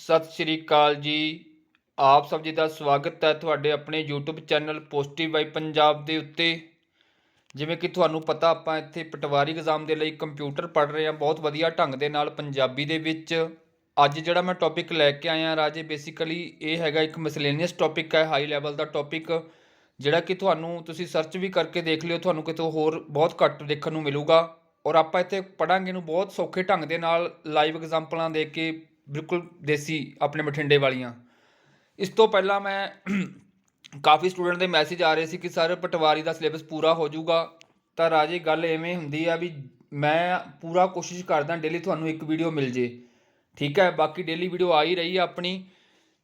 ਸਤਿ ਸ਼੍ਰੀ ਅਕਾਲ ਜੀ। ਆਪ ਸਭ ਜੀ ਦਾ ਸਵਾਗਤ ਹੈ ਤੁਹਾਡੇ ਆਪਣੇ YouTube channel positive vibe Punjab ਦੇ ਉੱਤੇ। ਜਿਵੇਂ ਕਿ ਤੁਹਾਨੂੰ ਪਤਾ, ਆਪਾਂ ਇੱਥੇ ਪਟਵਾਰੀ ਐਗਜ਼ਾਮ ਦੇ ਲਈ ਕੰਪਿਊਟਰ ਪੜ੍ਹ ਰਹੇ ਹਾਂ ਬਹੁਤ ਵਧੀਆ ਢੰਗ ਦੇ ਨਾਲ ਪੰਜਾਬੀ ਦੇ ਵਿੱਚ। ਅੱਜ ਜਿਹੜਾ ਮੈਂ ਟੌਪਿਕ ਲੈ ਕੇ ਆਇਆ ਰਾਜੇ, ਬੇਸਿਕਲੀ ਇਹ ਹੈਗਾ ਇੱਕ ਮਿਸਲੇਨੀਅਸ ਟੌਪਿਕ ਹੈ, ਹਾਈ ਲੈਵਲ ਦਾ ਟੌਪਿਕ, ਜਿਹੜਾ ਕਿ ਤੁਹਾਨੂੰ ਤੁਸੀਂ ਸਰਚ ਵੀ ਕਰਕੇ ਦੇਖ ਲਿਓ, ਤੁਹਾਨੂੰ ਕਿਤੋਂ ਹੋਰ ਬਹੁਤ ਘੱਟ ਦੇਖਣ ਨੂੰ ਮਿਲੂਗਾ। ਔਰ ਆਪਾਂ ਇੱਥੇ ਪੜ੍ਹਾਂਗੇ ਇਹਨੂੰ ਬਹੁਤ ਸੌਖੇ ਢੰਗ ਦੇ ਨਾਲ, ਲਾਈਵ ਐਗਜ਼ਾਮਪਲਾਂ ਦੇ ਕੇ, ਬਿਲਕੁਲ ਦੇਸੀ ਆਪਣੇ ਬਠਿੰਡੇ ਵਾਲੀਆਂ। ਇਸ ਤੋਂ ਪਹਿਲਾਂ ਮੈਂ ਕਾफ़ੀ ਸਟੂਡੈਂਟ ਦੇ ਮੈਸੇਜ ਆ ਰਹੇ ਸੀ ਕਿ ਸਰ ਪਟਵਾਰੀ ਦਾ ਸਿਲੇਬਸ ਪੂਰਾ ਹੋ ਜਾਊਗਾ। ਤਾਂ ਰਾਜੇ ਗੱਲ ਐਵੇਂ ਹੁੰਦੀ ਆ ਵੀ ਮੈਂ ਪੂਰਾ ਕੋਸ਼ਿਸ਼ ਕਰਦਾ ਡੇਲੀ ਤੁਹਾਨੂੰ ਇੱਕ ਵੀਡੀਓ ਮਿਲ ਜੇ, ਠੀਕ ਹੈ। ਬਾਕੀ ਡੇਲੀ ਵੀਡੀਓ ਆ ਹੀ ਰਹੀ ਆ ਆਪਣੀ,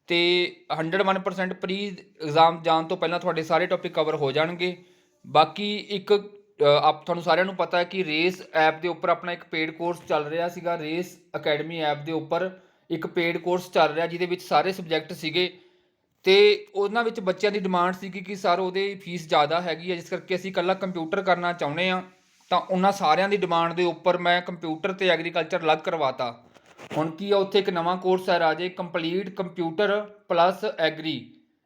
ਅਤੇ 101% ਪ੍ਰੀ ਐਗਜ਼ਾਮ ਜਾਣ ਤੋਂ ਪਹਿਲਾਂ ਤੁਹਾਡੇ ਸਾਰੇ ਟੌਪਿਕ ਕਵਰ ਹੋ ਜਾਣਗੇ। ਬਾਕੀ ਇੱਕ ਤੁਹਾਨੂੰ ਸਾਰਿਆਂ ਨੂੰ ਪਤਾ ਹੈ ਕਿ ਰੇਸ ਐਪ ਦੇ ਉੱਪਰ ਆਪਣਾ ਇੱਕ ਪੇਡ ਕੋਰਸ ਚੱਲ ਰਿਹਾ ਸੀਗਾ। ਰੇਸ ਅਕੈਡਮੀ ਐਪ ਦੇ ਉੱਪਰ ਇੱਕ ਪੇਡ ਕੋਰਸ ਚੱਲ ਰਿਹਾ, ਜਿਹਦੇ ਵਿੱਚ ਸਾਰੇ ਸਬਜੈਕਟ ਸੀਗੇ, ਅਤੇ ਉਹਨਾਂ ਵਿੱਚ ਬੱਚਿਆਂ ਦੀ ਡਿਮਾਂਡ ਸੀਗੀ ਕਿ ਸਰ ਉਹਦੀ ਫੀਸ ਜ਼ਿਆਦਾ ਹੈਗੀ ਹੈ, ਜਿਸ ਕਰਕੇ ਅਸੀਂ ਇਕੱਲਾ ਕੰਪਿਊਟਰ ਕਰਨਾ ਚਾਹੁੰਦੇ ਹਾਂ। ਤਾਂ ਉਹਨਾਂ ਸਾਰਿਆਂ ਦੀ ਡਿਮਾਂਡ ਦੇ ਉੱਪਰ ਮੈਂ ਕੰਪਿਊਟਰ ਅਤੇ ਐਗਰੀਕਲਚਰ ਅਲੱਗ ਕਰਵਾਤਾ। ਹੁਣ ਕੀ ਆ, ਉੱਥੇ ਇੱਕ ਨਵਾਂ ਕੋਰਸ ਹੈ ਰਾਜੇ, ਕੰਪਲੀਟ ਕੰਪਿਊਟਰ ਪਲੱਸ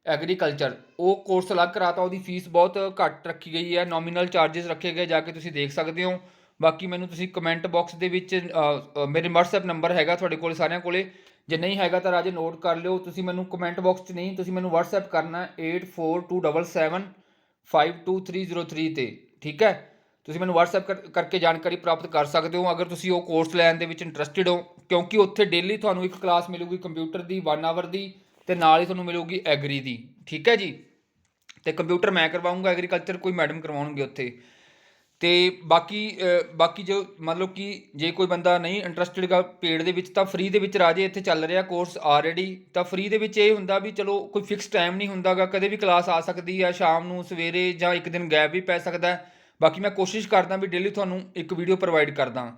ਐਗਰੀਕਲਚਰ। ਉਹ ਕੋਰਸ ਅਲੱਗ ਕਰਾਤਾ, ਉਹਦੀ ਫੀਸ ਬਹੁਤ ਘੱਟ ਰੱਖੀ ਗਈ ਹੈ, ਨੋਮੀਨਲ ਚਾਰਜਸ ਰੱਖੇ ਗਏ, ਜਾ ਕੇ ਤੁਸੀਂ ਦੇਖ ਸਕਦੇ ਹੋ। ਬਾਕੀ ਮੈਨੂੰ ਤੁਸੀਂ ਕਮੈਂਟ ਬਾਕਸ ਦੇ ਵਿੱਚ ਮੇਰੇ WhatsApp ਨੰਬਰ ਹੈਗਾ ਤੁਹਾਡੇ ਕੋਲ ਸਾਰਿਆਂ ਕੋਲ, ਜੇ ਨਹੀਂ ਹੈਗਾ ਤਾਂ ਰਾਜੇ ਨੋਟ ਕਰ ਲਿਓ। ਤੁਸੀਂ ਮੈਨੂੰ ਕਮੈਂਟ ਬਾਕਸ 'ਚ ਨਹੀਂ, ਤੁਸੀਂ ਮੈਨੂੰ WhatsApp ਕਰਨਾ 8427752303 'ਤੇ, ਠੀਕ ਹੈ। ਤੁਸੀਂ ਮੈਨੂੰ WhatsApp ਕਰਕੇ ਜਾਣਕਾਰੀ ਪ੍ਰਾਪਤ ਕਰ ਸਕਦੇ ਹੋ ਅਗਰ ਤੁਸੀਂ ਉਹ ਕੋਰਸ ਲੈਣ ਦੇ ਵਿੱਚ ਇੰਟਰਸਟਿਡ ਹੋ, ਕਿਉਂਕਿ ਉੱਥੇ ਡੇਲੀ ਤੁਹਾਨੂੰ ਇੱਕ ਕਲਾਸ ਮਿਲੂਗੀ ਕੰਪਿਊਟਰ ਦੀ 1 ਆਵਰ ਦੀ, ਅਤੇ ਨਾਲ ਹੀ ਤੁਹਾਨੂੰ ਮਿਲੂਗੀ ਐਗਰੀ ਦੀ, ਠੀਕ ਹੈ ਜੀ। ਅਤੇ ਕੰਪਿਊਟਰ ਮੈਂ ਕਰਵਾਊਂਗਾ, ਐਗਰੀਕਲਚਰ ਕੋਈ ਮੈਡਮ ਕਰਵਾਉਣਗੇ ਉੱਥੇ। ਅਤੇ ਬਾਕੀ ਜੋ ਮਤਲਬ ਕਿ ਜੇ ਕੋਈ ਬੰਦਾ ਨਹੀਂ ਇੰਟਰਸਟਿਡ ਗਾ ਪੇਡ ਦੇ ਵਿੱਚ, ਤਾਂ ਫਰੀ ਦੇ ਵਿੱਚ ਰਾਜੇ ਇੱਥੇ ਚੱਲ ਰਿਹਾ ਕੋਰਸ ਆਲਰੇਡੀ। ਤਾਂ ਫਰੀ ਦੇ ਵਿੱਚ ਇਹ ਹੁੰਦਾ ਵੀ ਚਲੋ ਕੋਈ ਫਿਕਸ ਟਾਈਮ ਨਹੀਂ ਹੁੰਦਾ ਗਾ, ਕਦੇ ਵੀ ਕਲਾਸ ਆ ਸਕਦੀ ਹੈ, ਸ਼ਾਮ ਨੂੰ, ਸਵੇਰੇ, ਜਾਂ ਇੱਕ ਦਿਨ ਗੈਪ ਵੀ ਪੈ ਸਕਦਾ। ਬਾਕੀ ਮੈਂ ਕੋਸ਼ਿਸ਼ ਕਰਦਾ ਵੀ ਡੇਲੀ ਤੁਹਾਨੂੰ ਇੱਕ ਵੀਡੀਓ ਪ੍ਰੋਵਾਈਡ ਕਰਦਾ,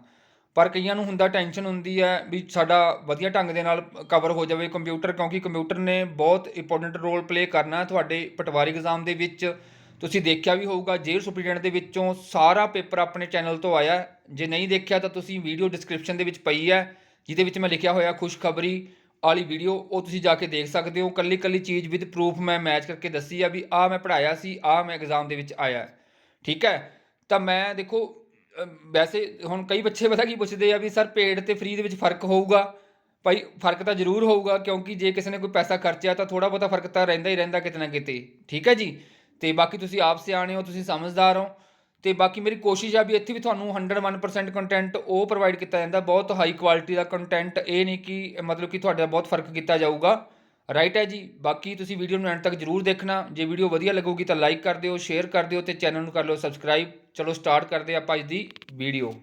ਪਰ ਕਈਆਂ ਨੂੰ ਹੁੰਦਾ, ਟੈਨਸ਼ਨ ਹੁੰਦੀ ਹੈ ਵੀ ਸਾਡਾ ਵਧੀਆ ਢੰਗ ਦੇ ਨਾਲ ਕਵਰ ਹੋ ਜਾਵੇ ਕੰਪਿਊਟਰ, ਕਿਉਂਕਿ ਕੰਪਿਊਟਰ ਨੇ ਬਹੁਤ ਇੰਪੋਰਟੈਂਟ ਰੋਲ ਪਲੇ ਕਰਨਾ ਤੁਹਾਡੇ ਪਟਵਾਰੀ ਐਗਜ਼ਾਮ ਦੇ ਵਿੱਚ। ਤੁਸੀਂ ਦੇਖਿਆ ਵੀ ਹੋਊਗਾ, ਜੇਲ੍ਹ ਸੁਪਰੀਡੈਂਟ ਦੇ ਵਿੱਚੋਂ ਸਾਰਾ ਪੇਪਰ ਆਪਣੇ ਚੈਨਲ ਤੋਂ ਆਇਆ। ਜੇ ਨਹੀਂ ਦੇਖਿਆ ਤਾਂ ਤੁਸੀਂ ਵੀਡੀਓ ਡਿਸਕ੍ਰਿਪਸ਼ਨ ਦੇ ਵਿੱਚ ਪਈ ਹੈ, ਜਿਹਦੇ ਵਿੱਚ ਮੈਂ ਲਿਖਿਆ ਹੋਇਆ ਖੁਸ਼ਖਬਰੀ ਵਾਲੀ ਵੀਡੀਓ, ਉਹ ਤੁਸੀਂ ਜਾ ਕੇ ਦੇਖ ਸਕਦੇ ਹੋ। ਇਕੱਲੀ ਇਕੱਲੀ ਚੀਜ਼ ਵਿਦ ਪ੍ਰੂਫ ਮੈਂ ਮੈਚ ਕਰਕੇ ਦੱਸੀ ਆ ਵੀ ਆਹ ਮੈਂ ਪੜ੍ਹਾਇਆ ਸੀ, ਆਹ ਮੈਂ ਐਗਜ਼ਾਮ ਦੇ ਵਿੱਚ ਆਇਆ, ਠੀਕ ਹੈ। ਤਾਂ ਮੈਂ ਦੇਖੋ, ਵੈਸੇ ਹੁਣ ਕਈ ਬੱਚੇ ਪਤਾ ਕੀ ਪੁੱਛਦੇ ਆ ਵੀ ਸਰ ਪੇਡ ਅਤੇ ਫਰੀ ਦੇ ਵਿੱਚ ਫ਼ਰਕ ਹੋਊਗਾ। ਭਾਈ ਫ਼ਰਕ ਤਾਂ ਜ਼ਰੂਰ ਹੋਊਗਾ, ਕਿਉਂਕਿ ਜੇ ਕਿਸੇ ਨੇ ਕੋਈ ਪੈਸਾ ਖਰਚਿਆ ਤਾਂ ਥੋੜ੍ਹਾ ਬਹੁਤਾ ਫ਼ਰਕ ਤਾਂ ਰਹਿੰਦਾ ਹੀ ਰਹਿੰਦਾ ਕਿਤੇ ਨਾ ਕਿਤੇ, ਠੀਕ ਹੈ ਜੀ। ਅਤੇ ਬਾਕੀ ਤੁਸੀਂ ਆਪ ਸਿਆਣੇ ਹੋ, ਤੁਸੀਂ ਸਮਝਦਾਰ ਹੋ। ਅਤੇ ਬਾਕੀ ਮੇਰੀ ਕੋਸ਼ਿਸ਼ ਆ ਵੀ ਇੱਥੇ ਵੀ ਤੁਹਾਨੂੰ 101% ਕੰਟੈਂਟ ਉਹ ਪ੍ਰੋਵਾਈਡ ਕੀਤਾ ਜਾਂਦਾ, ਬਹੁਤ ਹਾਈ ਕੁਆਲਿਟੀ ਦਾ ਕੰਟੈਂਟ। ਇਹ ਨਹੀਂ ਕਿ ਮਤਲਬ ਕਿ ਤੁਹਾਡਾ ਬਹੁਤ ਫ਼ਰਕ ਕੀਤਾ ਜਾਊਗਾ, ਰਾਈਟ ਹੈ ਜੀ। ਬਾਕੀ ਤੁਸੀਂ ਵੀਡੀਓ ਨੂੰ ਐਂਡ ਤੱਕ ਜ਼ਰੂਰ ਦੇਖਣਾ। ਜੇ ਵੀਡੀਓ ਵਧੀਆ ਲੱਗੂਗੀ ਤਾਂ ਲਾਈਕ ਕਰ ਦਿਓ, ਸ਼ੇਅਰ ਕਰ ਦਿਓ, ਅਤੇ ਚੈਨਲ ਨੂੰ ਕਰ ਲਓ ਸਬਸਕ੍ਰਾਈਬ। ਚਲੋ ਸਟਾਰਟ ਕਰਦੇ ਆਪਾਂ ਅੱਜ ਦੀ ਵੀਡੀਓ।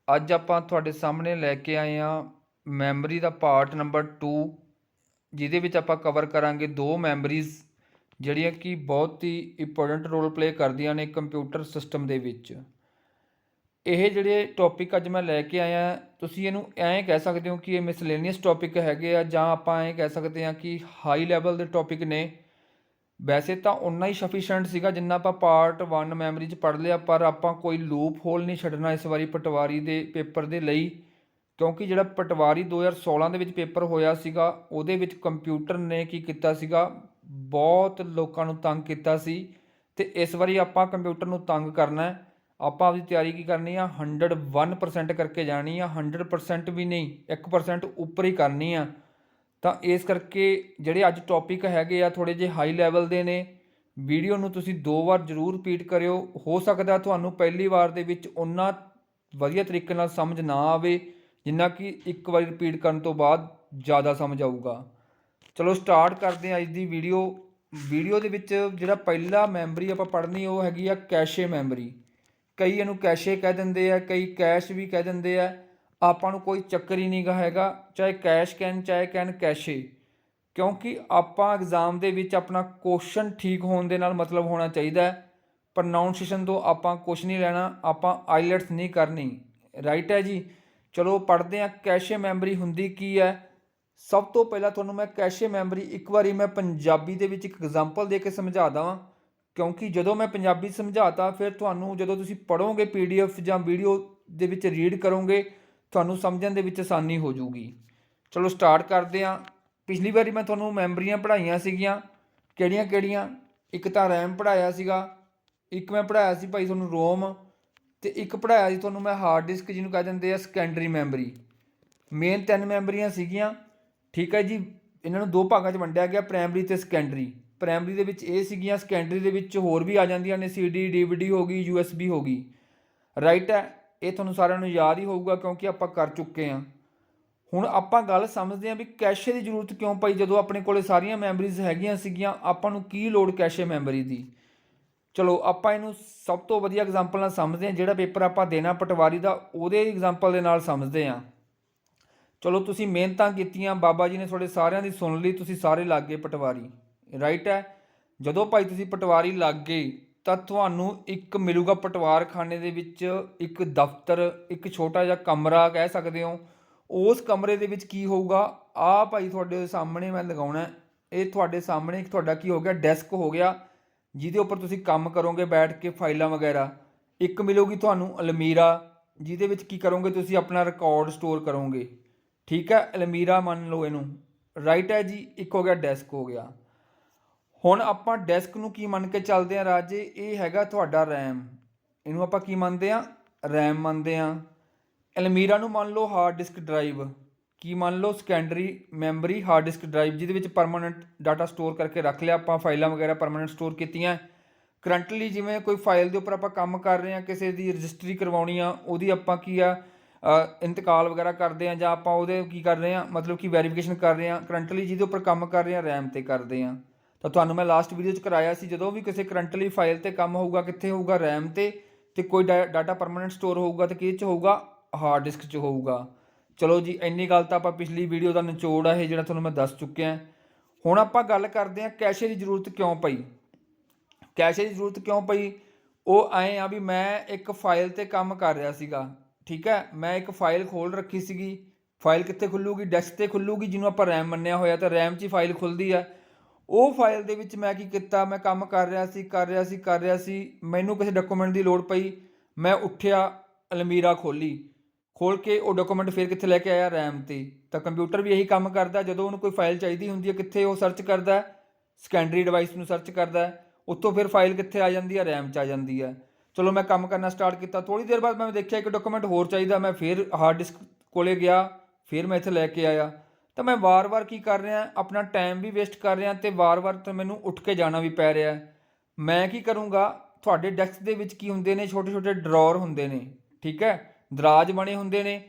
ਅੱਜ ਆਪਾਂ ਤੁਹਾਡੇ ਸਾਹਮਣੇ ਲੈ ਕੇ ਆਏ ਹਾਂ ਮੈਮਰੀ ਦਾ ਪਾਰਟ ਨੰਬਰ 2, ਜਿਹਦੇ ਵਿੱਚ ਆਪਾਂ ਕਵਰ ਕਰਾਂਗੇ 2 ਮੈਮਰੀਜ਼, ਜਿਹੜੀਆਂ ਕਿ ਬਹੁਤ ਹੀ ਇੰਪੋਰਟੈਂਟ ਰੋਲ ਪਲੇ ਕਰਦੀਆਂ ਨੇ ਕੰਪਿਊਟਰ ਸਿਸਟਮ ਦੇ ਵਿੱਚ। ਇਹ ਜਿਹੜੇ ਟੌਪਿਕ ਅੱਜ ਮੈਂ ਲੈ ਕੇ ਆਇਆ, ਤੁਸੀਂ ਇਹਨੂੰ ਐਂ ਕਹਿ ਸਕਦੇ ਹੋ ਕਿ ਇਹ ਮਿਸਲੇਨੀਅਸ ਟੌਪਿਕ ਹੈਗੇ ਆ, ਜਾਂ ਆਪਾਂ ਐਂ ਕਹਿ ਸਕਦੇ ਹਾਂ ਕਿ ਹਾਈ ਲੈਵਲ ਦੇ ਟੌਪਿਕ ਨੇ। ਵੈਸੇ ਤਾਂ ਉਨਾ ਹੀ ਸਫੀਸ਼ੈਂਟ ਸੀਗਾ ਜਿੰਨਾ ਆਪਾਂ ਪਾਰਟ 1 ਮੈਮਰੀ 'ਚ ਪੜ੍ਹ ਲਿਆ, ਪਰ ਆਪਾਂ ਕੋਈ ਲੂਪ ਹੋਲ ਨਹੀਂ ਛੱਡਣਾ ਇਸ ਵਾਰੀ ਪਟਵਾਰੀ ਦੇ ਪੇਪਰ ਦੇ ਲਈ, ਕਿਉਂਕਿ ਜਿਹੜਾ ਪਟਵਾਰੀ 2016 ਦੇ ਵਿੱਚ ਪੇਪਰ ਹੋਇਆ ਸੀਗਾ, ਉਹਦੇ ਵਿੱਚ ਕੰਪਿਊਟਰ ਨੇ ਕੀ ਕੀਤਾ ਸੀਗਾ, ਬਹੁਤ ਲੋਕਾਂ ਨੂੰ ਤੰਗ ਕੀਤਾ ਸੀ। ਅਤੇ ਇਸ ਵਾਰੀ ਆਪਾਂ ਕੰਪਿਊਟਰ ਨੂੰ ਤੰਗ ਕਰਨਾ, ਆਪਾਂ ਆਪਦੀ ਤਿਆਰੀ ਕੀ ਕਰਨੀ ਆ, 101% ਕਰਕੇ ਜਾਣੀ ਆ, 100% ਵੀ ਨਹੀਂ, 1% ਉੱਪਰ ਹੀ ਕਰਨੀ ਆ। ਤਾਂ ਇਸ ਕਰਕੇ ਜਿਹੜੇ ਅੱਜ ਟੌਪਿਕ ਹੈਗੇ ਆ ਥੋੜ੍ਹੇ ਜਿਹੇ ਹਾਈ ਲੈਵਲ ਦੇ ਨੇ। ਵੀਡੀਓ ਨੂੰ ਤੁਸੀਂ 2 ਵਾਰ ਜ਼ਰੂਰ ਰਿਪੀਟ ਕਰਿਓ, ਹੋ ਸਕਦਾ ਤੁਹਾਨੂੰ ਪਹਿਲੀ ਵਾਰ ਦੇ ਵਿੱਚ ਓਨਾ ਵਧੀਆ ਤਰੀਕੇ ਨਾਲ ਸਮਝ ਨਾ ਆਵੇ ਜਿੰਨਾ ਕਿ ਇੱਕ ਵਾਰੀ ਰਿਪੀਟ ਕਰਨ ਤੋਂ ਬਾਅਦ ਜ਼ਿਆਦਾ ਸਮਝ ਆਊਗਾ। ਚਲੋ ਸਟਾਰਟ ਕਰਦੇ ਹਾਂ ਅੱਜ ਦੀ ਵੀਡੀਓ ਦੇ ਵਿੱਚ ਜਿਹੜਾ ਪਹਿਲਾ ਮੈਮਰੀ ਆਪਾਂ ਪੜ੍ਹਨੀ ਉਹ ਹੈਗੀ ਆ ਕੈਸ਼ੇ ਮੈਮਰੀ। ਕਈ ਇਹਨੂੰ ਕੈਸ਼ੇ ਕਹਿ ਦਿੰਦੇ ਆ, ਕਈ ਕੈਸ਼ ਵੀ ਕਹਿ ਦਿੰਦੇ ਆ। ਆਪਾਂ ਨੂੰ ਕੋਈ ਚੱਕਰ ਹੀ ਨਹੀਂ ਗਾ ਹੈਗਾ, ਚਾਹੇ ਕੈਸ਼ ਕਹਿਣ ਚਾਹੇ ਕਹਿਣ ਕੈਸ਼ੇ, ਕਿਉਂਕਿ ਆਪਾਂ ਐਗਜ਼ਾਮ ਦੇ ਵਿੱਚ ਆਪਣਾ ਕੁਐਸਚਨ ਠੀਕ ਹੋਣ ਦੇ ਨਾਲ ਮਤਲਬ ਹੋਣਾ ਚਾਹੀਦਾ। ਪ੍ਰੋਨਾਊਂਸੀਏਸ਼ਨ ਤੋਂ ਆਪਾਂ ਕੁਛ ਨਹੀਂ ਲੈਣਾ, ਆਪਾਂ ਆਈਲੈਟਸ ਨਹੀਂ ਕਰਨੀ, ਰਾਈਟ ਹੈ ਜੀ। ਚਲੋ ਪੜ੍ਹਦੇ ਹਾਂ ਕੈਸ਼ੇ ਮੈਮਰੀ ਹੁੰਦੀ ਕੀ ਹੈ। ਸਭ ਤੋਂ ਪਹਿਲਾਂ ਤੁਹਾਨੂੰ ਮੈਂ ਕੈਸ਼ੇ ਮੈਮਰੀ ਇੱਕ ਵਾਰੀ ਮੈਂ ਪੰਜਾਬੀ ਦੇ ਵਿੱਚ ਇੱਕ ਐਗਜ਼ਾਮਪਲ ਦੇ ਕੇ ਸਮਝਾ ਦੇਵਾਂ, ਕਿਉਂਕਿ ਜਦੋਂ ਮੈਂ ਪੰਜਾਬੀ ਸਮਝਾਤਾ ਫਿਰ ਤੁਹਾਨੂੰ ਜਦੋਂ ਤੁਸੀਂ ਪੜ੍ਹੋਗੇ PDF ਜਾਂ ਵੀਡੀਓ ਦੇ ਵਿੱਚ ਰੀਡ ਕਰੋਗੇ, ਤੁਹਾਨੂੰ ਸਮਝਣ ਦੇ ਵਿੱਚ ਆਸਾਨੀ ਹੋ ਜੂਗੀ। ਚਲੋ ਸਟਾਰਟ ਕਰਦੇ ਹਾਂ। ਪਿਛਲੀ ਵਾਰੀ ਮੈਂ ਤੁਹਾਨੂੰ ਮੈਮਰੀਆਂ ਪੜ੍ਹਾਈਆਂ ਸੀਗੀਆਂ ਕਿਹੜੀਆਂ ਇੱਕ ਤਾਂ ਰੈਮ ਪੜ੍ਹਾਇਆ ਸੀਗਾ, ਇੱਕ ਮੈਂ ਪੜ੍ਹਾਇਆ ਸੀ ਭਾਈ ਤੁਹਾਨੂੰ ਰੋਮ, ਅਤੇ ਇੱਕ ਪੜ੍ਹਾਇਆ ਸੀ ਤੁਹਾਨੂੰ ਮੈਂ ਹਾਰਡ ਡਿਸਕ ਜਿਹਨੂੰ ਕਹਿ ਦਿੰਦੇ ਆ ਸੈਕੰਡਰੀ ਮੈਮਰੀ। ਮੇਨ 3 ਮੈਮਰੀਆਂ ਸੀਗੀਆਂ, ਠੀਕ ਹੈ ਜੀ। ਇਹਨਾਂ ਨੂੰ 2 ਭਾਗਾਂ 'ਚ ਵੰਡਿਆ ਗਿਆ, ਪ੍ਰਾਇਮਰੀ ਅਤੇ ਸੈਕੰਡਰੀ। ਪ੍ਰਾਇਮਰੀ ਦੇ ਵਿੱਚ ਇਹ ਸੀਗੀਆਂ, ਸੈਕੰਡਰੀ ਦੇ ਵਿੱਚ ਹੋਰ ਵੀ ਆ ਜਾਂਦੀਆਂ ਨੇ, CD DVD ਹੋ ਗਈ, USB ਹੋ ਗਈ, ਰਾਈਟ ਹੈ। ਇਹ ਤੁਹਾਨੂੰ ਸਾਰਿਆਂ ਨੂੰ ਯਾਦ ਹੀ ਹੋਊਗਾ ਕਿਉਂਕਿ ਆਪਾਂ ਕਰ ਚੁੱਕੇ ਹਾਂ। ਹੁਣ ਆਪਾਂ ਗੱਲ ਸਮਝਦੇ ਹਾਂ ਵੀ ਕੈਸ਼ੇ ਦੀ ਜ਼ਰੂਰਤ ਕਿਉਂ ਪਈ, ਜਦੋਂ ਆਪਣੇ ਕੋਲ ਸਾਰੀਆਂ ਮੈਮਰੀਜ਼ ਹੈਗੀਆਂ ਸੀਗੀਆਂ, ਆਪਾਂ ਨੂੰ ਕੀ ਲੋੜ ਕੈਸ਼ੇ ਮੈਮਰੀ ਦੀ। ਚਲੋ ਆਪਾਂ ਇਹਨੂੰ ਸਭ ਤੋਂ ਵਧੀਆ ਐਗਜ਼ਾਮਪਲ ਨਾਲ ਸਮਝਦੇ ਹਾਂ, ਜਿਹੜਾ ਪੇਪਰ ਆਪਾਂ ਦੇਣਾ ਪਟਵਾਰੀ ਦਾ ਉਹਦੇ ਐਗਜ਼ਾਮਪਲ ਦੇ ਨਾਲ ਸਮਝਦੇ ਹਾਂ। ਚਲੋ ਤੁਸੀਂ ਮਿਹਨਤਾਂ ਕੀਤੀਆਂ, ਬਾਬਾ ਜੀ ਨੇ ਤੁਹਾਡੇ ਸਾਰਿਆਂ ਦੀ ਸੁਣ ਲਈ, ਤੁਸੀਂ ਸਾਰੇ ਲੱਗ ਗਏ ਪਟਵਾਰੀ, ਰਾਈਟ ਹੈ। ਜਦੋਂ ਭਾਈ ਤੁਸੀਂ ਪਟਵਾਰੀ ਲੱਗ ਗਏ ਤਾਂ ਤੁਹਾਨੂੰ ਇੱਕ ਮਿਲੂਗਾ ਪਟਵਾਰਖਾਨੇ ਦੇ ਵਿੱਚ ਇੱਕ ਦਫ਼ਤਰ, ਇੱਕ ਛੋਟਾ ਜਿਹਾ ਕਮਰਾ ਕਹਿ ਸਕਦੇ ਹੋ। ਉਸ ਕਮਰੇ ਦੇ ਵਿੱਚ ਕੀ ਹੋਊਗਾ, ਆਹ ਭਾਈ ਤੁਹਾਡੇ ਸਾਹਮਣੇ ਮੈਂ ਲਗਾਉਣਾ, ਇਹ ਤੁਹਾਡੇ ਸਾਹਮਣੇ ਇੱਕ ਤੁਹਾਡਾ ਕੀ ਹੋ ਗਿਆ, ਡੈਸਕ ਹੋ ਗਿਆ, ਜਿਹਦੇ ਉੱਪਰ ਤੁਸੀਂ ਕੰਮ ਕਰੋਗੇ ਬੈਠ ਕੇ, ਫਾਈਲਾਂ ਵਗੈਰਾ। ਇੱਕ ਮਿਲੂਗੀ ਤੁਹਾਨੂੰ ਅਲਮੀਰਾ, ਜਿਹਦੇ ਵਿੱਚ ਕੀ ਕਰੋਗੇ, ਤੁਸੀਂ ਆਪਣਾ ਰਿਕਾਰਡ ਸਟੋਰ ਕਰੋਗੇ, ਠੀਕ ਹੈ। ਅਲਮੀਰਾ ਮੰਨ ਲਓ ਇਹਨੂੰ, ਰਾਈਟ ਹੈ ਜੀ। ਇੱਕ ਹੋ ਗਿਆ ਡੈਸਕ ਹੋ ਗਿਆ। ਹੁਣ ਆਪਾਂ ਡੈਸਕ ਨੂੰ ਕੀ ਮੰਨ ਕੇ ਚੱਲਦੇ ਹਾਂ ਰਾਜੇ, ਇਹ ਹੈਗਾ ਤੁਹਾਡਾ ਰੈਮ, ਇਹਨੂੰ ਆਪਾਂ ਕੀ ਮੰਨਦੇ ਹਾਂ, ਰੈਮ ਮੰਨਦੇ ਹਾਂ। ਅਲਮੀਰਾ ਨੂੰ ਮੰਨ ਲਓ ਹਾਰਡ ਡਿਸਕ ਡਰਾਈਵ, ਕੀ ਮੰਨ ਲਓ secondary memory hard disk drive, ਜਿਹਦੇ ਵਿੱਚ ਪਰਮਾਨੈਂਟ ਡਾਟਾ ਸਟੋਰ ਕਰਕੇ ਰੱਖ ਲਿਆ ਆਪਾਂ, ਫਾਈਲਾਂ ਵਗੈਰਾ ਪਰਮਾਨੈਂਟ ਸਟੋਰ ਕੀਤੀਆਂ। ਕਰੰਟਲੀ ਜਿਵੇਂ ਕੋਈ ਫਾਈਲ ਦੇ ਉੱਪਰ ਆਪਾਂ ਕੰਮ ਕਰ ਰਹੇ ਹਾਂ, ਕਿਸੇ ਦੀ ਰਜਿਸਟਰੀ ਕਰਵਾਉਣੀ ਆ, ਉਹਦੀ ਆਪਾਂ ਕੀ ਆ ਇੰਤਕਾਲ ਵਗੈਰਾ ਕਰਦੇ ਹਾਂ, ਜਾਂ ਆਪਾਂ ਉਹਦੇ ਕੀ ਕਰ ਰਹੇ ਹਾਂ, ਮਤਲਬ ਕਿ ਵੈਰੀਫਿਕੇਸ਼ਨ ਕਰ ਰਹੇ ਹਾਂ, ਕਰੰਟਲੀ ਜਿਹਦੇ ਉੱਪਰ ਕੰਮ ਕਰ ਰਹੇ ਹਾਂ ਰੈਮ 'ਤੇ ਕਰਦੇ ਹਾਂ। ਤਾਂ ਤੁਹਾਨੂੰ ਮੈਂ ਲਾਸਟ ਵੀਡੀਓ 'ਚ ਕਰਾਇਆ ਸੀ, ਜਦੋਂ ਵੀ ਕਿਸੇ ਕਰੰਟਲੀ ਫਾਈਲ 'ਤੇ ਕੰਮ ਹੋਊਗਾ ਕਿੱਥੇ ਹੋਊਗਾ, ਰੈਮ 'ਤੇ, ਅਤੇ ਕੋਈ ਡਾਟਾ ਪਰਮਾਨੈਂਟ ਸਟੋਰ ਹੋਊਗਾ ਤਾਂ ਕਿਹਦੇ 'ਚ ਹੋਊਗਾ, ਹਾਰਡ ਡਿਸਕ 'ਚ ਹੋਊਗਾ। ਚਲੋ ਜੀ, ਇੰਨੀ ਗੱਲ ਤਾਂ ਆਪਾਂ ਪਿਛਲੀ ਵੀਡੀਓ ਦਾ ਨਿਚੋੜ ਆ ਇਹ ਜਿਹੜਾ ਤੁਹਾਨੂੰ ਮੈਂ ਦੱਸ ਚੁੱਕਿਆ। ਹੁਣ ਆਪਾਂ ਗੱਲ ਕਰਦੇ ਹਾਂ ਕੈਸ਼ੇ ਦੀ ਜ਼ਰੂਰਤ ਕਿਉਂ ਪਈ। ਕੈਸ਼ੇ ਦੀ ਜ਼ਰੂਰਤ ਕਿਉਂ ਪਈ, ਉਹ ਐਂ ਆ ਵੀ ਮੈਂ ਇੱਕ ਫਾਈਲ 'ਤੇ ਕੰਮ ਕਰ ਰਿਹਾ ਸੀਗਾ, ਠੀਕ ਹੈ। ਮੈਂ ਇੱਕ ਫਾਈਲ ਖੋਲ੍ਹ ਰੱਖੀ ਸੀਗੀ, ਫਾਈਲ ਕਿੱਥੇ ਖੁੱਲੂਗੀ, ਡੈਸਕ 'ਤੇ ਖੁੱਲੂਗੀ, ਜਿਹਨੂੰ ਆਪਾਂ ਰੈਮ ਮੰਨਿਆ ਹੋਇਆ, ਤਾਂ ਰੈਮ 'ਚ ਹੀ ਫਾਈਲ ਖੁੱਲ੍ਹਦੀ ਆ। ਉਹ ਫਾਈਲ ਦੇ ਵਿੱਚ ਮੈਂ ਕੀ ਕੀਤਾ, ਮੈਂ ਕੰਮ ਕਰ ਰਿਹਾ ਸੀ, ਮੈਨੂੰ ਕਿਸੇ ਡਾਕੂਮੈਂਟ ਦੀ ਲੋੜ ਪਈ, ਮੈਂ ਉੱਠਿਆ, ਅਲਮੀਰਾ ਖੋਲ੍ਹ ਕੇ ਉਹ ਡਾਕੂਮੈਂਟ ਫਿਰ ਕਿੱਥੇ ਲੈ ਕੇ ਆਇਆ, ਰੈਮ 'ਤੇ। ਤਾਂ ਕੰਪਿਊਟਰ ਵੀ ਇਹੀ ਕੰਮ ਕਰਦਾ, ਜਦੋਂ ਉਹਨੂੰ ਕੋਈ ਫਾਈਲ ਚਾਹੀਦੀ ਹੁੰਦੀ ਹੈ ਕਿੱਥੇ ਉਹ ਸਰਚ ਕਰਦਾ, ਸੈਕੰਡਰੀ ਡਿਵਾਈਸ ਨੂੰ ਸਰਚ ਕਰਦਾ, ਉੱਥੋਂ ਫਿਰ ਫਾਈਲ ਕਿੱਥੇ ਆ ਜਾਂਦੀ ਹੈ, ਰੈਮ 'ਚ ਆ ਜਾਂਦੀ ਹੈ। ਚਲੋ ਮੈਂ ਕੰਮ ਕਰਨਾ ਸਟਾਰਟ ਕੀਤਾ, ਥੋੜ੍ਹੀ ਦੇਰ ਬਾਅਦ ਮੈਂ ਦੇਖਿਆ ਇੱਕ ਡਾਕੂਮੈਂਟ ਹੋਰ ਚਾਹੀਦਾ, ਮੈਂ ਫਿਰ ਹਾਰਡ ਡਿਸਕ ਕੋਲੇ ਗਿਆ, ਫਿਰ ਮੈਂ ਇੱਥੇ ਲੈ ਕੇ ਆਇਆ। ਤਾਂ ਮੈਂ ਵਾਰ-ਵਾਰ ਕੀ ਕਰ ਰਿਹਾ, ਆਪਣਾ ਟਾਈਮ ਵੀ ਵੇਸਟ ਕਰ ਰਿਹਾ, ਅਤੇ ਵਾਰ-ਵਾਰ ਤਾਂ ਮੈਨੂੰ ਉੱਠ ਕੇ ਜਾਣਾ ਵੀ ਪੈ ਰਿਹਾ। ਮੈਂ ਕੀ ਕਰੂੰਗਾ, ਤੁਹਾਡੇ ਡੈਸਕ ਦੇ ਵਿੱਚ ਕੀ ਹੁੰਦੇ ਨੇ, ਛੋਟੇ-ਛੋਟੇ ਡਰਾਅਰ ਹੁੰਦੇ ਨੇ, ਠੀਕ ਹੈ, ਦਰਾਜ ਬਣੇ ਹੁੰਦੇ ਨੇ।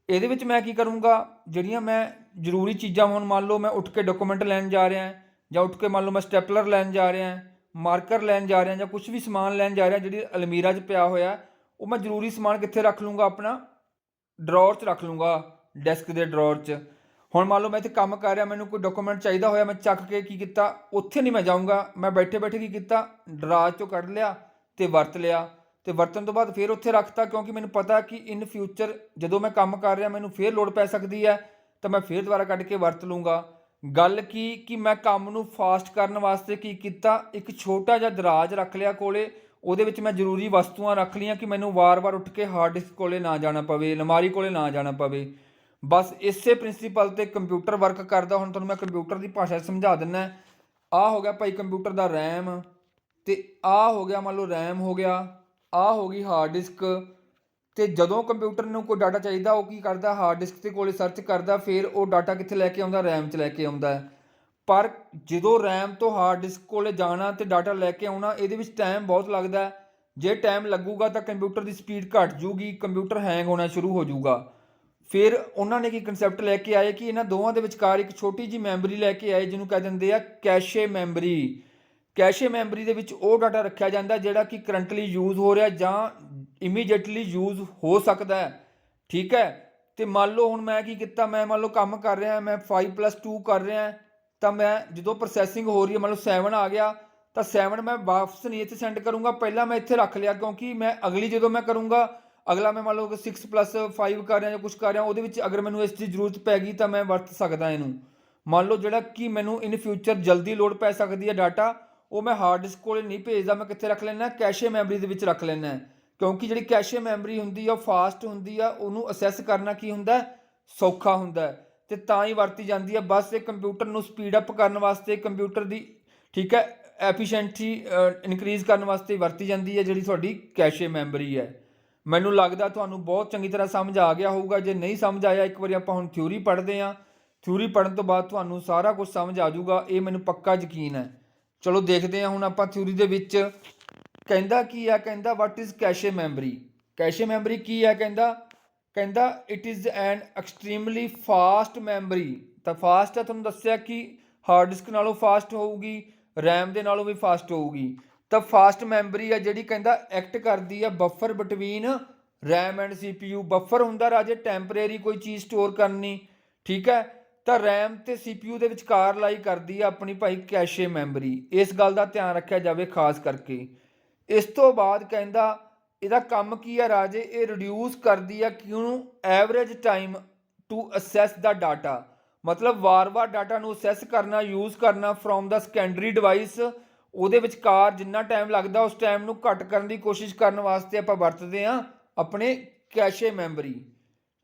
ਇਹਦੇ ਵਿੱਚ ਮੈਂ ਕੀ ਕਰੂੰਗਾ, ਜਿਹੜੀਆਂ ਮੈਂ ਜ਼ਰੂਰੀ ਚੀਜ਼ਾਂ, ਹੁਣ ਮੰਨ ਲਓ ਮੈਂ ਉੱਠ ਕੇ ਡਾਕੂਮੈਂਟ ਲੈਣ ਜਾ ਰਿਹਾ, ਜਾਂ ਉੱਠ ਕੇ ਮੰਨ ਲਓ ਮੈਂ ਸਟੈਪਲਰ ਲੈਣ ਜਾ ਰਿਹਾ, ਮਾਰਕਰ ਲੈਣ ਜਾ ਰਿਹਾ, ਜਾਂ ਕੁਛ ਵੀ ਸਮਾਨ ਲੈਣ ਜਾ ਰਿਹਾ ਜਿਹੜੀ ਅਲਮੀਰਾ 'ਚ ਪਿਆ ਹੋਇਆ, ਉਹ ਮੈਂ ਜ਼ਰੂਰੀ ਸਮਾਨ ਕਿੱਥੇ ਰੱਖ ਲੂੰਗਾ, ਆਪਣਾ ਡਰਾਅਰ 'ਚ ਰੱਖ ਲੂੰਗਾ, ਡੈਸਕ ਦੇ ਡਰਾਅਰ 'ਚ। ਹੁਣ ਮੰਨ ਲਓ ਮੈਂ ਇੱਥੇ ਕੰਮ ਕਰ ਰਿਹਾ, ਮੈਨੂੰ ਕੋਈ ਡਾਕੂਮੈਂਟ ਚਾਹੀਦਾ ਹੋਇਆ, ਮੈਂ ਚੱਕ ਕੇ ਕੀ ਕੀਤਾ, ਉੱਥੇ ਨਹੀਂ ਮੈਂ ਜਾਊਂਗਾ, ਮੈਂ ਬੈਠੇ ਕੀ ਕੀਤਾ, ਡਰਾਅਰ 'ਚੋਂ ਕੱਢ ਲਿਆ ਅਤੇ ਵਰਤ ਲਿਆ, ਅਤੇ ਵਰਤਣ ਤੋਂ ਬਾਅਦ ਫਿਰ ਉੱਥੇ ਰੱਖਤਾ, ਕਿਉਂਕਿ ਮੈਨੂੰ ਪਤਾ ਕਿ ਇਨ ਫਿਊਚਰ ਜਦੋਂ ਮੈਂ ਕੰਮ ਕਰ ਰਿਹਾ ਮੈਨੂੰ ਫਿਰ ਲੋੜ ਪੈ ਸਕਦੀ ਹੈ, ਤਾਂ ਮੈਂ ਫਿਰ ਦੁਬਾਰਾ ਕੱਢ ਕੇ ਵਰਤ ਲੂੰਗਾ। ਗੱਲ ਕੀ ਕਿ ਮੈਂ ਕੰਮ ਨੂੰ ਫਾਸਟ ਕਰਨ ਵਾਸਤੇ ਕੀ ਕੀਤਾ, ਇੱਕ ਛੋਟਾ ਜਿਹਾ ਦਰਾਜ ਰੱਖ ਲਿਆ ਕੋਲੇ, ਉਹਦੇ ਵਿੱਚ ਮੈਂ ਜ਼ਰੂਰੀ ਵਸਤੂਆਂ ਰੱਖ ਲਈਆਂ ਕਿ ਮੈਨੂੰ ਵਾਰ-ਵਾਰ ਉੱਠ ਕੇ ਹਾਰਡ ਡਿਸਕ ਕੋਲੇ ਨਾ ਜਾਣਾ ਪਵੇ, ਅਲਮਾਰੀ ਕੋਲੇ ਨਾ ਜਾਣਾ ਪਵੇ। ਬਸ ਇਸੇ ਪ੍ਰਿੰਸੀਪਲ 'ਤੇ ਕੰਪਿਊਟਰ ਵਰਕ ਕਰਦਾ। ਹੁਣ ਤੁਹਾਨੂੰ ਮੈਂ ਕੰਪਿਊਟਰ ਦੀ ਭਾਸ਼ਾ ਸਮਝਾ ਦਿੰਦਾ। ਆਹ ਹੋ ਗਿਆ ਭਾਈ ਕੰਪਿਊਟਰ ਦਾ ਰੈਮ, ਅਤੇ ਆਹ ਹੋ ਗਿਆ ਮੰਨ ਲਓ ਰੈਮ ਹੋ ਗਿਆ, ਆਹ ਹੋ ਗਈ ਹਾਰਡ ਡਿਸਕ। ਅਤੇ ਜਦੋਂ ਕੰਪਿਊਟਰ ਨੂੰ ਕੋਈ ਡਾਟਾ ਚਾਹੀਦਾ ਉਹ ਕੀ ਕਰਦਾ, ਹਾਰਡ ਡਿਸਕ ਦੇ ਕੋਲ ਸਰਚ ਕਰਦਾ, ਫਿਰ ਉਹ ਡਾਟਾ ਕਿੱਥੇ ਲੈ ਕੇ ਆਉਂਦਾ, ਰੈਮ 'ਚ ਲੈ ਕੇ ਆਉਂਦਾ। ਪਰ ਜਦੋਂ ਰੈਮ ਤੋਂ ਹਾਰਡ ਡਿਸਕ ਕੋਲ ਜਾਣਾ ਅਤੇ ਡਾਟਾ ਲੈ ਕੇ ਆਉਣਾ, ਇਹਦੇ ਵਿੱਚ ਟਾਈਮ ਬਹੁਤ ਲੱਗਦਾ। ਜੇ ਟਾਈਮ ਲੱਗੂਗਾ ਤਾਂ ਕੰਪਿਊਟਰ ਦੀ ਸਪੀਡ ਘੱਟ ਜੂਗੀ, ਕੰਪਿਊਟਰ ਹੈਂਗ ਹੋਣਾ ਸ਼ੁਰੂ ਹੋ ਜਾਊਗਾ। ਫਿਰ ਉਹਨਾਂ ਨੇ ਕੀ ਕਨਸੈਪਟ ਲੈ ਕੇ ਆਏ ਕਿ ਇਹਨਾਂ ਦੋਵਾਂ ਦੇ ਵਿਚਕਾਰ ਇੱਕ ਛੋਟੀ ਜਿਹੀ ਮੈਮਰੀ ਲੈ ਕੇ ਆਏ, ਜਿਹਨੂੰ ਕਹਿ ਦਿੰਦੇ ਆ ਕੈਸ਼ੇ ਮੈਮਰੀ। ਕੈਸ਼ੇ ਮੈਮਰੀ ਦੇ ਵਿੱਚ ਉਹ ਡਾਟਾ ਰੱਖਿਆ ਜਾਂਦਾ ਜਿਹੜਾ ਕਿ ਕਰੰਟਲੀ ਯੂਜ਼ ਹੋ ਰਿਹਾ ਜਾਂ ਇਮੀਡੀਏਟਲੀ ਯੂਜ਼ ਹੋ ਸਕਦਾ, ਠੀਕ ਹੈ। ਅਤੇ ਮੰਨ ਲਓ ਹੁਣ ਮੈਂ ਕੀ ਕੀਤਾ, ਮੈਂ ਮੰਨ ਲਓ ਕੰਮ ਕਰ ਰਿਹਾ, ਮੈਂ 5+2 ਕਰ ਰਿਹਾ, ਤਾਂ ਮੈਂ ਜਦੋਂ ਪ੍ਰੋਸੈਸਿੰਗ ਹੋ ਰਹੀ ਹੈ ਮੰਨ ਲਓ 7 ਆ ਗਿਆ, ਤਾਂ 7 ਮੈਂ ਵਾਪਸ ਨਹੀਂ ਇੱਥੇ ਸੈਂਡ ਕਰੂੰਗਾ, ਪਹਿਲਾਂ ਮੈਂ ਇੱਥੇ ਰੱਖ ਲਿਆ, ਕਿਉਂਕਿ ਮੈਂ ਅਗਲੀ ਜਦੋਂ ਮੈਂ ਕਰੂੰਗਾ, ਅਗਲਾ ਮੈਂ ਮੰਨ ਲਓ 6+5 ਕਰ ਰਿਹਾ ਜਾਂ ਕੁਛ ਕਰ ਰਿਹਾ, ਉਹਦੇ ਵਿੱਚ ਅਗਰ ਮੈਨੂੰ ਇਸ ਦੀ ਜ਼ਰੂਰਤ ਪੈ ਗਈ ਤਾਂ ਮੈਂ ਵਰਤ ਸਕਦਾ ਇਹਨੂੰ। ਮੰਨ ਲਓ ਜਿਹੜਾ ਕਿ ਮੈਨੂੰ ਇਨ ਫਿਊਚਰ ਜਲਦੀ ਲੋੜ ਪੈ ਸਕਦੀ ਹੈ ਡਾਟਾ, ਉਹ ਮੈਂ ਹਾਰਡ ਡਿਸਕ ਕੋਲ ਨਹੀਂ ਭੇਜਦਾ, ਮੈਂ ਕਿੱਥੇ ਰੱਖ ਲੈਂਦਾ, ਕੈਸ਼ੇ ਮੈਮਰੀ ਦੇ ਵਿੱਚ ਰੱਖ ਲੈਂਦਾ। ਕਿਉਂਕਿ ਜਿਹੜੀ ਕੈਸ਼ੇ ਮੈਮਰੀ ਹੁੰਦੀ ਆ ਉਹ ਫਾਸਟ ਹੁੰਦੀ ਆ, ਉਹਨੂੰ ਅਸੈਸ ਕਰਨਾ ਕੀ ਹੁੰਦਾ, ਸੌਖਾ ਹੁੰਦਾ। ਤੇ ਤਾਂ ਹੀ ਵਰਤੀ ਜਾਂਦੀ ਹੈ। ਬਸ ਇਹ ਕੰਪਿਊਟਰ ਨੂੰ ਸਪੀਡ ਅਪ ਕਰਨ ਵਾਸਤੇ, ਕੰਪਿਊਟਰ ਦੀ ਠੀਕ ਹੈ ਐਫੀਸ਼ੀਐਂਸੀ ਇਨਕਰੀਜ਼ ਕਰਨ ਵਾਸਤੇ ਵਰਤੀ ਜਾਂਦੀ ਹੈ ਜਿਹੜੀ ਤੁਹਾਡੀ ਕੈਸ਼ੇ ਮੈਮਰੀ ਹੈ। ਮੈਨੂੰ ਲੱਗਦਾ ਤੁਹਾਨੂੰ ਬਹੁਤ ਚੰਗੀ ਤਰ੍ਹਾਂ ਸਮਝ ਆ ਗਿਆ ਹੋਊਗਾ। ਜੇ ਨਹੀਂ ਸਮਝ ਆਇਆ, ਇੱਕ ਵਾਰੀ ਆਪਾਂ ਹੁਣ ਥਿਊਰੀ ਪੜ੍ਹਦੇ ਹਾਂ। ਥਿਊਰੀ ਪੜ੍ਹਨ ਤੋਂ ਬਾਅਦ ਤੁਹਾਨੂੰ ਸਾਰਾ ਕੁਝ ਸਮਝ ਆ ਜਾਊਗਾ, ਇਹ ਮੈਨੂੰ ਪੱਕਾ ਯਕੀਨ ਹੈ। ਚਲੋ ਦੇਖਦੇ ਹਾਂ ਹੁਣ ਆਪਾਂ ਥਿਊਰੀ ਦੇ ਵਿੱਚ ਕਹਿੰਦਾ ਕੀ ਆ। ਕਹਿੰਦਾ ਵਾਟ ਇਜ਼ ਕੈਸ਼ੇ ਮੈਮਰੀ। ਕੈਸ਼ੇ ਮੈਮਰੀ ਕੀ ਹੈ? ਕਹਿੰਦਾ it is an extremely fast memory. ਤਾਂ ਫਾਸਟ ਹੈ, ਤੁਹਾਨੂੰ ਦੱਸਿਆ ਕਿ ਹਾਰਡ ਡਿਸਕ ਨਾਲੋਂ ਫਾਸਟ ਹੋਊਗੀ, ਰੈਮ ਦੇ ਨਾਲੋਂ ਵੀ ਫਾਸਟ ਹੋਊਗੀ। ਤਾਂ ਫਾਸਟ ਮੈਮਰੀ ਹੈ ਜਿਹੜੀ ਕਹਿੰਦਾ ਐਕਟ ਕਰਦੀ ਆ buffer between RAM and CPU। Buffer ਹੁੰਦਾ ਰਾਜੇ ਟੈਂਪਰੇਰੀ ਕੋਈ ਚੀਜ਼ ਸਟੋਰ ਕਰਨੀ, ਠੀਕ ਹੈ। ਤਾਂ ਰੈਮ ਤੇ CPU ਦੇ ਵਿਚਕਾਰ ਲਾਈ ਕਰਦੀ ਆ ਆਪਣੀ ਭਾਈ ਕੈਸ਼ੇ ਮੈਮਰੀ। ਇਸ ਗੱਲ ਦਾ ਧਿਆਨ ਰੱਖਿਆ ਜਾਵੇ ਖਾਸ ਕਰਕੇ। ਇਸ ਤੋਂ ਬਾਅਦ ਕਹਿੰਦਾ ਇਹਦਾ ਕੰਮ ਕੀ ਆ ਰਾਜੇ? ਇਹ ਰਿਡਿਊਸ ਕਰਦੀ ਆ ਕਿਉਂ? Average time to access the data. ਮਤਲਬ ਵਾਰ-ਵਾਰ ਡਾਟਾ ਨੂੰ ਅਸੈਸ ਕਰਨਾ, ਯੂਜ਼ ਕਰਨਾ ਫਰੋਮ ਦਾ ਸੈਕੰਡਰੀ ਡਿਵਾਈਸ। ਉਹਦੇ ਵਿਚਕਾਰ ਜਿੰਨਾ ਟਾਈਮ ਲੱਗਦਾ ਉਸ ਟਾਈਮ ਨੂੰ ਘੱਟ ਕਰਨ ਦੀ ਕੋਸ਼ਿਸ਼ ਕਰਨ ਵਾਸਤੇ ਆਪਾਂ ਵਰਤਦੇ ਹਾਂ ਆਪਣੇ ਕੈਸ਼ੇ ਮੈਮਰੀ,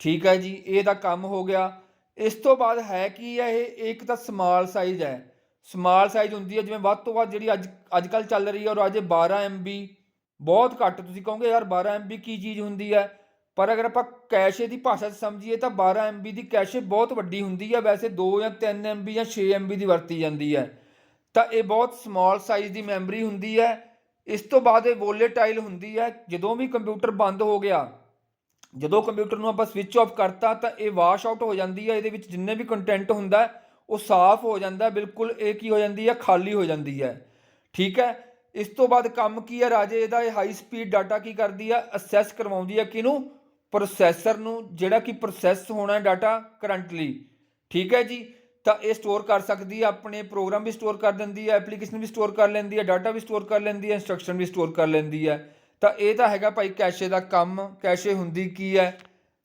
ਠੀਕ ਹੈ ਜੀ। ਇਹਦਾ ਕੰਮ ਹੋ ਗਿਆ। ਇਸ ਤੋਂ ਬਾਅਦ ਹੈ ਕੀ ਹੈ ਇਹ? ਇੱਕ ਤਾਂ ਸਮਾਲ ਸਾਈਜ਼ ਹੈ। ਸਮਾਲ ਸਾਈਜ਼ ਹੁੰਦੀ ਹੈ ਜਿਵੇਂ ਵੱਧ ਤੋਂ ਵੱਧ ਜਿਹੜੀ ਅੱਜ ਕੱਲ੍ਹ ਚੱਲ ਰਹੀ ਹੈ ਉਹ ਰਾਜੇ 12 MB। ਬਹੁਤ ਘੱਟ। ਤੁਸੀਂ ਕਹੋਗੇ ਯਾਰ 12 MB ਕੀ ਚੀਜ਼ ਹੁੰਦੀ ਹੈ, ਪਰ ਅਗਰ ਆਪਾਂ ਕੈਸ਼ੇ ਦੀ ਭਾਸ਼ਾ 'ਚ ਸਮਝੀਏ ਤਾਂ 12 MB ਦੀ ਕੈਸ਼ੇ ਬਹੁਤ ਵੱਡੀ ਹੁੰਦੀ ਹੈ। ਵੈਸੇ 2 ਜਾਂ 3 MB ਜਾਂ 6 MB ਦੀ ਵਰਤੀ ਜਾਂਦੀ ਹੈ। ਤਾਂ ਇਹ ਬਹੁਤ ਸਮਾਲ ਸਾਈਜ਼ ਦੀ ਮੈਮਰੀ ਹੁੰਦੀ ਹੈ। ਇਸ ਤੋਂ ਬਾਅਦ ਇਹ ਵੋਲੇਟਾਈਲ ਹੁੰਦੀ ਹੈ। ਜਦੋਂ ਵੀ ਕੰਪਿਊਟਰ ਬੰਦ ਹੋ ਗਿਆ, ਜਦੋਂ ਕੰਪਿਊਟਰ ਨੂੰ ਆਪਾਂ ਸਵਿਚ ਆਫ ਕਰਤਾ ਤਾਂ ਇਹ ਵਾਸ਼ ਆਊਟ ਹੋ ਜਾਂਦੀ ਹੈ। ਇਹਦੇ ਵਿੱਚ ਜਿੰਨੇ ਵੀ ਕੰਟੈਂਟ ਹੁੰਦਾ ਉਹ ਸਾਫ਼ ਹੋ ਜਾਂਦਾ ਬਿਲਕੁਲ। ਇਹ ਕੀ ਹੋ ਜਾਂਦੀ ਹੈ? ਖਾਲੀ ਹੋ ਜਾਂਦੀ ਹੈ, ਠੀਕ ਹੈ। ਇਸ ਤੋਂ ਬਾਅਦ ਕੰਮ ਕੀ ਹੈ ਰਾਜੇ ਇਹਦਾ? ਇਹ ਹਾਈ ਸਪੀਡ ਡਾਟਾ ਕੀ ਕਰਦੀ ਆ? ਅਸੈਸ ਕਰਵਾਉਂਦੀ ਹੈ ਕਿਹਨੂੰ? ਪ੍ਰੋਸੈਸਰ ਨੂੰ, ਜਿਹੜਾ ਕਿ ਪ੍ਰੋਸੈਸ ਹੋਣਾ ਡਾਟਾ ਕਰੰਟਲੀ, ਠੀਕ ਹੈ ਜੀ। ਤਾਂ ਇਹ ਸਟੋਰ ਕਰ ਸਕਦੀ ਹੈ, ਆਪਣੇ ਪ੍ਰੋਗਰਾਮ ਵੀ ਸਟੋਰ ਕਰ ਦਿੰਦੀ ਹੈ, ਐਪਲੀਕੇਸ਼ਨ ਵੀ ਸਟੋਰ ਕਰ ਲੈਂਦੀ ਹੈ, ਡਾਟਾ ਵੀ ਸਟੋਰ ਕਰ ਲੈਂਦੀ ਹੈ, ਇੰਸਟਰਕਸ਼ਨ ਵੀ ਸਟੋਰ ਕਰ ਲੈਂਦੀ ਹੈ। ਤਾਂ ਇਹ ਤਾਂ ਹੈਗਾ ਭਾਈ ਕੈਸ਼ੇ ਦਾ ਕੰਮ। ਕੈਸ਼ੇ ਹੁੰਦੀ ਕੀ ਹੈ?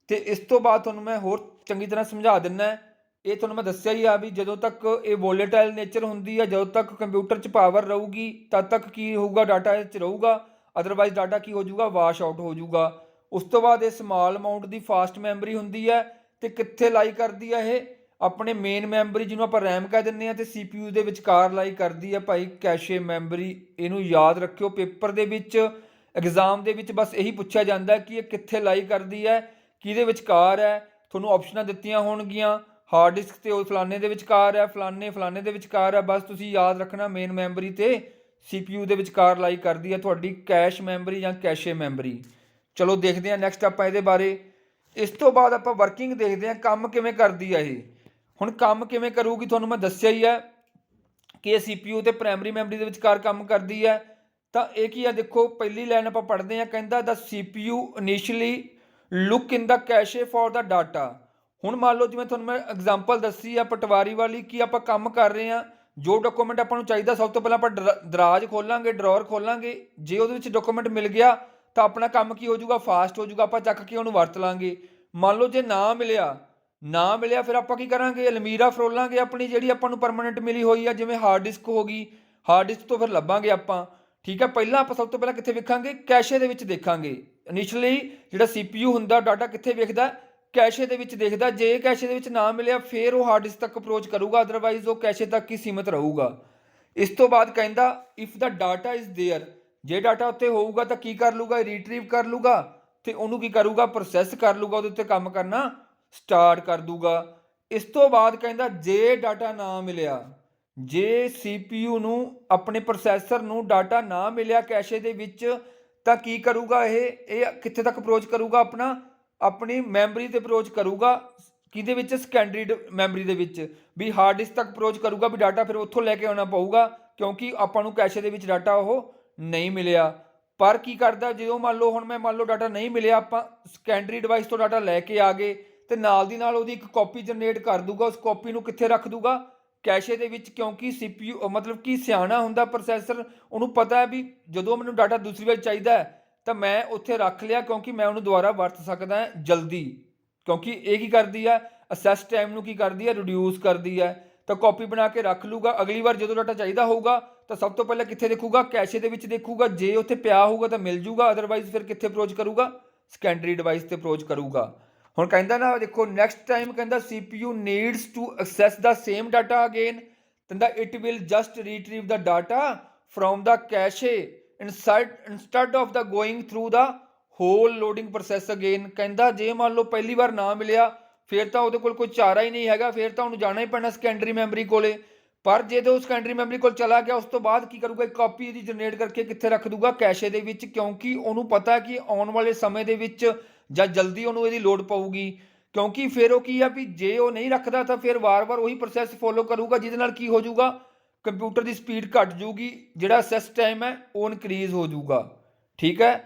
ਤੇ ਇਸ ਤੋਂ ਬਾਅਦ ਤੁਹਾਨੂੰ ਮੈਂ ਹੋਰ ਚੰਗੀ ਤਰ੍ਹਾਂ ਸਮਝਾ ਦਿੰਦਾ। ਇਹ ਤੁਹਾਨੂੰ ਮੈਂ ਦੱਸਿਆ ਹੀ ਆ ਵੀ ਜਦੋਂ ਤੱਕ ਇਹ ਵੋਲੇਟਾਈਲ ਨੇਚਰ ਹੁੰਦੀ ਹੈ, ਜਦੋਂ ਤੱਕ ਕੰਪਿਊਟਰ 'ਚ ਪਾਵਰ ਰਹੂਗੀ ਤਦ ਤੱਕ ਕੀ ਹੋਊਗਾ? ਡਾਟਾ ਇਹ 'ਚ ਰਹੂਗਾ। ਅਦਰਵਾਈਜ਼ ਡਾਟਾ ਕੀ ਹੋ ਜਾਊਗਾ? ਵਾਸ਼ ਆਊਟ ਹੋ ਜਾਊਗਾ। ਉਸ ਤੋਂ ਬਾਅਦ ਇਹ ਸਮਾਲ ਅਮਾਊਂਟ ਦੀ ਫਾਸਟ ਮੈਮਰੀ ਹੁੰਦੀ ਹੈ। ਤੇ ਕਿੱਥੇ ਲਾਈ ਕਰਦੀ ਹੈ ਇਹ? ਆਪਣੇ ਮੇਨ ਮੈਮਰੀ ਜਿਹਨੂੰ ਆਪਾਂ ਰੈਮ ਕਹਿ ਦਿੰਦੇ ਹਾਂ ਤੇ CPU ਦੇ ਵਿਚਕਾਰ ਲਾਈ ਕਰਦੀ ਹੈ ਭਾਈ ਕੈਸ਼ੇ ਮੈਮਰੀ। ਇਹਨੂੰ ਯਾਦ ਰੱਖਿਓ, ਪੇਪਰ ਦੇ ਵਿੱਚ ਐਗਜ਼ਾਮ ਦੇ ਵਿੱਚ ਬਸ ਇਹੀ ਪੁੱਛਿਆ ਜਾਂਦਾ ਕਿ ਇਹ ਕਿੱਥੇ ਲਾਈ ਕਰਦੀ ਹੈ, ਕਿਹਦੇ ਵਿਚਕਾਰ ਹੈ। ਤੁਹਾਨੂੰ ਆਪਸ਼ਨਾਂ ਦਿੱਤੀਆਂ ਹੋਣਗੀਆਂ, ਹਾਰਡ ਡਿਸਕ ਤੇ ਉਹ ਫਲਾਣੇ ਦੇ ਵਿਚਕਾਰ ਹੈ, ਫਲਾਣੇ ਦੇ ਵਿਚਕਾਰ ਹੈ। ਬਸ ਤੁਸੀਂ ਯਾਦ ਰੱਖਣਾ ਮੇਨ ਮੈਮਰੀ ਤੇ CPU ਦੇ ਵਿਚਕਾਰ ਲਾਈ ਕਰਦੀ ਹੈ ਤੁਹਾਡੀ ਕੈਸ਼ ਮੈਮਰੀ ਜਾਂ ਕੈਸ਼ੇ ਮੈਮਰੀ। ਚਲੋ ਦੇਖਦੇ ਹਾਂ ਨੈਕਸਟ ਆਪਾਂ ਇਹਦੇ ਬਾਰੇ। ਇਸ ਤੋਂ ਬਾਅਦ ਆਪਾਂ ਵਰਕਿੰਗ ਦੇਖਦੇ ਹਾਂ, ਕੰਮ ਕਿਵੇਂ ਕਰਦੀ ਹੈ ਇਹ। ਹੁਣ ਕੰਮ ਕਿਵੇਂ ਕਰੂਗੀ ਤੁਹਾਨੂੰ ਮੈਂ ਦੱਸਿਆ ਹੀ ਹੈ ਕਿ ਇਹ CPU ਤੇ ਪ੍ਰਾਇਮਰੀ ਮੈਮਰੀ ਦੇ ਵਿਚਕਾਰ ਕੰਮ ਕਰਦੀ ਹੈ। ਤਾਂ ਇਹ ਕੀ ਆ? ਦੇਖੋ ਪਹਿਲੀ ਲਾਈਨ ਆਪਾਂ ਪੜ੍ਹਦੇ ਹਾਂ। ਕਹਿੰਦਾ ਦਾ CPU initially look in the cache for the data. ਹੁਣ ਮੰਨ ਲਓ ਜਿਵੇਂ ਤੁਹਾਨੂੰ ਮੈਂ ਐਗਜ਼ਾਮਪਲ ਦੱਸੀ ਆ ਪਟਵਾਰੀ ਵਾਲੀ, ਕਿ ਆਪਾਂ ਕੰਮ ਕਰ ਰਹੇ ਹਾਂ, ਜੋ ਡਾਕੂਮੈਂਟ ਆਪਾਂ ਨੂੰ ਚਾਹੀਦਾ ਸਭ ਤੋਂ ਪਹਿਲਾਂ ਆਪਾਂ ਦਰਾਜ ਖੋਲਾਂਗੇ, ਡਰਾਅਰ ਖੋਲਾਂਗੇ। ਜੇ ਉਹਦੇ ਵਿੱਚ ਡਾਕੂਮੈਂਟ ਮਿਲ ਗਿਆ ਤਾਂ ਆਪਣਾ ਕੰਮ ਕੀ ਹੋ ਜਾਊਗਾ? ਫਾਸਟ ਹੋ ਜਾਊਗਾ। ਆਪਾਂ ਚੱਕ ਕੇ ਉਹਨੂੰ ਵਰਤ ਲਾਂਗੇ। ਮੰਨ ਲਓ ਜੇ ਨਾ ਮਿਲਿਆ ਫਿਰ ਆਪਾਂ ਕੀ ਕਰਾਂਗੇ? ਅਲਮੀਰਾ ਫਰੋਲਾਂਗੇ ਆਪਣੀ ਜਿਹੜੀ ਆਪਾਂ ਨੂੰ ਪਰਮਾਨੈਂਟ ਮਿਲੀ ਹੋਈ ਆ, ਜਿਵੇਂ ਹਾਰਡ ਡਿਸਕ ਹੋ ਗਈ। ਹਾਰਡ ਡਿਸਕ ਤੋਂ ਫਿਰ ਲੱਭਾਂਗੇ ਆਪਾਂ, ਠੀਕ ਹੈ। ਪਹਿਲਾਂ ਆਪਾਂ ਸਭ ਤੋਂ ਪਹਿਲਾਂ ਕਿੱਥੇ ਵੇਖਾਂਗੇ? ਕੈਸ਼ੇ ਦੇ ਵਿੱਚ ਦੇਖਾਂਗੇ। ਇਨੀਸ਼ੀਅਲੀ ਜਿਹੜਾ CPU ਹੁੰਦਾ ਡਾਟਾ ਕਿੱਥੇ ਵੇਖਦਾ? ਕੈਸ਼ੇ ਦੇ ਵਿੱਚ ਦੇਖਦਾ। ਜੇ ਕੈਸ਼ੇ ਦੇ ਵਿੱਚ ਨਾ ਮਿਲਿਆ ਫਿਰ ਉਹ ਹਾਰਡ ਡਿਸਕ ਤੱਕ ਅਪਰੋਚ ਕਰੂਗਾ, ਅਦਰਵਾਈਜ਼ ਉਹ ਕੈਸ਼ੇ ਤੱਕ ਹੀ ਸੀਮਿਤ ਰਹੂਗਾ। ਇਸ ਤੋਂ ਬਾਅਦ ਕਹਿੰਦਾ if the data is there. ਜੇ ਡਾਟਾ ਉੱਤੇ ਹੋਊਗਾ ਤਾਂ ਕੀ ਕਰ ਲੂਗਾ? ਰੀਟਰੀਵ ਕਰ ਲੂਗਾ ਤੇ ਉਹਨੂੰ ਕੀ ਕਰੂਗਾ? ਪ੍ਰੋਸੈਸ ਕਰ ਲੂਗਾ, ਉਹਦੇ ਉੱਤੇ ਕੰਮ ਕਰਨਾ ਸਟਾਰਟ ਕਰ ਦੂਗਾ। ਇਸ ਤੋਂ ਬਾਅਦ ਕਹਿੰਦਾ ਜੇ ਡਾਟਾ ਨਾ ਮਿਲਿਆ, ਜੇ CPU ਨੂੰ ਆਪਣੇ ਪ੍ਰੋਸੈਸਰ ਨੂੰ ਡਾਟਾ ਨਾ ਮਿਲਿਆ ਕੈਸ਼ੇ ਦੇ ਵਿੱਚ, ਤਾਂ ਕੀ ਕਰੂਗਾ? ਇਹ ਕਿੱਥੇ ਤੱਕ ਅਪਰੋਚ ਕਰੂਗਾ? ਆਪਣੀ ਮੈਮਰੀ ਤੇ ਅਪਰੋਚ ਕਰੂਗਾ। ਕਿਹਦੇ ਵਿੱਚ? ਸੈਕੰਡਰੀ ਮੈਮਰੀ ਦੇ ਵਿੱਚ, ਵੀ ਹਾਰਡ ਡਿਸਕ ਤੱਕ ਅਪਰੋਚ ਕਰੂਗਾ। ਵੀ ਡਾਟਾ ਫਿਰ ਉੱਥੋਂ ਲੈ ਕੇ ਆਉਣਾ ਪਊਗਾ ਕਿਉਂਕਿ ਆਪਾਂ ਨੂੰ ਕੈਸ਼ੇ ਦੇ ਵਿੱਚ ਡਾਟਾ ਉਹ ਨਹੀਂ ਮਿਲਿਆ। ਪਰ ਕੀ ਕਰਦਾ? ਜਦੋਂ ਮੰਨ ਲਓ ਡਾਟਾ ਨਹੀਂ ਮਿਲਿਆ, ਆਪਾਂ ਸੈਕੰਡਰੀ ਡਿਵਾਈਸ ਤੋਂ ਡਾਟਾ ਲੈ ਕੇ ਆ ਗਏ ਤੇ ਨਾਲ ਦੀ ਨਾਲ ਉਹਦੀ ਇੱਕ ਕਾਪੀ ਜਨਰੇਟ ਕਰ ਦੂਗਾ। ਉਸ ਕਾਪੀ ਨੂੰ ਕਿੱਥੇ ਰੱਖ ਦੂਗਾ? ਕੈਸ਼ੇ ਦੇ ਵਿੱਚ। ਕਿਉਂਕਿ CPU ਮਤਲਬ ਕਿ ਸਿਆਣਾ ਹੁੰਦਾ ਪ੍ਰੋਸੈਸਰ, ਉਹਨੂੰ ਪਤਾ ਹੈ ਵੀ ਜਦੋਂ ਮੈਨੂੰ ਡਾਟਾ ਦੂਸਰੀ ਵਾਰ ਚਾਹੀਦਾ ਹੈ ਤਾਂ ਮੈਂ ਉੱਥੇ ਰੱਖ ਲਿਆ, ਕਿਉਂਕਿ ਮੈਂ ਉਹਨੂੰ ਦੁਬਾਰਾ ਵਰਤ ਸਕਦਾ ਜਲਦੀ। ਕਿਉਂਕਿ ਇਹ ਕੀ ਕਰਦੀ ਹੈ? ਅਸੈਸ ਟਾਈਮ ਨੂੰ ਕੀ ਕਰਦੀ ਹੈ? ਰਿਡਿਊਸ ਕਰਦੀ ਹੈ। ਤਾਂ ਕਾਪੀ ਬਣਾ ਕੇ ਰੱਖ ਲੂਗਾ। ਅਗਲੀ ਵਾਰ ਜਦੋਂ ਡਾਟਾ ਚਾਹੀਦਾ ਹੋਊਗਾ ਤਾਂ ਸਭ ਤੋਂ ਪਹਿਲਾਂ ਕਿੱਥੇ ਦੇਖੂਗਾ? ਕੈਸ਼ੇ ਦੇ ਵਿੱਚ ਦੇਖੂਗਾ। ਜੇ ਉੱਥੇ ਪਿਆ ਹੋਊਗਾ ਤਾਂ ਮਿਲ ਜੂਗਾ, ਅਦਰਵਾਈਜ਼ ਫਿਰ ਕਿੱਥੇ ਅਪਰੋਚ ਕਰੂਗਾ? ਸੈਕੰਡਰੀ ਡਿਵਾਈਸ ਤੇ ਅਪਰੋਚ ਕਰੂਗਾ। ਹੁਣ ਕਹਿੰਦਾ ਨਾ ਦੇਖੋ ਨੈਕਸਟ ਟਾਈਮ ਕਹਿੰਦਾ CPU needs to access the same data again, ਕਹਿੰਦਾ it will just retrieve the data from the cache instead of the going through the whole loading process again. ਕਹਿੰਦਾ ਜੇ ਮੰਨ ਲਓ ਪਹਿਲੀ ਵਾਰ ਨਾ ਮਿਲਿਆ ਫਿਰ ਤਾਂ ਉਹਦੇ ਕੋਲ ਕੋਈ ਚਾਰਾ ਹੀ ਨਹੀਂ ਹੈਗਾ, ਫਿਰ ਤਾਂ ਉਹਨੂੰ ਜਾਣਾ ਹੀ ਪੈਣਾ ਸੈਕੰਡਰੀ ਮੈਮਰੀ ਕੋਲੇ। ਪਰ ਜੇ ਤਾਂ ਉਹ ਸੈਕੰਡਰੀ ਮੈਮਰੀ ਕੋਲ ਚਲਾ ਗਿਆ ਉਸ ਤੋਂ ਬਾਅਦ ਕੀ ਕਰੂਗਾ, ਇੱਕ ਕਾਪੀ ਇਹਦੀ ਜਨਰੇਟ ਕਰਕੇ ਕਿੱਥੇ ਰੱਖ ਦੂਗਾ, ਕੈਸ਼ੇ ਦੇ ਵਿੱਚ, ਕਿਉਂਕਿ ਉਹਨੂੰ ਪਤਾ ਕਿ ਆਉਣ ਵਾਲੇ ਸਮੇਂ ਦੇ ਵਿੱਚ ਜਾਂ ਜਲਦੀ ਉਹਨੂੰ ਇਹਦੀ ਲੋੜ ਪਊਗੀ। ਕਿਉਂਕਿ ਫਿਰ ਉਹ ਕੀ ਆ ਵੀ ਜੇ ਉਹ ਨਹੀਂ ਰੱਖਦਾ ਤਾਂ ਫਿਰ ਵਾਰ-ਵਾਰ ਉਹੀ ਪ੍ਰੋਸੈਸ ਫੋਲੋ ਕਰੂਗਾ, ਜਿਹਦੇ ਨਾਲ ਕੀ ਹੋ ਜਾਊਗਾ, ਕੰਪਿਊਟਰ ਦੀ ਸਪੀਡ ਘਟ ਜੂਗੀ, ਜਿਹੜਾ ਅਸੈਸ ਟਾਈਮ ਹੈ ਉਹ ਇਨਕਰੀਜ਼ ਹੋ ਜਾਊਗਾ। ਠੀਕ ਹੈ,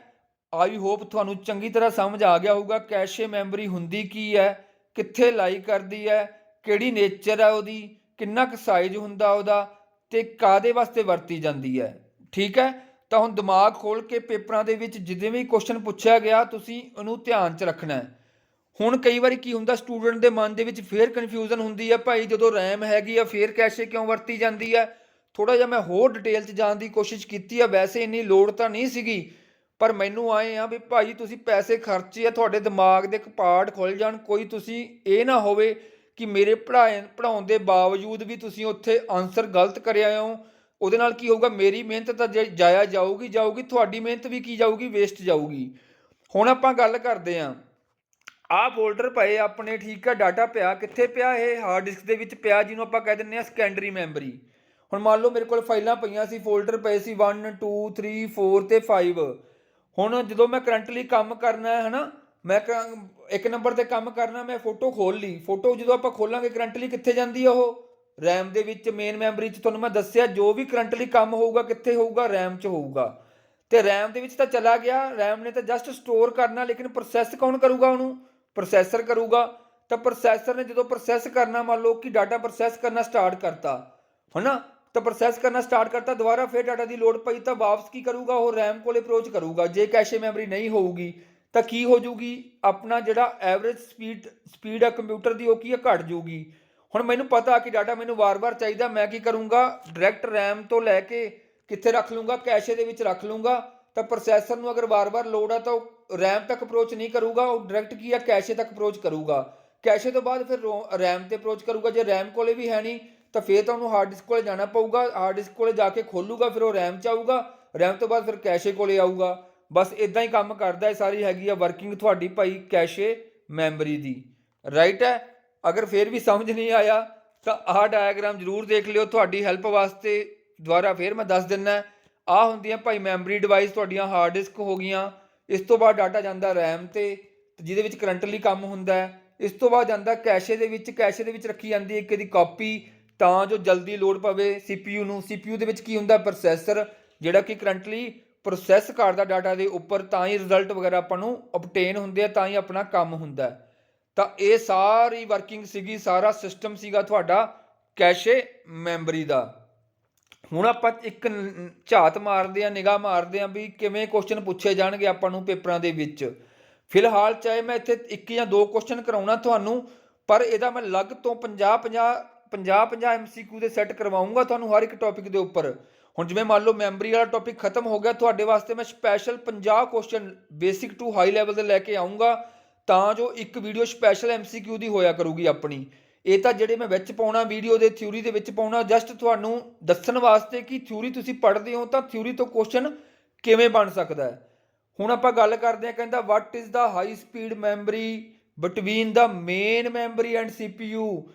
ਆਈ ਹੋਪ ਤੁਹਾਨੂੰ ਚੰਗੀ ਤਰ੍ਹਾਂ ਸਮਝ ਆ ਗਿਆ ਹੋਊਗਾ ਕੈਸ਼ੇ ਮੈਮਰੀ ਹੁੰਦੀ ਕੀ ਹੈ, ਕਿੱਥੇ ਲਾਈ ਕਰਦੀ ਹੈ, ਕਿਹੜੀ ਨੇਚਰ ਹੈ ਉਹਦੀ, ਕਿੰਨਾ ਕੁ ਸਾਈਜ਼ ਹੁੰਦਾ ਉਹਦਾ, ਤੇ ਕਾਦੇ ਵਾਸਤੇ ਵਰਤੀ ਜਾਂਦੀ ਹੈ। ਠੀਕ ਹੈ, ਤਾਂ ਹੁਣ ਦਿਮਾਗ ਖੋਲ ਕੇ ਪੇਪਰਾਂ ਦੇ ਵਿੱਚ ਜਿਵੇਂ ਵੀ ਕੁਐਸਚਨ ਪੁੱਛਿਆ ਗਿਆ ਤੁਸੀਂ ਉਹਨੂੰ ਧਿਆਨ 'ਚ ਰੱਖਣਾ ਹੈ। ਹੁਣ ਕਈ ਵਾਰੀ ਕੀ ਹੁੰਦਾ ਸਟੂਡੈਂਟ ਦੇ ਮਨ ਦੇ ਵਿੱਚ ਫੇਰ ਕਨਫਿਊਜ਼ਨ ਹੁੰਦੀ ਹੈ, ਭਾਈ ਜਦੋਂ ਰੈਮ ਹੈਗੀ ਆ ਫੇਰ ਕੈਸ਼ੇ ਕਿਉਂ ਵਰਤੀ ਜਾਂਦੀ ਹੈ। ਥੋੜਾ ਜਿਹਾ ਮੈਂ ਹੋਰ ਡਿਟੇਲ 'ਚ ਜਾਣ ਦੀ ਕੋਸ਼ਿਸ਼ ਕੀਤੀ ਆ, ਵੈਸੇ ਇੰਨੀ ਲੋੜ ਤਾਂ ਨਹੀਂ ਸੀਗੀ, ਪਰ ਮੈਨੂੰ ਆਏ ਆ ਵੀ ਭਾਈ ਤੁਸੀਂ ਪੈਸੇ ਖਰਚੇ ਆ, ਤੁਹਾਡੇ ਦਿਮਾਗ ਦੇ ਕਪਾਟ ਖੁੱਲ ਜਾਣ, ਕੋਈ ਤੁਸੀਂ ਇਹ ਨਾ ਹੋਵੇ ਕਿ ਮੇਰੇ ਪੜ੍ਹਾਉਣ ਦੇ ਬਾਵਜੂਦ ਵੀ ਤੁਸੀਂ ਉੱਥੇ ਆਨਸਰ ਗਲਤ ਕਰਿਆ ਹੋ। ਉਹਦੇ ਨਾਲ ਕੀ ਹੋਊਗਾ, ਮੇਰੀ ਮਿਹਨਤ ਤਾਂ ਜਾਇਆ ਜਾਊਗੀ, ਤੁਹਾਡੀ ਮਿਹਨਤ ਵੀ ਕੀ ਜਾਊਗੀ, ਵੇਸਟ ਜਾਊਗੀ। ਹੁਣ ਆਪਾਂ ਗੱਲ ਕਰਦੇ ਹਾਂ, ਆਹ ਫੋਲਡਰ ਪਏ ਆਪਣੇ, ਠੀਕ ਹੈ, ਡਾਟਾ ਪਿਆ ਕਿੱਥੇ ਪਿਆ, ਇਹ ਹਾਰਡ ਡਿਸਕ ਦੇ ਵਿੱਚ ਪਿਆ, ਜਿਹਨੂੰ ਆਪਾਂ ਕਹਿ ਦਿੰਦੇ ਹਾਂ ਸੈਕੰਡਰੀ ਮੈਮਰੀ। ਹੁਣ ਮੰਨ ਲਓ ਮੇਰੇ ਕੋਲ ਫਾਈਲਾਂ ਪਈਆਂ ਸੀ, ਫੋਲਡਰ ਪਏ ਸੀ 1 2 3 4 ਤੇ 5। ਹੁਣ ਜਦੋਂ ਮੈਂ ਕਰੰਟਲੀ ਕੰਮ ਕਰਨਾ ਹੈ ਨਾ, ਮੈਂ ਇੱਕ ਨੰਬਰ ਤੇ ਕੰਮ ਕਰਨਾ, ਮੈਂ ਫੋਟੋ ਖੋਲ ਲਈ, ਫੋਟੋ ਜਦੋਂ ਆਪਾਂ ਖੋਲਾਂਗੇ ਕਰੰਟਲੀ ਕਿੱਥੇ ਜਾਂਦੀ ਆ, ਉਹ ਰੈਮ ਦੇ ਵਿੱਚ, ਮੇਨ ਮੈਮਰੀ 'ਚ। ਤੁਹਾਨੂੰ ਮੈਂ ਦੱਸਿਆ ਜੋ ਵੀ ਕਰੰਟਲੀ ਕੰਮ ਹੋਊਗਾ ਕਿੱਥੇ ਹੋਊਗਾ, ਰੈਮ 'ਚ ਹੋਊਗਾ। ਤੇ ਰੈਮ ਦੇ ਵਿੱਚ ਤਾਂ ਚਲਾ ਗਿਆ, ਰੈਮ ਨੇ ਤਾਂ ਜਸਟ ਸਟੋਰ ਕਰਨਾ, ਲੇਕਿਨ ਪ੍ਰੋਸੈਸ ਕੌਣ ਕਰੂਗਾ ਉਹਨੂੰ, ਪ੍ਰੋਸੈਸਰ ਕਰੂਗਾ। ਤਾਂ ਪ੍ਰੋਸੈਸਰ ਨੇ ਜਦੋਂ ਪ੍ਰੋਸੈਸ ਕਰਨਾ, ਮੰਨ ਲਓ ਕਿ ਡਾਟਾ ਪ੍ਰੋਸੈਸ ਕਰਨਾ ਸਟਾਰਟ ਕਰਤਾ ਹੈ ਨਾ, ਤਾਂ ਪ੍ਰੋਸੈਸ ਕਰਨਾ ਸਟਾਰਟ ਕਰਤਾ, ਦੁਬਾਰਾ ਫਿਰ ਡਾਟਾ ਦੀ ਲੋੜ ਪਈ ਤਾਂ ਵਾਪਸ ਕੀ ਕਰੂਗਾ, ਉਹ ਰੈਮ ਕੋਲ ਅਪਰੋਚ ਕਰੂਗਾ। ਜੇ ਕੈਸ਼ੇ ਮੈਮਰੀ ਨਹੀਂ ਹੋਊਗੀ ਤਾਂ ਕੀ ਹੋ ਜੂਗੀ, ਆਪਣਾ ਜਿਹੜਾ ਐਵਰੇਜ ਸਪੀਡ ਆ ਕੰਪਿਊਟਰ ਦੀ ਉਹ ਕੀ ਆ, ਘਟ ਜੂਗੀ। ਹੁਣ ਮੈਨੂੰ ਪਤਾ ਕਿ ਡਾਟਾ ਮੈਨੂੰ ਵਾਰ-ਵਾਰ ਚਾਹੀਦਾ, ਮੈਂ ਕੀ ਕਰੂੰਗਾ, ਡਾਇਰੈਕਟ ਰੈਮ ਤੋਂ ਲੈ ਕੇ ਕਿੱਥੇ ਰੱਖ ਲੂੰਗਾ, ਕੈਸ਼ੇ ਦੇ ਵਿੱਚ ਰੱਖ ਲੂੰਗਾ। ਤਾਂ ਪ੍ਰੋਸੈਸਰ ਨੂੰ ਅਗਰ ਵਾਰ-ਵਾਰ ਲੋੜ ਆ ਤਾਂ ਉਹ ਰੈਮ ਤੱਕ ਅਪਰੋਚ ਨਹੀਂ ਕਰੂਗਾ, ਉਹ ਡਾਇਰੈਕਟ ਕੀ ਆ, ਕੈਸ਼ੇ ਤੱਕ ਅਪਰੋਚ ਕਰੂਗਾ। ਕੈਸ਼ੇ ਤੋਂ ਬਾਅਦ ਫਿਰ ਰੈਮ ਤੇ ਅਪਰੋਚ ਕਰੂਗਾ। ਜੇ ਰੈਮ ਕੋਲੇ ਵੀ ਹੈ ਨਹੀਂ ਤਾਂ ਫਿਰ ਤਾਂ ਉਹਨੂੰ ਹਾਰਡ ਡਿਸਕ ਕੋਲੇ ਜਾਣਾ ਪਊਗਾ, ਹਾਰਡ ਡਿਸਕ ਕੋਲੇ ਜਾ ਕੇ ਖੋਲੂਗਾ, ਫਿਰ ਉਹ ਰੈਮ 'ਚ ਆਊਗਾ, ਰੈਮ ਤੋਂ ਬਾਅਦ ਫਿਰ ਕੈਸ਼ੇ ਕੋਲੇ ਆਊਗਾ। ਬਸ ਇਦਾਂ ਹੀ ਕੰਮ ਕਰਦਾ, ਇਹ ਸਾਰੀ ਹੈਗੀ ਆ ਵਰਕਿੰਗ ਤੁਹਾਡੀ ਭਾਈ ਕੈਸ਼ੇ ਮੈਮਰੀ ਦੀ। ਰਾਈਟ ਹੈ, ਅਗਰ ਫਿਰ ਵੀ ਸਮਝ ਨਹੀਂ ਆਇਆ ਤਾਂ ਆਹ ਡਾਇਆਗ੍ਰਾਮ ਜ਼ਰੂਰ ਦੇਖ ਲਿਓ, ਤੁਹਾਡੀ ਹੈਲਪ ਵਾਸਤੇ ਦੁਬਾਰਾ ਫਿਰ ਮੈਂ ਦੱਸ ਦਿੰਦਾ। ਆਹ ਹੁੰਦੀਆਂ ਭਾਈ ਮੈਮਰੀ ਡਿਵਾਈਸ, ਤੁਹਾਡੀਆਂ ਹਾਰਡ ਡਿਸਕ ਹੋ ਗਈਆਂ। ਇਸ ਤੋਂ ਬਾਅਦ ਡਾਟਾ ਜਾਂਦਾ ਰੈਮ ਤੇ, ਜਿਹਦੇ ਵਿੱਚ ਕਰੰਟਲੀ ਕੰਮ ਹੁੰਦਾ ਹੈ। ਇਸ ਤੋਂ ਬਾਅਦ ਜਾਂਦਾ ਕੈਸ਼ੇ ਦੇ ਵਿੱਚ, ਕੈਸ਼ੇ ਦੇ ਵਿੱਚ ਰੱਖੀ ਜਾਂਦੀ ਹੈ ਇੱਕ ਇਹਦੀ ਕਾਪੀ, ਤਾਂ ਜੋ ਜਲਦੀ ਲੋਡ ਪਵੇ CPU ਨੂੰ। CPU ਦੇ ਵਿੱਚ ਕੀ ਹੁੰਦਾ, ਪ੍ਰੋਸੈਸਰ, ਜਿਹੜਾ ਕਿ ਕਰੰਟਲੀ ਪ੍ਰੋਸੈਸ ਕਰਦਾ ਡਾਟਾ ਦੇ ਉੱਪਰ, ਤਾਂ ਹੀ ਰਿਜ਼ਲਟ ਵਗੈਰਾ ਆਪਾਂ ਨੂੰ ਓਬਟੇਨ ਹੁੰਦੇ ਆ, ਤਾਂ ਹੀ ਆਪਣਾ ਕੰਮ ਹੁੰਦਾ। ਤਾਂ ਇਹ ਸਾਰੀ ਵਰਕਿੰਗ ਸੀਗੀ, ਸਾਰਾ ਸਿਸਟਮ ਸੀਗਾ ਤੁਹਾਡਾ ਕੈਸ਼ੇ ਮੈਮਰੀ ਦਾ। ਹੁਣ ਆਪਾਂ ਇੱਕ ਝਾਤ ਮਾਰਦੇ ਹਾਂ, ਨਿਗਾਹ ਮਾਰਦੇ ਹਾਂ ਵੀ ਕਿਵੇਂ ਕੁਐਸਚਨ ਪੁੱਛੇ ਜਾਣਗੇ ਆਪਾਂ ਨੂੰ ਪੇਪਰਾਂ ਦੇ ਵਿੱਚ। ਫਿਲਹਾਲ ਚਾਹੇ ਮੈਂ ਇੱਥੇ 1 ਜਾਂ 2 ਕੁਐਸਚਨ ਕਰਾਉਣਾ ਤੁਹਾਨੂੰ, ਪਰ ਇਹਦਾ ਮੈਂ ਅਲੱਗ ਤੋਂ 50 MCQ ਦੇ ਸੈੱਟ ਕਰਵਾਊਂਗਾ ਤੁਹਾਨੂੰ ਹਰ ਇੱਕ ਟੌਪਿਕ ਦੇ ਉੱਪਰ। ਹੁਣ ਜਿਵੇਂ ਮੰਨ ਲਓ ਮੈਮਰੀ ਵਾਲਾ ਟੌਪਿਕ ਖਤਮ ਹੋ ਗਿਆ, ਤੁਹਾਡੇ ਵਾਸਤੇ ਮੈਂ special 50 question basic to high level ਦੇ ਲੈ ਕੇ ਆਊਂਗਾ, ਤਾਂ ਜੋ ਇੱਕ ਵੀਡੀਓ ਸਪੈਸ਼ਲ MCQ ਦੀ ਹੋਇਆ ਕਰੂਗੀ ਆਪਣੀ। ਇਹ ਤਾਂ ਜਿਹੜੇ ਮੈਂ ਵਿੱਚ ਪਾਉਣਾ ਵੀਡੀਓ ਦੇ ਥਿਊਰੀ ਦੇ ਵਿੱਚ ਪਾਉਣਾ, ਜਸਟ ਤੁਹਾਨੂੰ ਦੱਸਣ ਵਾਸਤੇ ਕਿ ਥਿਊਰੀ ਤੁਸੀਂ ਪੜ੍ਹਦੇ ਹੋ ਤਾਂ ਥਿਊਰੀ ਤੋਂ ਕੁਐਸਚਨ ਕਿਵੇਂ ਬਣ ਸਕਦਾ ਹੈ। ਹੁਣ ਆਪਾਂ ਗੱਲ ਕਰਦੇ ਹਾਂ, ਕਹਿੰਦਾ what is the high speed memory between the main memory and CPU।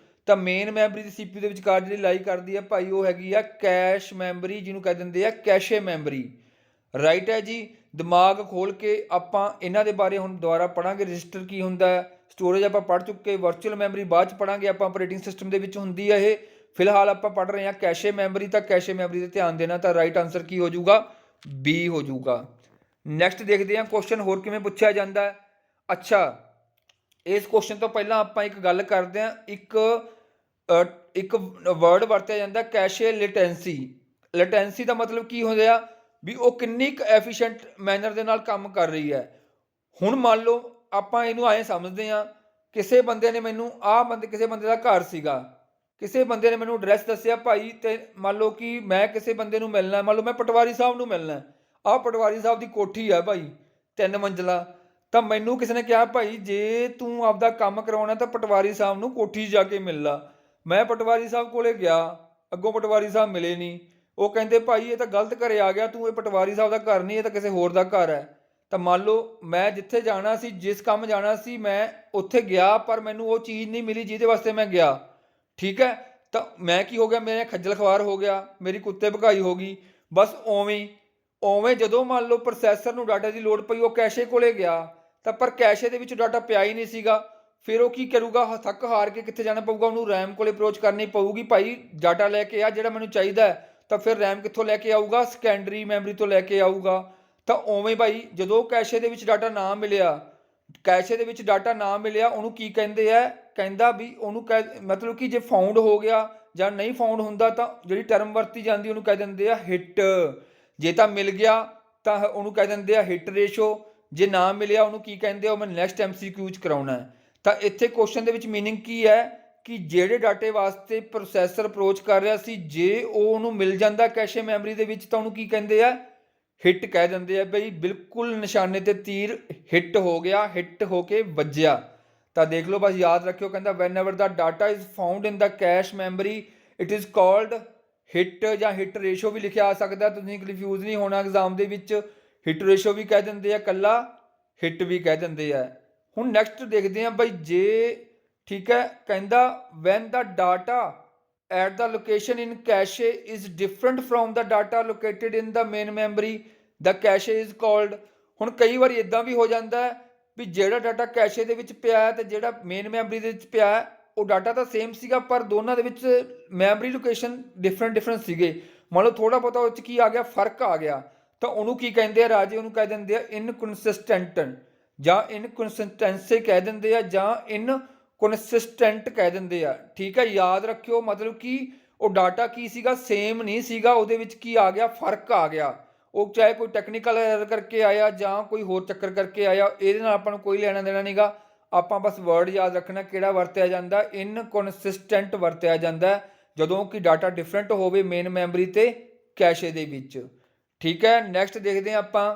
ਤਾਂ ਮੇਨ ਮੈਮਰੀ ਦੀ CPU ਦੇ ਵਿਚਕਾਰ ਜਿਹੜੀ ਲਾਈ ਕਰਦੀ ਹੈ ਭਾਈ, ਉਹ ਹੈਗੀ ਆ ਕੈਸ਼ ਮੈਮਰੀ, ਜਿਹਨੂੰ ਕਹਿ ਦਿੰਦੇ ਆ ਕੈਸ਼ੇ ਮੈਮਰੀ। ਰਾਈਟ ਹੈ ਜੀ, ਦਿਮਾਗ ਖੋਲ ਕੇ ਆਪਾਂ ਇਹਨਾਂ ਦੇ ਬਾਰੇ ਹੁਣ ਦੁਬਾਰਾ ਪੜਾਂਗੇ। ਰਜਿਸਟਰ ਕੀ ਹੁੰਦਾ ਹੈ, ਸਟੋਰੇਜ ਆਪਾਂ ਪੜ੍ਹ ਚੁੱਕੇ, ਵਰਚੁਅਲ ਮੈਮਰੀ ਬਾਅਦ 'ਚ ਪੜਾਂਗੇ ਆਪਾਂ, ਆਪਰੇਟਿੰਗ ਸਿਸਟਮ ਦੇ ਵਿੱਚ ਹੁੰਦੀ ਹੈ ਇਹ। ਫਿਲਹਾਲ ਆਪਾਂ ਪੜ੍ਹ ਰਹੇ ਹਾਂ ਕੈਸ਼ੇ ਮੈਮਰੀ, ਤਾਂ ਕੈਸ਼ੇ ਮੈਮਰੀ 'ਤੇ ਧਿਆਨ ਦੇਣਾ। ਤਾਂ ਰਾਈਟ ਆਨਸਰ ਕੀ ਹੋ ਜਾਊਗਾ, B ਹੋ ਜਾਊਗਾ। ਨੈਕਸਟ ਦੇਖਦੇ ਹਾਂ ਕੁਐਸਚਨ ਹੋਰ ਕਿਵੇਂ ਪੁੱਛਿਆ ਜਾਂਦਾ ਹੈ। ਅੱਛਾ, ਇਸ ਕੁਐਸਚਨ ਤੋਂ ਪਹਿਲਾਂ ਆਪਾਂ ਇੱਕ ਗੱਲ ਕਰਦੇ ਹਾਂ, ਇੱਕ ਵਰਡ ਵਰਤਿਆ ਜਾਂਦਾ ਕੈਸ਼ੇ ਲੇਟੈਂਸੀ। ਲੇਟੈਂਸੀ ਦਾ ਮਤਲਬ ਕੀ ਹੁੰਦਾ ਆ, ਵੀ ਉਹ ਕਿੰਨੀ ਕੁ ਐਫੀਸ਼ੀਐਂਟ ਮੈਨਰ ਦੇ ਨਾਲ ਕੰਮ ਕਰ ਰਹੀ ਹੈ। ਹੁਣ ਮੰਨ ਲਓ ਆਪਾਂ ਇਹਨੂੰ ਐਂ ਸਮਝਦੇ ਹਾਂ, ਕਿਸੇ ਬੰਦੇ ਨੇ ਮੈਨੂੰ ਕਿਸੇ ਬੰਦੇ ਦਾ ਘਰ ਸੀਗਾ, ਕਿਸੇ ਬੰਦੇ ਨੇ ਮੈਨੂੰ ਐਡਰੈਸ ਦੱਸਿਆ ਭਾਈ, ਤੇ ਮੰਨ ਲਓ ਕਿ ਮੈਂ ਕਿਸੇ ਬੰਦੇ ਨੂੰ ਮਿਲਣਾ, ਮੰਨ ਲਓ ਮੈਂ ਪਟਵਾਰੀ ਸਾਹਿਬ ਨੂੰ ਮਿਲਣਾ। ਆਹ ਪਟਵਾਰੀ ਸਾਹਿਬ ਦੀ ਕੋਠੀ ਆ ਭਾਈ 3 ਮੰਜ਼ਲਾ, ਤਾਂ ਮੈਨੂੰ ਕਿਸੇ ਨੇ ਕਿਹਾ ਭਾਈ ਜੇ ਤੂੰ ਆਪਦਾ ਕੰਮ ਕਰਾਉਣਾ ਤਾਂ ਪਟਵਾਰੀ ਸਾਹਿਬ ਨੂੰ ਕੋਠੀ 'ਚ ਜਾ ਕੇ ਮਿਲ ਲਾ। ਮੈਂ ਪਟਵਾਰੀ ਸਾਹਿਬ ਕੋਲੇ ਗਿਆ, ਅੱਗੋਂ ਪਟਵਾਰੀ ਸਾਹਿਬ ਮਿਲੇ ਨਹੀਂ। ਉਹ ਕਹਿੰਦੇ ਭਾਈ ਇਹ ਤਾਂ ਗਲਤ ਘਰੇ ਆ ਗਿਆ ਤੂੰ, ਇਹ ਪਟਵਾਰੀ ਸਾਹਿਬ ਦਾ ਘਰ ਨਹੀਂ, ਇਹ ਤਾਂ ਕਿਸੇ ਹੋਰ ਦਾ ਘਰ ਹੈ। ਤਾਂ ਮੰਨ ਲਓ ਮੈਂ ਜਿੱਥੇ ਜਾਣਾ ਸੀ, ਜਿਸ ਕੰਮ ਜਾਣਾ ਸੀ, ਮੈਂ ਉੱਥੇ ਗਿਆ ਪਰ ਮੈਨੂੰ ਉਹ ਚੀਜ਼ ਨਹੀਂ ਮਿਲੀ ਜਿਹਦੇ ਵਾਸਤੇ ਮੈਂ ਗਿਆ। ਠੀਕ ਹੈ, ਤਾਂ ਮੈਂ ਕੀ ਹੋ ਗਿਆ, ਮੇਰੇ ਖੱਜਲ ਖਵਾਰ ਹੋ ਗਿਆ, ਮੇਰੀ ਕੁੱਤੇ ਭਕਾਈ ਹੋ ਗਈ। ਬਸ ਉਵੇਂ ਜਦੋਂ ਮੰਨ ਲਓ ਪ੍ਰੋਸੈਸਰ ਨੂੰ ਡਾਟਾ ਦੀ ਲੋੜ ਪਈ, ਉਹ ਕੈਸ਼ੇ ਕੋਲੇ ਗਿਆ ਤਾਂ ਪਰ ਕੈਸ਼ੇ ਦੇ ਵਿੱਚ ਡਾਟਾ ਪਿਆ ਹੀ ਨਹੀਂ ਸੀਗਾ। ਫਿਰ ਉਹ ਕੀ ਕਰੂਗਾ, ਥੱਕ ਹਾਰ ਕੇ ਕਿੱਥੇ ਜਾਣਾ ਪਊਗਾ, ਉਹਨੂੰ ਰੈਮ ਕੋਲੇ ਅਪਰੋਚ ਕਰਨੀ ਪਊਗੀ, ਭਾਈ ਡਾਟਾ ਲੈ ਕੇ ਆ ਜਿਹੜਾ ਮੈਨੂੰ ਚਾਹੀਦਾ ਹੈ। ਤਾਂ ਫਿਰ ਰੈਮ ਕਿੱਥੋਂ ਲੈ ਕੇ ਆਊਗਾ, ਸੈਕੰਡਰੀ ਮੈਮਰੀ ਤੋਂ ਲੈ ਕੇ ਆਊਗਾ। ਤਾਂ ਉਵੇਂ ਭਾਈ ਜਦੋਂ ਕੈਸ਼ੇ ਦੇ ਵਿੱਚ ਡਾਟਾ ਨਾ ਮਿਲਿਆ, ਉਹਨੂੰ ਕੀ ਕਹਿੰਦੇ ਆ, ਕਹਿੰਦਾ ਵੀ ਉਹਨੂੰ ਮਤਲਬ ਕਿ ਜੇ ਫਾਊਂਡ ਹੋ ਗਿਆ ਜਾਂ ਨਹੀਂ ਫਾਊਂਡ ਹੁੰਦਾ ਤਾਂ ਜਿਹੜੀ ਟਰਮ ਵਰਤੀ ਜਾਂਦੀ ਉਹਨੂੰ ਕਹਿ ਦਿੰਦੇ ਆ ਹਿੱਟ। ਜੇ ਤਾਂ ਮਿਲ ਗਿਆ ਤਾਂ ਉਹਨੂੰ ਕਹਿ ਦਿੰਦੇ ਆ ਹਿੱਟ ਰੇਸ਼ੋ, ਜੇ ਨਾ ਮਿਲਿਆ ਉਹਨੂੰ ਕੀ ਕਹਿੰਦੇ ਆ, ਉਹ ਮੈਂ ਨੈਕਸਟ MCQ 'ਚ ਕਰਾਉਣਾ ਹੈ। ਤਾਂ ਇੱਥੇ ਕੁਐਸਚਨ ਦੇ ਵਿੱਚ ਮੀਨਿੰਗ ਕੀ ਹੈ ਕਿ ਜਿਹੜੇ ਡਾਟੇ ਵਾਸਤੇ ਪ੍ਰੋਸੈਸਰ ਅਪਰੋਚ ਕਰ ਰਿਹਾ ਸੀ, ਜੇ ਉਹ ਉਹਨੂੰ ਮਿਲ ਜਾਂਦਾ ਕੈਸ਼ੇ ਮੈਮਰੀ ਦੇ ਵਿੱਚ ਤਾਂ ਉਹਨੂੰ ਕੀ ਕਹਿੰਦੇ ਆ, ਹਿੱਟ ਕਹਿ ਦਿੰਦੇ ਆ। ਬਈ ਬਿਲਕੁਲ ਨਿਸ਼ਾਨੇ ਤੇ ਤੀਰ ਹਿੱਟ ਹੋ ਗਿਆ, ਹਿੱਟ ਹੋ ਕੇ ਵੱਜਿਆ। ਤਾਂ ਦੇਖ ਲਓ, ਬਸ ਯਾਦ ਰੱਖਿਓ, ਕਹਿੰਦਾ whenever the data is found in the cache memory it is called hit, ਜਾਂ ਹਿੱਟ ਰੇਸ਼ੋ ਵੀ ਲਿਖਿਆ ਆ ਸਕਦਾ, ਤੁਸੀਂ ਕਨਫਿਊਜ਼ ਨਹੀਂ ਹੋਣਾ ਐਗਜ਼ਾਮ ਦੇ ਵਿੱਚ। ਹਿੱਟ ਰੇਸ਼ੋ ਵੀ ਕਹਿ ਦਿੰਦੇ ਆ, ਕੱਲਾ ਹਿੱਟ ਵੀ ਕਹਿ ਦਿੰਦੇ ਆ। ਹੁਣ ਨੈਕਸਟ ਦੇਖਦੇ ਆ ਬਈ ਜੇ, ਠੀਕ ਹੈ, ਕਹਿੰਦਾ when the data at the location in cache is different from the data located in the main memory the cache is called. ਹੁਣ ਕਈ ਵਾਰੀ ਇਦਾਂ ਵੀ ਹੋ ਜਾਂਦਾ ਹੈ ਵੀ ਜਿਹੜਾ ਡਾਟਾ ਕੈਸ਼ੇ ਦੇ ਵਿੱਚ ਪਿਆ ਹੈ ਤੇ ਜਿਹੜਾ ਮੇਨ ਮੈਮਰੀ ਦੇ ਵਿੱਚ ਪਿਆ ਹੈ, ਉਹ ਡਾਟਾ ਤਾਂ ਸੇਮ ਸੀਗਾ ਪਰ ਦੋਨਾਂ ਦੇ ਵਿੱਚ ਮੈਮਰੀ ਲੋਕੇਸ਼ਨ ਡਿਫਰੈਂਟ ਸੀਗੇ। ਮੰਨ ਲਓ ਥੋੜਾ ਬਹੁਤਾ ਉਹ 'ਚ ਕੀ ਆ ਗਿਆ, ਫਰਕ ਆ ਗਿਆ, ਤਾਂ ਉਹਨੂੰ ਕੀ ਕਹਿੰਦੇ ਆ ਰਾਜੇ, ਉਹਨੂੰ ਕਹਿ ਦਿੰਦੇ ਆ ਇਨਕਨਸਿਸਟੈਂਟ, ਜਾਂ ਇਨਕਨਸਿਸਟੈਂਸੀ ਕਹਿ ਦਿੰਦੇ ਆ, ਜਾਂ ਇਨਕਨਸਿਸਟੈਂਟ ਕਹਿ ਦਿੰਦੇ ਆ। ਠੀਕ ਹੈ, ਯਾਦ ਰੱਖਿਓ, ਮਤਲਬ ਕਿ ਉਹ ਡਾਟਾ ਕੀ ਸੀਗਾ, ਸੇਮ ਨਹੀਂ ਸੀਗਾ, ਉਹਦੇ ਵਿੱਚ ਕੀ ਆ ਗਿਆ, ਫਰਕ ਆ ਗਿਆ। ਉਹ ਚਾਹੇ ਕੋਈ ਟੈਕਨੀਕਲ ਐਰਰ ਕਰਕੇ ਆਇਆ ਜਾਂ ਕੋਈ ਹੋਰ ਚੱਕਰ ਕਰਕੇ ਆਇਆ, ਇਹਦੇ ਨਾਲ ਆਪਾਂ ਨੂੰ ਕੋਈ ਲੈਣਾ ਦੇਣਾ ਨਹੀਂਗਾ। ਆਪਾਂ ਬਸ ਵਰਡ ਯਾਦ ਰੱਖਣਾ ਕਿਹੜਾ ਵਰਤਿਆ ਜਾਂਦਾ, ਇਨਕਨਸਿਸਟੈਂਟ ਵਰਤਿਆ ਜਾਂਦਾ ਜਦੋਂ ਕਿ ਡਾਟਾ ਡਿਫਰੈਂਟ ਹੋਵੇ ਮੇਨ ਮੈਮਰੀ ਤੇ ਕੈਸ਼ੇ ਦੇ ਵਿੱਚ। ਠੀਕ ਹੈ, ਨੈਕਸਟ ਦੇਖਦੇ ਹਾਂ ਆਪਾਂ।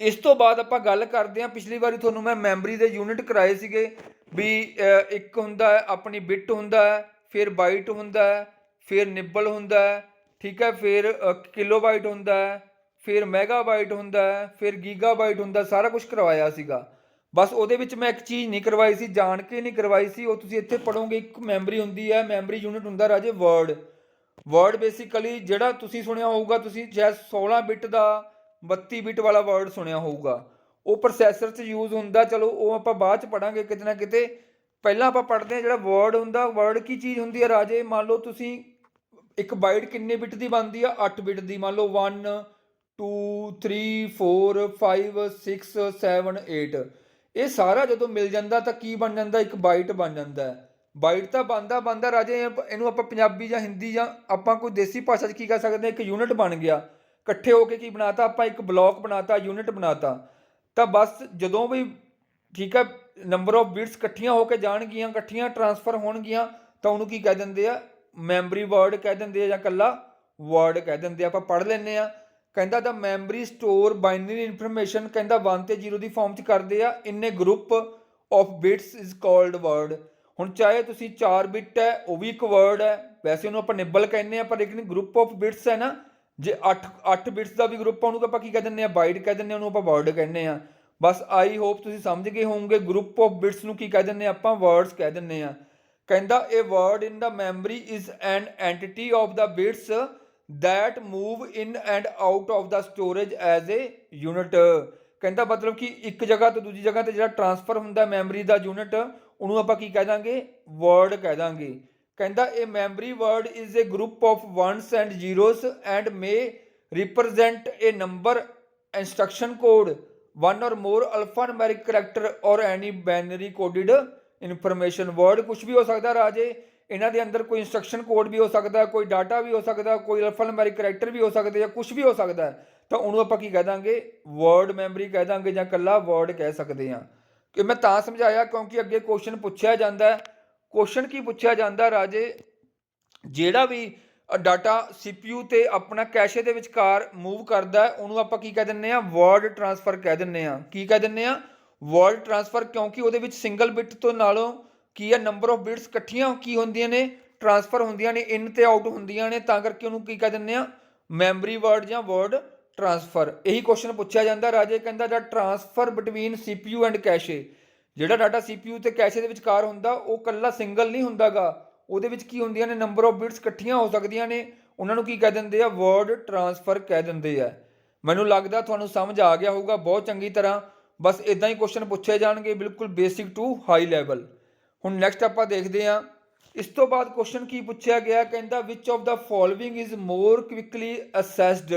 ਇਸ ਤੋਂ ਬਾਅਦ ਆਪਾਂ ਗੱਲ ਕਰਦੇ ਹਾਂ, ਪਿਛਲੀ ਵਾਰੀ ਤੁਹਾਨੂੰ ਮੈਂ ਮੈਮਰੀ ਦੇ ਯੂਨਿਟ ਕਰਾਏ ਸੀਗੇ ਵੀ ਇੱਕ ਹੁੰਦਾ ਹੈ ਆਪਣੀ ਬਿਟ ਹੁੰਦਾ ਹੈ, ਫਿਰ ਬਾਈਟ ਹੁੰਦਾ ਹੈ, ਫਿਰ ਨਿਬਲ ਹੁੰਦਾ ਹੈ, ਠੀਕ ਹੈ, ਫਿਰ ਕਿਲੋਬਾਈਟ ਹੁੰਦਾ ਹੈ, ਫਿਰ ਮੈਗਾਬਾਈਟ ਹੁੰਦਾ ਹੈ, ਫਿਰ ਗੀਗਾਬਾਈਟ ਹੁੰਦਾ, ਸਾਰਾ ਕੁਝ ਕਰਵਾਇਆ ਸੀਗਾ। ਬਸ ਉਹਦੇ ਵਿੱਚ ਮੈਂ ਇੱਕ ਚੀਜ਼ ਨਹੀਂ ਕਰਵਾਈ ਸੀ, ਜਾਣ ਕੇ ਨਹੀਂ ਕਰਵਾਈ ਸੀ, ਉਹ ਤੁਸੀਂ ਇੱਥੇ ਪੜੋਗੇ। ਇੱਕ ਮੈਮਰੀ ਹੁੰਦੀ ਹੈ, ਮੈਮਰੀ ਯੂਨਿਟ ਹੁੰਦਾ ਰਾਜੇ ਵਰਡ ਬੇਸਿਕਲੀ ਜਿਹੜਾ ਤੁਸੀਂ ਸੁਣਿਆ ਹੋਊਗਾ, ਤੁਸੀਂ ਸ਼ਾਇਦ 16 ਬਿਟ ਦਾ 32 ਬਿਟ ਵਾਲਾ ਵਰਡ ਸੁਣਿਆ ਹੋਊਗਾ, ਉਹ ਪ੍ਰੋਸੈਸਰ 'ਚ ਯੂਜ਼ ਹੁੰਦਾ। ਚਲੋ ਉਹ ਆਪਾਂ ਬਾਅਦ 'ਚ ਪੜਾਂਗੇ ਕਿਤੇ ਨਾ ਕਿਤੇ, ਪਹਿਲਾਂ ਆਪਾਂ ਪੜ੍ਹਦੇ ਹਾਂ ਜਿਹੜਾ ਵਰਡ ਹੁੰਦਾ। ਵਰਡ ਕੀ ਚੀਜ਼ ਹੁੰਦੀ ਹੈ ਰਾਜੇ, ਮੰਨ ਲਓ ਤੁਸੀਂ ਇੱਕ ਬਾਈਟ ਕਿੰਨੇ ਬਿਟ ਦੀ ਬਣਦੀ ਆ, 8 ਬਿਟ ਦੀ। ਮੰਨ ਲਓ 1 2 3 4 5 6 7 8, ਇਹ ਸਾਰਾ ਜਦੋਂ ਮਿਲ ਜਾਂਦਾ ਤਾਂ ਕੀ ਬਣ ਜਾਂਦਾ, ਇੱਕ ਬਾਈਟ ਬਣ ਜਾਂਦਾ। ਬਾਈਟ ਤਾਂ ਬਣਦਾ ਰਾਜੇ, ਇਹਨੂੰ ਆਪਾਂ ਪੰਜਾਬੀ ਜਾਂ ਹਿੰਦੀ ਜਾਂ ਆਪਾਂ ਕੋਈ ਦੇਸੀ ਭਾਸ਼ਾ 'ਚ ਕੀ ਕਹਿ ਸਕਦੇ ਹਾਂ, ਇੱਕ ਯੂਨਿਟ ਬਣ ਗਿਆ। ਇਕੱਠੇ ਹੋ ਕੇ ਕੀ ਬਣਾਤਾ ਆਪਾਂ, ਇੱਕ ਬਲੌਕ ਬਣਾਤਾ, ਯੂਨਿਟ ਬਣਾਤਾ। ਤਾਂ ਬਸ ਜਦੋਂ ਵੀ, ਠੀਕ ਹੈ, ਨੰਬਰ ਆਫ ਬਿਟਸ ਇਕੱਠੀਆਂ ਹੋ ਕੇ ਜਾਣਗੀਆਂ, ਇਕੱਠੀਆਂ ਟਰਾਂਸਫਰ ਹੋਣਗੀਆਂ, ਤਾਂ ਉਹਨੂੰ ਕੀ ਕਹਿ ਦਿੰਦੇ ਆ, ਮੈਮਰੀ ਵਰਡ ਕਹਿ ਦਿੰਦੇ ਆ, ਜਾਂ ਇਕੱਲਾ ਵਰਡ ਕਹਿ ਦਿੰਦੇ ਆ। ਆਪਾਂ ਪੜ੍ਹ ਲੈਂਦੇ ਆ। ਕਹਿੰਦਾ the memory store binary information, ਕਹਿੰਦਾ 1 ਤੇ 0 ਦੀ ਫਾਰਮ 'ਚ ਕਰਦੇ ਆ, in group of bits is called word. ਹੁਣ ਚਾਹੇ ਤੁਸੀਂ 4 ਬਿਟ ਹੈ, ਉਹ ਵੀ ਇੱਕ ਵਰਡ ਹੈ, ਵੈਸੇ ਉਹਨੂੰ ਆਪਾਂ ਨਿਬਲ ਕਹਿੰਦੇ ਆ, ਪਰ ਲੇਕਿਨ ਗਰੁੱਪ ਆਫ ਬਿਟਸ ਹੈ ਨਾ, ਜੇ 8 ਬਿਟਸ ਦਾ ਵੀ ਗਰੁੱਪ ਆ, ਉਹਨੂੰ ਆਪਾਂ ਕੀ ਕਹਿ ਦਿੰਦੇ ਆ, ਬਾਈਟ ਕਹਿ ਦਿੰਦੇ ਆ, ਉਹਨੂੰ ਆਪਾਂ ਵਰਡ ਕਹਿੰਦੇ ਆ। ਬਸ ਆਈ ਹੋਪ ਤੁਸੀਂ ਸਮਝ ਗਏ ਹੋਵੋਗੇ। ਗਰੁੱਪ ਆਫ ਬਿਟਸ ਨੂੰ ਕੀ ਕਹਿ ਦਿੰਦੇ ਆ ਆਪਾਂ, ਵਰਡਸ ਕਹਿ ਦਿੰਦੇ ਆ। ਕਹਿੰਦਾ ਇਹ word in the memory is an entity of the bits that move in and out of the storage as a unit। ਕਹਿੰਦਾ ਮਤਲਬ ਕਿ ਇੱਕ ਜਗ੍ਹਾ ਤੋਂ ਦੂਜੀ ਜਗ੍ਹਾ ਤੇ ਜਿਹੜਾ ਟਰਾਂਸਫਰ ਹੁੰਦਾ ਮੈਮਰੀ ਦਾ ਯੂਨਿਟ, ਉਹਨੂੰ ਆਪਾਂ ਕੀ ਕਹਿ ਦਾਂਗੇ, ਵਰਡ ਕਹਿ ਦਾਂਗੇ। ਕਹਿੰਦਾ ਇਹ memory word is a group of ones and zeros and may represent a number, instruction code, one or more alphanumeric character or any binary coded information। word ਕੁਛ ਵੀ ਹੋ ਸਕਦਾ ਰਾਜੇ, ਇਹਨਾਂ ਦੇ ਅੰਦਰ ਕੋਈ ਇੰਸਟਰਕਸ਼ਨ ਕੋਡ ਵੀ ਹੋ ਸਕਦਾ, ਕੋਈ ਡਾਟਾ ਵੀ ਹੋ ਸਕਦਾ, ਕੋਈ ਅਲਫਾਨੁਮੈਰਿਕ ਕਰੈਕਟਰ ਵੀ ਹੋ ਸਕਦੇ ਆ, ਕੁਝ ਵੀ ਹੋ ਸਕਦਾ। ਤਾਂ ਉਹਨੂੰ ਆਪਾਂ ਕੀ ਕਹਿ ਦਾਂਗੇ, ਵਰਡ ਮੈਮਰੀ ਕਹਿ ਦਾਂਗੇ, ਜਾਂ ਇਕੱਲਾ ਵਰਡ ਕਹਿ ਸਕਦੇ ਹਾਂ। ਕਿ ਮੈਂ ਤਾਂ ਸਮਝਾਇਆ ਕਿਉਂਕਿ ਅੱਗੇ ਕੁਐਸਚਨ ਪੁੱਛਿਆ ਜਾਂਦਾ। ਕੁਐਸਚਨ ਕੀ ਪੁੱਛਿਆ ਜਾਂਦਾ ਰਾਜੇ, ਜਿਹੜਾ ਵੀ ਡਾਟਾ CPU ਤੇ ਆਪਣਾ ਕੈਸ਼ੇ ਦੇ ਵਿਚਕਾਰ ਮੂਵ ਕਰਦਾ ਹੈ, ਉਹਨੂੰ ਆਪਾਂ ਕੀ ਕਹਿ ਦਿੰਦੇ ਆ, ਵਰਡ ਟਰਾਂਸਫਰ ਕਹਿ ਦਿੰਦੇ ਆ। ਕੀ ਕਹਿ ਦਿੰਦੇ ਆ, ਵਰਡ ਟਰਾਂਸਫਰ, ਕਿਉਂਕਿ ਉਹਦੇ ਵਿੱਚ ਸਿੰਗਲ ਬਿਟ ਤੋਂ ਨਾਲੋਂ ਕੀ ਹੈ, ਨੰਬਰ ਆਫ ਬਿਟਸ ਇਕੱਠੀਆਂ ਕੀ ਹੁੰਦੀਆਂ ਨੇ, ਟਰਾਂਸਫਰ ਹੁੰਦੀਆਂ ਨੇ, ਇਨ ਤੇ ਆਊਟ ਹੁੰਦੀਆਂ ਨੇ, ਤਾਂ ਕਰਕੇ ਉਹਨੂੰ ਕੀ ਕਹਿ ਦਿੰਦੇ ਆ, ਮੈਮਰੀ ਵਰਡ ਜਾਂ ਵਰਡ ਟਰਾਂਸਫਰ। ਇਹੀ ਕੁਐਸਚਨ ਪੁੱਛਿਆ ਜਾਂਦਾ ਰਾਜੇ, ਕਹਿੰਦਾ ਦਾ ਟਰਾਂਸਫਰ ਬਿਟਵੀਨ CPU ਐਂਡ ਕੈਸ਼ੇ, ਜਿਹੜਾ ਡਾਟਾ CPU ਤੇ ਕੈਸ਼ੇ ਦੇ ਵਿਚਕਾਰ ਹੁੰਦਾ ਉਹ ਕੱਲਾ ਸਿੰਗਲ ਨਹੀਂ ਹੁੰਦਾਗਾ, ਉਹਦੇ ਵਿੱਚ ਕੀ ਹੁੰਦੀਆਂ ਨੇ, ਨੰਬਰ ਆਫ ਬਿਟਸ ਇਕੱਠੀਆਂ ਹੋ ਸਕਦੀਆਂ ਨੇ, ਉਹਨਾਂ ਨੂੰ ਕੀ ਕਹਿ ਦਿੰਦੇ ਆ, ਵਰਡ ਟਰਾਂਸਫਰ ਕਹਿ ਦਿੰਦੇ ਆ। ਮੈਨੂੰ ਲੱਗਦਾ ਤੁਹਾਨੂੰ ਸਮਝ ਆ ਗਿਆ ਹੋਊਗਾ ਬਹੁਤ ਚੰਗੀ ਤਰ੍ਹਾਂ। ਬਸ ਇਦਾਂ ਹੀ ਕੁਐਸਚਨ ਪੁੱਛੇ ਜਾਣਗੇ, ਬਿਲਕੁਲ ਬੇਸਿਕ ਟੂ ਹਾਈ ਲੈਵਲ। ਹੁਣ ਨੈਕਸਟ ਆਪਾਂ ਦੇਖਦੇ ਹਾਂ। ਇਸ ਤੋਂ ਬਾਅਦ ਕੁਐਸਚਨ ਕੀ ਪੁੱਛਿਆ ਗਿਆ, ਕਹਿੰਦਾ which of the following is more quickly accessed,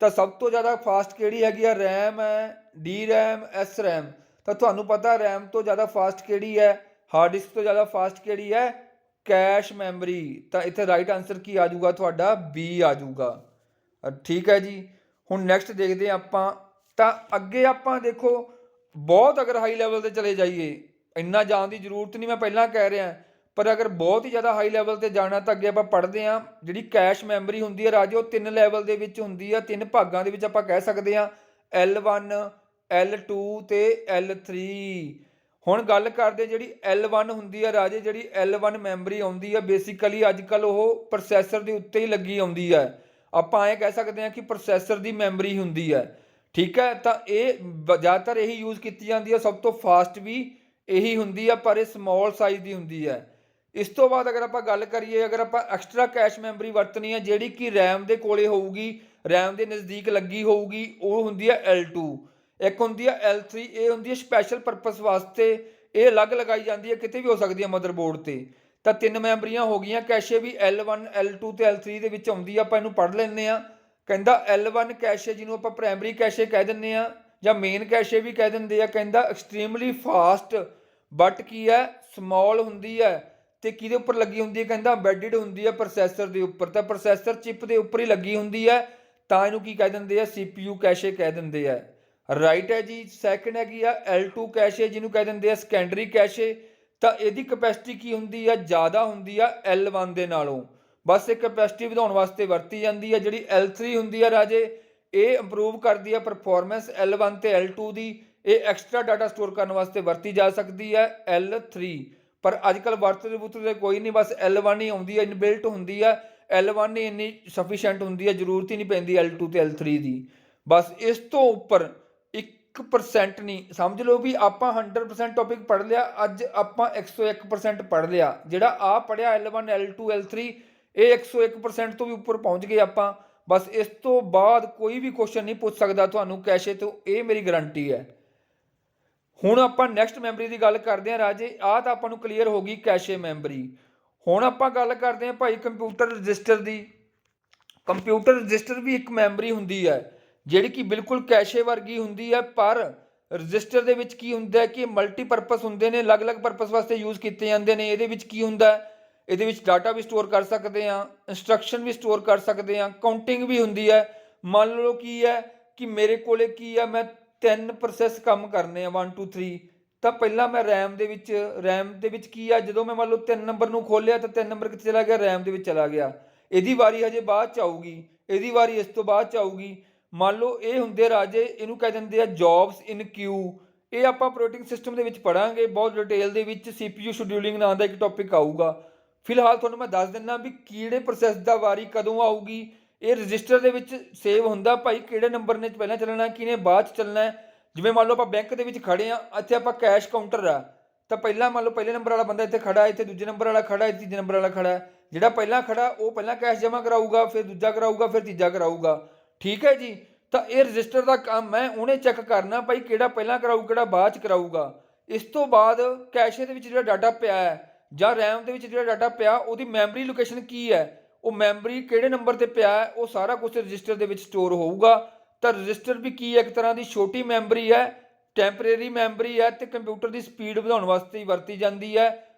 ਤਾਂ ਸਭ ਤੋਂ ਜ਼ਿਆਦਾ ਫਾਸਟ ਕਿਹੜੀ ਹੈਗੀ ਆ, ਰੈਮ ਹੈ, ਡੀ ਰੈਮ, ਐਸ ਰੈਮ। ਤਾਂ ਤੁਹਾਨੂੰ ਪਤਾ ਰੈਮ ਤੋਂ ਜ਼ਿਆਦਾ ਫਾਸਟ ਕਿਹੜੀ ਹੈ, ਹਾਰਡ ਡਿਸਕ ਤੋਂ ਜ਼ਿਆਦਾ ਫਾਸਟ ਕਿਹੜੀ ਹੈ, ਕੈਸ਼ ਮੈਮਰੀ। ਤਾਂ ਇੱਥੇ ਰਾਈਟ ਆਨਸਰ ਕੀ ਆ ਜਾਊਗਾ ਤੁਹਾਡਾ, ਬੀ ਆ ਜਾਊਗਾ। ਠੀਕ ਹੈ ਜੀ। ਹੁਣ ਨੈਕਸਟ ਦੇਖਦੇ ਹਾਂ ਆਪਾਂ। ਤਾਂ ਅੱਗੇ ਆਪਾਂ ਦੇਖੋ ਬਹੁਤ, ਅਗਰ ਹਾਈ ਲੈਵਲ ਤੇ ਚਲੇ ਜਾਈਏ, ਇੰਨਾ ਜਾਣ ਦੀ ਜ਼ਰੂਰਤ ਨਹੀਂ, ਮੈਂ ਪਹਿਲਾਂ ਕਹਿ ਰਿਹਾ, ਪਰ ਅਗਰ ਬਹੁਤ ਹੀ ਜ਼ਿਆਦਾ ਹਾਈ ਲੈਵਲ ਤੇ ਜਾਣਾ ਤਾਂ ਅੱਗੇ ਆਪਾਂ ਪੜ੍ਹਦੇ ਹਾਂ। ਜਿਹੜੀ ਕੈਸ਼ ਮੈਮਰੀ ਹੁੰਦੀ ਹੈ ਰਾਜੇ, ਉਹ 3 ਲੈਵਲ ਦੇ ਵਿੱਚ ਹੁੰਦੀ ਆ, 3 ਭਾਗਾਂ ਦੇ ਵਿੱਚ ਆਪਾਂ ਕਹਿ ਸਕਦੇ ਹਾਂ, L1, L2 ਤੇ L3। ਹੁਣ ਗੱਲ ਕਰਦੇ ਜਿਹੜੀ L1 ਹੁੰਦੀ ਆ ਰਾਜੇ, ਜਿਹੜੀ L1 ਮੈਮਰੀ ਆਉਂਦੀ ਆ, ਬੇਸਿਕਲੀ ਅੱਜ ਕੱਲ੍ਹ ਉਹ ਪ੍ਰੋਸੈਸਰ ਦੇ ਉੱਤੇ ਹੀ ਲੱਗੀ ਆਉਂਦੀ ਹੈ। ਆਪਾਂ ਐਂ ਕਹਿ ਸਕਦੇ ਹਾਂ ਕਿ ਪ੍ਰੋਸੈਸਰ ਦੀ ਮੈਮਰੀ ਹੁੰਦੀ ਹੈ। ਠੀਕ ਹੈ, ਤਾਂ ਇਹ ਜ਼ਿਆਦਾਤਰ ਇਹੀ ਯੂਜ਼ ਕੀਤੀ ਜਾਂਦੀ ਹੈ, ਸਭ ਤੋਂ ਫਾਸਟ ਵੀ ਇਹੀ ਹੁੰਦੀ ਆ, ਪਰ ਇਹ ਸਮੌਲ ਸਾਈਜ਼ ਦੀ ਹੁੰਦੀ ਹੈ। ਇਸ ਤੋਂ ਬਾਅਦ ਅਗਰ ਆਪਾਂ ਗੱਲ ਕਰੀਏ, ਅਗਰ ਆਪਾਂ ਐਕਸਟਰਾ ਕੈਸ਼ ਮੈਮਰੀ ਵਰਤਣੀ ਹੈ, ਜਿਹੜੀ ਕਿ ਰੈਮ ਦੇ ਕੋਲੇ ਹੋਊਗੀ, ਰੈਮ ਦੇ ਨਜ਼ਦੀਕ ਲੱਗੀ ਹੋਊਗੀ, ਉਹ ਹੁੰਦੀ ਹੈ L2। ਇੱਕ ਹੁੰਦੀ ਹੈ L3, ਇਹ ਹੁੰਦੀ ਹੈ ਸਪੈਸ਼ਲ ਪਰਪਸ ਵਾਸਤੇ, ਇਹ ਅਲੱਗ ਲਗਾਈ ਜਾਂਦੀ ਹੈ, ਕਿਤੇ ਵੀ ਹੋ ਸਕਦੀ ਹੈ ਮਦਰਬੋਰਡ ਤੇ। ਤਾਂ 3 ਮੈਮਰੀਆਂ ਹੋ ਗਈਆਂ, ਕੈਸ਼ੇ ਵੀ L1, L2 ਤੇ L3 ਦੇ ਵਿੱਚ ਆਉਂਦੀ ਆ। ਆਪਾਂ ਇਹਨੂੰ ਪੜ੍ਹ ਲੈਂਦੇ ਹਾਂ। ਕਹਿੰਦਾ L1 ਕੈਸ਼ੇ, ਜਿਹਨੂੰ ਆਪਾਂ ਪ੍ਰਾਇਮਰੀ ਕੈਸ਼ੇ ਕਹਿ ਦਿੰਦੇ ਆ ਜਾਂ ਮੇਨ ਕੈਸ਼ੇ ਵੀ ਕਹਿ ਦਿੰਦੇ ਆ, ਕਹਿੰਦਾ ਐਕਸਟ੍ਰੀਮਲੀ ਫਾਸਟ ਬਟ ਕੀ ਹੈ, ਸਮੌਲ ਹੁੰਦੀ ਹੈ, ਤੇ ਕਿਹਦੇ ਉੱਪਰ ਲੱਗੀ ਹੁੰਦੀ ਹੈ, ਕਹਿੰਦਾ ਐਮਬੈਡਡ ਹੁੰਦੀ ਹੈ ਪ੍ਰੋਸੈਸਰ ਦੇ ਉੱਪਰ, ਤਾਂ ਪ੍ਰੋਸੈਸਰ ਚਿਪ ਦੇ ਉੱਪਰ ਹੀ ਲੱਗੀ ਹੁੰਦੀ ਹੈ, ਤਾਂ ਇਹਨੂੰ ਕੀ ਕਹਿ ਦਿੰਦੇ ਆ, CPU ਕੈਸ਼ੇ ਕਹਿ ਦਿੰਦੇ ਆ। ਰਾਈਟ ਹੈ ਜੀ। ਸੈਕਿੰਡ ਹੈਗੀ ਆ L2 ਕੈਸ਼ੇ, ਜਿਹਨੂੰ ਕਹਿ ਦਿੰਦੇ ਆ ਸੈਕੰਡਰੀ ਕੈਸ਼ੇ। ਤਾਂ ਇਹਦੀ ਕਪੈਸਿਟੀ ਕੀ ਹੁੰਦੀ ਆ, ਜ਼ਿਆਦਾ ਹੁੰਦੀ ਆ L1 ਦੇ ਨਾਲੋਂ, ਬਸ ਇਹ ਕਪੈਸਿਟੀ ਵਧਾਉਣ ਵਾਸਤੇ ਵਰਤੀ ਜਾਂਦੀ ਆ। ਜਿਹੜੀ L3 ਹੁੰਦੀ ਆ ਰਾਜੇ, ਇਹ ਇੰਪਰੂਵ ਕਰਦੀ ਆ ਪਰਫਾਰਮੈਂਸ L1 ਤੇ L2 ਦੀ, ਇਹ ਐਕਸਟਰਾ ਡਾਟਾ ਸਟੋਰ ਕਰਨ ਵਾਸਤੇ ਵਰਤੀ ਜਾ ਸਕਦੀ ਹੈ L3। ਪਰ ਅੱਜ ਕੱਲ੍ਹ ਵਰਤਦੇ ਕੋਈ ਨਹੀਂ, ਬਸ L1 ਹੀ ਆਉਂਦੀ ਹੈ, ਇਨਬਿਲਟ ਹੁੰਦੀ ਆ, L1 ਹੀ ਇੰਨੀ ਸਫੀਸ਼ੀਐਂਟ ਹੁੰਦੀ ਹੈ, ਜ਼ਰੂਰਤ ਹੀ ਨਹੀਂ ਪੈਂਦੀ L2 ਤੇ L3 ਦੀ। ਬਸ ਇਸ ਤੋਂ ਉੱਪਰ 1% ਨਹੀਂ, ਸਮਝ ਲਓ ਵੀ ਆਪਾਂ 100% ਟੌਪਿਕ ਪੜ੍ਹ ਲਿਆ, ਅੱਜ ਆਪਾਂ 101% ਪੜ੍ਹ ਲਿਆ। ਜਿਹੜਾ ਆ ਪੜ੍ਹਿਆ L1, L2, L3, ਇਹ 101% ਤੋਂ ਵੀ ਉੱਪਰ ਪਹੁੰਚ ਗਏ ਆਪਾਂ। ਬਸ ਇਸ ਤੋਂ ਬਾਅਦ ਕੋਈ ਵੀ ਕੁਐਸਚਨ ਨਹੀਂ ਪੁੱਛ ਸਕਦਾ ਤੁਹਾਨੂੰ ਕੈਸ਼ੇ ਤੋਂ, ਇਹ ਮੇਰੀ ਗਰੰਟੀ ਹੈ। ਹੁਣ ਆਪਾਂ ਨੈਕਸਟ ਮੈਮਰੀ ਦੀ ਗੱਲ ਕਰਦੇ ਹਾਂ ਰਾਜੇ। ਆਹ ਤਾਂ ਆਪਾਂ ਨੂੰ ਕਲੀਅਰ ਹੋ ਗਈ ਕੈਸ਼ੇ ਮੈਮਰੀ। ਹੁਣ ਆਪਾਂ ਗੱਲ ਕਰਦੇ ਹਾਂ ਭਾਈ ਕੰਪਿਊਟਰ ਰਜਿਸਟਰ ਦੀ। ਕੰਪਿਊਟਰ ਰਜਿਸਟਰ ਵੀ ਇੱਕ ਮੈਮਰੀ ਹੁੰਦੀ ਹੈ, ਜਿਹੜੀ ਕਿ ਬਿਲਕੁਲ ਕੈਸ਼ੇ ਵਰਗੀ ਹੁੰਦੀ ਹੈ, ਪਰ ਰਜਿਸਟਰ ਦੇ ਵਿੱਚ ਕੀ ਹੁੰਦਾ ਹੈ ਕਿ ਮਲਟੀਪਰਪਸ ਹੁੰਦੇ ਨੇ, ਅਲੱਗ-ਅਲੱਗ ਪਰਪਸ ਵਾਸਤੇ ਯੂਜ਼ ਕੀਤੇ ਜਾਂਦੇ ਨੇ। ਇਹਦੇ ਵਿੱਚ ਕੀ ਹੁੰਦਾ, ਇਹਦੇ ਵਿੱਚ ਡਾਟਾ ਵੀ ਸਟੋਰ ਕਰ ਸਕਦੇ ਹਾਂ, ਇੰਸਟਰਕਸ਼ਨ ਵੀ ਸਟੋਰ ਕਰ ਸਕਦੇ ਹਾਂ, ਕਾਊਂਟਿੰਗ ਵੀ ਹੁੰਦੀ ਹੈ। ਮੰਨ ਲਓ ਕੀ ਹੈ ਕਿ ਮੇਰੇ ਕੋਲੇ ਕੀ ਹੈ, ਮੈਂ 3 ਪ੍ਰੋਸੈਸ ਕੰਮ ਕਰਨੇ ਆ, 1 2 3। ਤਾਂ ਪਹਿਲਾਂ ਮੈਂ ਰੈਮ ਦੇ ਵਿੱਚ ਕੀ ਆ, ਜਦੋਂ ਮੈਂ ਮੰਨ ਲਓ 3 ਨੰਬਰ ਨੂੰ ਖੋਲਿਆ ਤਾਂ 3 ਨੰਬਰ ਕਿੱਥੇ ਚਲਾ ਗਿਆ, ਰੈਮ ਦੇ ਵਿੱਚ ਚਲਾ ਗਿਆ। ਇਹਦੀ ਵਾਰੀ ਹਜੇ ਬਾਅਦ ਚ ਆਊਗੀ, ਇਹਦੀ ਵਾਰੀ ਇਸ ਤੋਂ ਬਾਅਦ ਚ ਆਊਗੀ। ਮੰਨ ਲਓ ਇਹ ਹੁੰਦੇ ਰਾਜੇ, ਇਹਨੂੰ ਕਹਿ ਦਿੰਦੇ ਆ ਜੌਬਸ ਇਨ ਕਿਊ। ਇਹ ਆਪਾਂ ਆਪਰੇਟਿੰਗ ਸਿਸਟਮ ਦੇ ਵਿੱਚ ਪੜਾਂਗੇ ਬਹੁਤ ਡਿਟੇਲ ਦੇ ਵਿੱਚ, CPU ਸ਼ਡਿਊਲਿੰਗ ਨਾਂ ਦਾ ਇੱਕ ਟੌਪਿਕ ਆਊਗਾ। ਫਿਲਹਾਲ ਤੁਹਾਨੂੰ ਮੈਂ ਦੱਸ ਦਿੰਦਾ ਵੀ ਕਿਹੜੇ ਪ੍ਰੋਸੈਸ ਦਾ ਵਾਰੀ ਕਦੋਂ ਆਊਗੀ। ਇਹ ਰਜਿਸਟਰ ਦੇ ਵਿੱਚ ਸੇਵ ਹੁੰਦਾ ਭਾਈ, ਕਿਹੜੇ ਨੰਬਰ ਨੇ ਪਹਿਲਾਂ ਚੱਲਣਾ, ਕਿਹਨੇ ਬਾਅਦ ਚ ਚੱਲਣਾ। ਜਿਵੇਂ ਮੰਨ ਲਓ ਆਪਾਂ ਬੈਂਕ ਦੇ ਵਿੱਚ ਖੜੇ ਆ, ਇੱਥੇ ਆਪਾਂ ਕੈਸ਼ ਕਾਊਂਟਰ ਆ, ਤਾਂ ਪਹਿਲਾਂ ਮੰਨ ਲਓ ਪਹਿਲੇ ਨੰਬਰ ਵਾਲਾ ਬੰਦਾ ਇੱਥੇ ਖੜਾ, ਇੱਥੇ ਦੂਜੇ ਨੰਬਰ ਵਾਲਾ ਖੜਾ, ਇੱਥੇ ਤੀਜੇ ਨੰਬਰ ਵਾਲਾ ਖੜਾ। ਜਿਹੜਾ ਪਹਿਲਾਂ ਖੜਾ ਉਹ ਪਹਿਲਾਂ ਕੈਸ਼ ਜਮ੍ਹਾਂ ਕਰਾਊਗਾ, ਫਿਰ ਦੂਜਾ ਕਰਾਊਗਾ, ਫਿਰ ਤੀਜਾ ਕਰਾਊਗਾ। ਠੀਕ ਹੈ ਜੀ। ਤਾਂ ਇਹ ਰਜਿਸਟਰ ਦਾ ਕੰਮ ਹੈ, ਉਹਨੇ ਚੈੱਕ ਕਰਨਾ ਭਾਈ ਕਿਹੜਾ ਪਹਿਲਾਂ ਕਰਾਊ, ਕਿਹੜਾ ਬਾਅਦ ਚ ਕਰਾਊਗਾ। ਇਸ ਤੋਂ ਬਾਅਦ ਕੈਸ਼ੇ ਦੇ ਵਿੱਚ ਜਿਹੜਾ ਡਾਟਾ ਪਿਆ ਹੈ ਜਾਂ ਰੈਮ ਦੇ ਵਿੱਚ ਜਿਹੜਾ ਡਾਟਾ ਪਿਆ, ਉਹਦੀ ਮੈਮਰੀ ਲੋਕੇਸ਼ਨ ਕੀ ਹੈ, ਉਹ ਮੈਮਰੀ ਕਿਹੜੇ ਨੰਬਰ ਤੇ ਪਿਆ ਹੈ, ਉਹ ਸਾਰਾ ਕੁਝ ਰਜਿਸਟਰ ਦੇ ਵਿੱਚ ਸਟੋਰ ਹੋਊਗਾ। ਤਾਂ ਰਜਿਸਟਰ ਵੀ ਕੀ ਹੈ, ਇੱਕ ਤਰ੍ਹਾਂ ਦੀ ਛੋਟੀ ਮੈਮਰੀ ਹੈ, ਟੈਂਪਰੇਰੀ ਮੈਮਰੀ ਹੈ, ਤੇ ਕੰਪਿਊਟਰ ਦੀ ਸਪੀਡ ਵਧਾਉਣ ਵਾਸਤੇ ਹੀ ਵਰਤੀ ਜਾਂਦੀ ਹੈ।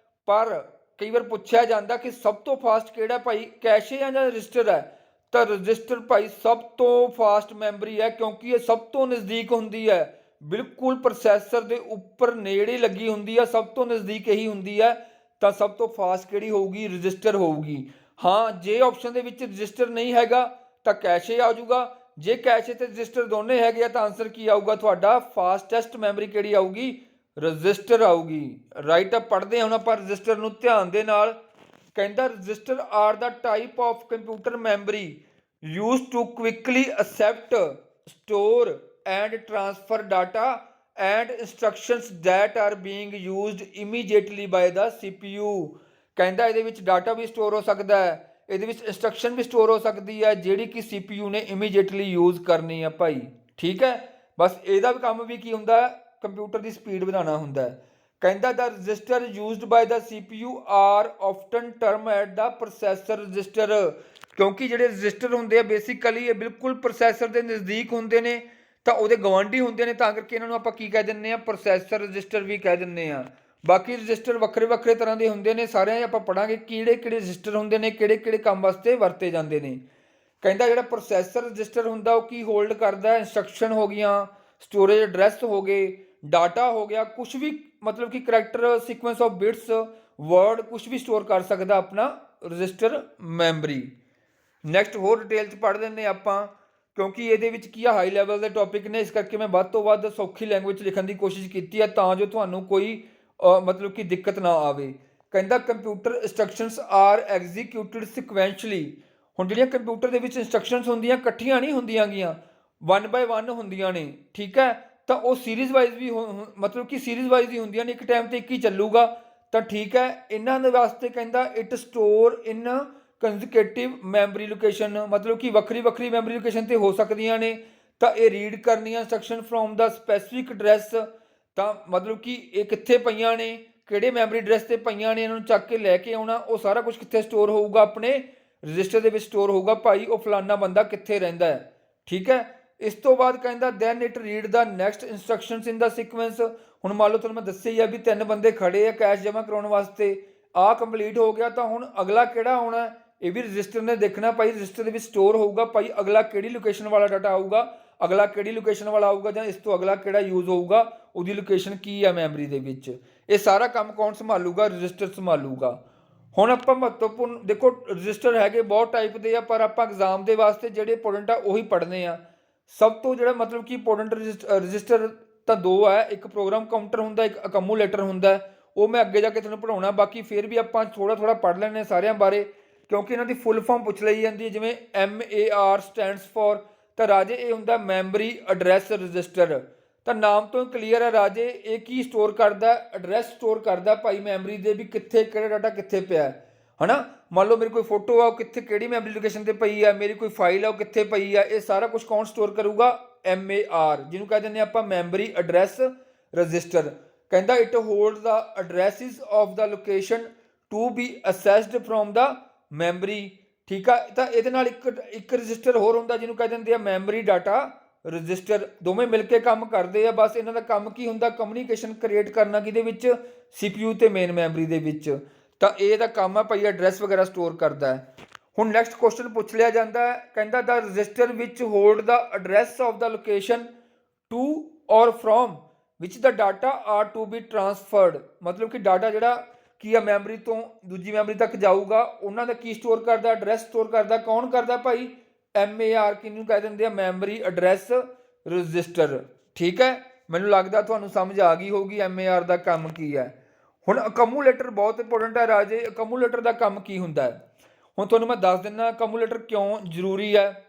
ਪਰ ਕਈ ਵਾਰ ਪੁੱਛਿਆ ਜਾਂਦਾ ਕਿ ਸਭ ਤੋਂ ਫਾਸਟ ਕਿਹੜਾ ਭਾਈ, ਕੈਸ਼ੇ ਜਾਂ ਰਜਿਸਟਰ ਹੈ। ਤਾਂ ਰਜਿਸਟਰ ਭਾਈ ਸਭ ਤੋਂ ਫਾਸਟ ਮੈਮਰੀ ਹੈ, ਕਿਉਂਕਿ ਇਹ ਸਭ ਤੋਂ ਨਜ਼ਦੀਕ ਹੁੰਦੀ ਹੈ, ਬਿਲਕੁਲ ਪ੍ਰੋਸੈਸਰ ਦੇ ਉੱਪਰ ਨੇੜੇ ਲੱਗੀ ਹੁੰਦੀ ਹੈ, ਸਭ ਤੋਂ ਨਜ਼ਦੀਕ ਇਹੀ ਹੁੰਦੀ ਹੈ। ਤਾਂ ਸਭ ਤੋਂ ਫਾਸਟ ਕਿਹੜੀ ਹੋਊਗੀ, ਰਜਿਸਟਰ ਹੋਊਗੀ। ਹਾਂ ਜੇ ਆਪਸ਼ਨ ਦੇ ਵਿੱਚ ਰਜਿਸਟਰ ਨਹੀਂ ਹੈਗਾ ਤਾਂ ਕੈਸ਼ੇ ਆ ਜਾਊਗਾ, ਜੇ ਕੈਸ਼ੇ ਤੇ ਰਜਿਸਟਰ ਦੋਨੇ ਹੈਗੇ ਆ ਤਾਂ ਆਨਸਰ ਕੀ ਆਊਗਾ ਤੁਹਾਡਾ, ਫਾਸਟੈਸਟ ਮੈਮਰੀ ਕਿਹੜੀ ਆਊਗੀ, ਰਜਿਸਟਰ ਆਊਗੀ। ਰਾਈਟ ਅਪ ਪੜ੍ਹਦੇ ਹਾਂ ਹੁਣ ਆਪਾਂ ਰਜਿਸਟਰ ਨੂੰ ਧਿਆਨ ਦੇ ਨਾਲ। ਕਹਿੰਦਾ register are the type of computer memory used to quickly accept, store and transfer data and instructions that are being used immediately by the CPU। ਕਹਿੰਦਾ ਇਹਦੇ ਵਿੱਚ ਡਾਟਾ ਵੀ ਸਟੋਰ ਹੋ ਸਕਦਾ ਹੈ, ਇਹਦੇ ਵਿੱਚ ਇੰਸਟਰਕਸ਼ਨ ਵੀ ਸਟੋਰ ਹੋ ਸਕਦੀ ਹੈ ਜਿਹੜੀ ਕਿ CPU ਨੇ ਇਮੀਡੀਏਟਲੀ ਯੂਜ਼ ਕਰਨੀ ਆ ਭਾਈ। ਠੀਕ ਹੈ, ਬਸ ਇਹਦਾ ਵੀ ਕੰਮ ਵੀ ਕੀ ਹੁੰਦਾ ਹੈ, ਕੰਪਿਊਟਰ ਦੀ ਸਪੀਡ ਵਧਾਉਣਾ ਹੁੰਦਾ ਹੈ। ਕਹਿੰਦਾ ਦਾ register used by the CPU are often term at the processor register, ਕਿਉਂਕਿ ਜਿਹੜੇ ਰਜਿਸਟਰ ਹੁੰਦੇ ਆ ਬੇਸਿਕਲੀ ਇਹ ਬਿਲਕੁਲ ਪ੍ਰੋਸੈਸਰ ਦੇ ਨਜ਼ਦੀਕ ਹੁੰਦੇ ਨੇ ਤਾਂ ਉਹਦੇ ਗਵਾਂਢੀ ਹੁੰਦੇ ਨੇ, ਤਾਂ ਕਰਕੇ ਇਹਨਾਂ ਨੂੰ ਆਪਾਂ ਕੀ ਕਹਿ ਦਿੰਦੇ ਆ, ਪ੍ਰੋਸੈਸਰ ਰਜਿਸਟਰ ਵੀ ਕਹਿ ਦਿੰਦੇ ਆ। ਬਾਕੀ ਰਜਿਸਟਰ ਵੱਖਰੇ ਵੱਖਰੇ ਤਰ੍ਹਾਂ ਦੇ ਹੁੰਦੇ ਨੇ, ਸਾਰਿਆਂ ਆਪਾਂ ਪੜਾਂਗੇ ਕਿਹੜੇ ਕਿਹੜੇ ਰਜਿਸਟਰ ਹੁੰਦੇ ਨੇ, ਕਿਹੜੇ ਕਿਹੜੇ ਕੰਮ ਵਾਸਤੇ ਵਰਤੇ ਜਾਂਦੇ ਨੇ। ਕਹਿੰਦਾ ਜਿਹੜਾ ਪ੍ਰੋਸੈਸਰ ਰਜਿਸਟਰ ਹੁੰਦਾ ਉਹ ਕੀ ਹੋਲਡ ਕਰਦਾ, ਇੰਸਟਰਕਸ਼ਨ ਹੋ ਗਈਆਂ, ਸਟੋਰੇਜ ਐਡਰੈਸ ਹੋ ਗਏ, ਡਾਟਾ ਹੋ ਗਿਆ, ਕੁਝ ਵੀ ਮਤਲਬ ਕਿ character sequence of bits, word, ਕੁਝ ਵੀ ਸਟੋਰ ਕਰ ਸਕਦਾ ਆਪਣਾ ਰਜਿਸਟਰ ਮੈਮਰੀ। ਨੈਕਸਟ ਹੋਰ ਡਿਟੇਲ 'ਚ ਪੜ੍ਹ ਲੈਂਦੇ ਆਪਾਂ, ਕਿਉਂਕਿ ਇਹਦੇ ਵਿੱਚ ਕੀ ਆ, ਹਾਈ ਲੈਵਲ ਦੇ ਟੌਪਿਕ ਨੇ, ਇਸ ਕਰਕੇ ਮੈਂ ਵੱਧ ਤੋਂ ਵੱਧ ਸੌਖੀ ਲੈਂਗੁਏਜ ਲਿਖਣ ਦੀ ਕੋਸ਼ਿਸ਼ ਕੀਤੀ ਹੈ ਤਾਂ ਜੋ ਤੁਹਾਨੂੰ ਕੋਈ ਮਤਲਬ ਕਿ ਦਿੱਕਤ ਨਾ ਆਵੇ। ਕਹਿੰਦਾ ਕੰਪਿਊਟਰ ਇੰਸਟਰਕਸ਼ਨਸ ਆਰ ਐਗਜ਼ੀਕਿਊਟਡ ਸਿਕੁਐਂਸ਼ਲੀ। ਹੁਣ ਜਿਹੜੀਆਂ ਕੰਪਿਊਟਰ ਦੇ ਵਿੱਚ ਇੰਸਟਰਕਸ਼ਨਸ ਹੁੰਦੀਆਂ ਇਕੱਠੀਆਂ ਨਹੀਂ ਹੁੰਦੀਆਂ ਗੀਆਂ, 1 ਬਾਏ 1 ਹੁੰਦੀਆਂ ਨੇ। ਠੀਕ ਹੈ, ਤਾਂ ਉਹ ਸੀਰੀਜ਼ ਵਾਈਜ਼ ਵੀ ਮਤਲਬ ਕਿ ਸੀਰੀਜ਼ ਵਾਈਜ਼ ਹੀ ਹੁੰਦੀਆਂ ਨੇ, ਇੱਕ ਟਾਈਮ ਤੇ ਇੱਕ ਹੀ ਚੱਲੂਗਾ। ਤਾਂ ਠੀਕ ਹੈ, ਇਹਨਾਂ ਦੇ ਵਾਸਤੇ ਕਹਿੰਦਾ it store in consecutive memory location, ਮਤਲਬ ਕਿ ਵੱਖਰੀ ਵੱਖਰੀ ਮੈਮਰੀ ਲੋਕੇਸ਼ਨ ਤੇ ਹੋ ਸਕਦੀਆਂ ਨੇ। ਤਾਂ ਇਹ ਰੀਡ ਕਰਨੀਆਂ instruction from the specific address, ਤਾਂ ਮਤਲਬ ਕਿ ਇਹ ਕਿੱਥੇ ਪਈਆਂ ਨੇ, ਕਿਹੜੇ ਮੈਮਰੀ ਐਡਰੈਸ ਤੇ ਪਈਆਂ ਨੇ, ਇਹਨਾਂ ਨੂੰ ਚੱਕ ਕੇ ਲੈ ਕੇ ਆਉਣਾ, ਉਹ ਸਾਰਾ ਕੁਝ ਕਿੱਥੇ ਸਟੋਰ ਹੋਊਗਾ, ਆਪਣੇ ਰਜਿਸਟਰ ਦੇ ਵਿੱਚ ਸਟੋਰ ਹੋਊਗਾ ਭਾਈ, ਉਹ ਫਲਾਨਾ ਬੰਦਾ ਕਿੱਥੇ ਰਹਿੰਦਾ ਹੈ। ਠੀਕ ਹੈ, ਇਸ ਤੋਂ ਬਾਅਦ ਕਹਿੰਦਾ then it read the next instructions in the sequence. ਹੁਣ ਮੰਨ ਲਓ ਤੁਹਾਨੂੰ ਮੈਂ ਦੱਸਿਆ ਹੀ ਆ ਵੀ 3 ਬੰਦੇ ਖੜੇ ਆ ਕੈਸ਼ ਜਮ੍ਹਾਂ ਕਰਾਉਣ ਵਾਸਤੇ, ਆਹ ਕੰਪਲੀਟ ਹੋ ਗਿਆ, ਤਾਂ ਹੁਣ ਅਗਲਾ ਕਿਹੜਾ ਆਉਣਾ, ਇਹ ਵੀ ਰਜਿਸਟਰ ਨੇ ਦੇਖਣਾ ਭਾਈ, ਰਜਿਸਟਰ ਦੇ ਵਿੱਚ ਸਟੋਰ ਹੋਊਗਾ ਭਾਈ, ਅਗਲਾ ਕਿਹੜੀ ਲੋਕੇਸ਼ਨ ਵਾਲਾ ਡਾਟਾ ਆਊਗਾ, ਅਗਲਾ ਕਿਹੜੀ ਲੋਕੇਸ਼ਨ ਵਾਲਾ ਆਊਗਾ, ਜਾਂ ਇਸ ਤੋਂ ਅਗਲਾ ਕਿਹੜਾ ਯੂਜ਼ ਹੋਊਗਾ, ਉਹਦੀ ਲੋਕੇਸ਼ਨ ਕੀ ਆ ਮੈਮਰੀ ਦੇ ਵਿੱਚ। ਇਹ ਸਾਰਾ ਕੰਮ ਕੌਣ ਸੰਭਾਲੂਗਾ, ਰਜਿਸਟਰ ਸੰਭਾਲੂਗਾ। ਹੁਣ ਆਪਾਂ ਮਹੱਤਵਪੂਰਨ ਦੇਖੋ, ਰਜਿਸਟਰ ਹੈਗੇ ਬਹੁਤ ਟਾਈਪ ਦੇ ਆ, ਪਰ ਆਪਾਂ ਐਗਜ਼ਾਮ ਦੇ ਵਾਸਤੇ ਜਿਹੜੇ ਇੰਪੋਰਟੈਂਟ ਆ ਉਹੀ ਪੜ੍ਹਨੇ ਆ। ਸਭ ਤੋਂ ਜਿਹੜਾ ਮਤਲਬ ਕਿ ਇੰਪੋਰਟੈਂਟ ਰਜਿਸਟਰ ਤਾਂ 2 ਹੈ, ਇੱਕ ਪ੍ਰੋਗਰਾਮ ਕਾਊਂਟਰ ਹੁੰਦਾ, ਇੱਕ ਅਕਮੂਲੇਟਰ ਹੁੰਦਾ। ਉਹ ਮੈਂ ਅੱਗੇ ਜਾ ਕੇ ਤੁਹਾਨੂੰ ਪੜ੍ਹਾਉਣਾ, ਬਾਕੀ ਫਿਰ ਵੀ ਆਪਾਂ ਥੋੜਾ ਥੋੜਾ ਪੜ੍ਹ ਲੈਣੇ ਸਾਰਿਆਂ ਬਾਰੇ, ਕਿਉਂਕਿ ਇਹਨਾਂ ਦੀ ਫੁੱਲ ਫਾਰਮ ਪੁੱਛ ਲਈ ਜਾਂਦੀ ਹੈ। ਜਿਵੇਂ MAR ਸਟੈਂਡਸ ਫॉर, ਤਾਂ ਰਾਜੇ ਇਹ ਹੁੰਦਾ ਮੈਮਰੀ ਐਡਰੈਸ ਰਜਿਸਟਰ। ਤਾਂ ਨਾਮ ਤੋਂ ਕਲੀਅਰ ਹੈ ਰਾਜੇ, ਇਹ ਕੀ ਸਟੋਰ ਕਰਦਾ, ਐਡਰੈਸ ਸਟੋਰ ਕਰਦਾ ਭਾਈ ਮੈਮਰੀ ਦੇ, ਵੀ ਕਿੱਥੇ ਕਿਹੜਾ ਡਾਟਾ ਕਿੱਥੇ ਪਿਆ ਹੈ ਨਾ। ਮੰਨ ਲਓ ਮੇਰੀ ਕੋਈ ਫੋਟੋ ਆ, ਉਹ ਕਿੱਥੇ ਕਿਹੜੀ ਮੈਮਰੀ ਲੋਕੇਸ਼ਨ ਤੇ ਪਈ ਆ, ਮੇਰੀ ਕੋਈ ਫਾਈਲ ਆ ਉਹ ਕਿੱਥੇ ਪਈ ਆ, ਇਹ ਸਾਰਾ ਕੁਝ ਕੌਣ ਸਟੋਰ ਕਰੂਗਾ, MAR, ਜਿਹਨੂੰ ਕਹਿ ਦਿੰਦੇ ਆਪਾਂ ਮੈਮਰੀ ਐਡਰੈਸ ਰਜਿਸਟਰ। ਕਹਿੰਦਾ it hold the addresses of the location to be accessed from the memory. ਠੀਕ ਆ, ਤਾਂ ਇਹਦੇ ਨਾਲ ਇੱਕ ਰਜਿਸਟਰ ਹੋਰ ਹੁੰਦਾ ਜਿਹਨੂੰ ਕਹਿ ਦਿੰਦੇ ਆ ਮੈਮਰੀ ਡਾਟਾ ਰਜਿਸਟਰ। ਦੋਵੇਂ ਮਿਲ ਕੇ ਕੰਮ ਕਰਦੇ ਆ, ਬਸ ਇਹਨਾਂ ਦਾ ਕੰਮ ਕੀ ਹੁੰਦਾ, ਕਮਿਊਨੀਕੇਸ਼ਨ ਕ੍ਰੀਏਟ ਕਰਨਾ ਕਿਹਦੇ ਵਿੱਚ, CPU ਤੇ ਮੇਨ ਮੈਮਰੀ ਦੇ ਵਿੱਚ। ਤਾਂ ਇਹ ਦਾ ਕੰਮ ਆ ਭਾਈ, ਐਡਰੈਸ ਵਗੈਰਾ ਸਟੋਰ ਕਰਦਾ ਹੈ। ਹੁਣ ਨੈਕਸਟ ਕੁਐਸਚਨ ਪੁੱਛ ਲਿਆ ਜਾਂਦਾ ਹੈ, ਕਹਿੰਦਾ ਦਾ ਰਜਿਸਟਰ ਵਿੱਚ hold the address of the location to or from which the data are to be transferred, ਮਤਲਬ ਕਿ ਡਾਟਾ ਜਿਹੜਾ ਕੀ ਆ ਮੈਮਰੀ ਤੋਂ ਦੂਜੀ ਮੈਮਰੀ ਤੱਕ ਜਾਊਗਾ, ਉਹਨਾਂ ਦਾ ਕੀ ਸਟੋਰ ਕਰਦਾ, ਐਡਰੈਸ ਸਟੋਰ ਕਰਦਾ, ਕੌਣ ਕਰਦਾ ਭਾਈ, MAR, ਕਿਹਨੂੰ ਕਹਿ ਦਿੰਦੇ ਆ, ਮੈਮਰੀ ਐਡਰੈਸ ਰਜਿਸਟਰ। ਠੀਕ ਹੈ, ਮੈਨੂੰ ਲੱਗਦਾ ਤੁਹਾਨੂੰ ਸਮਝ ਆ ਗਈ ਹੋਊਗੀ MAR ਦਾ ਕੰਮ ਕੀ ਹੈ। ਹੁਣ ਅਕਮੂਲੇਟਰ ਬਹੁਤ ਇੰਪੋਰਟੈਂਟ ਹੈ ਰਾਜੇ, ਅਕਮੂਲੇਟਰ ਦਾ ਕੰਮ ਕੀ ਹੁੰਦਾ ਹੈ, ਹੁਣ ਤੁਹਾਨੂੰ ਮੈਂ ਦੱਸ ਦਿੰਦਾ ਅਕਮੂਲੇਟਰ ਕਿਉਂ ਜ਼ਰੂਰੀ ਹੈ।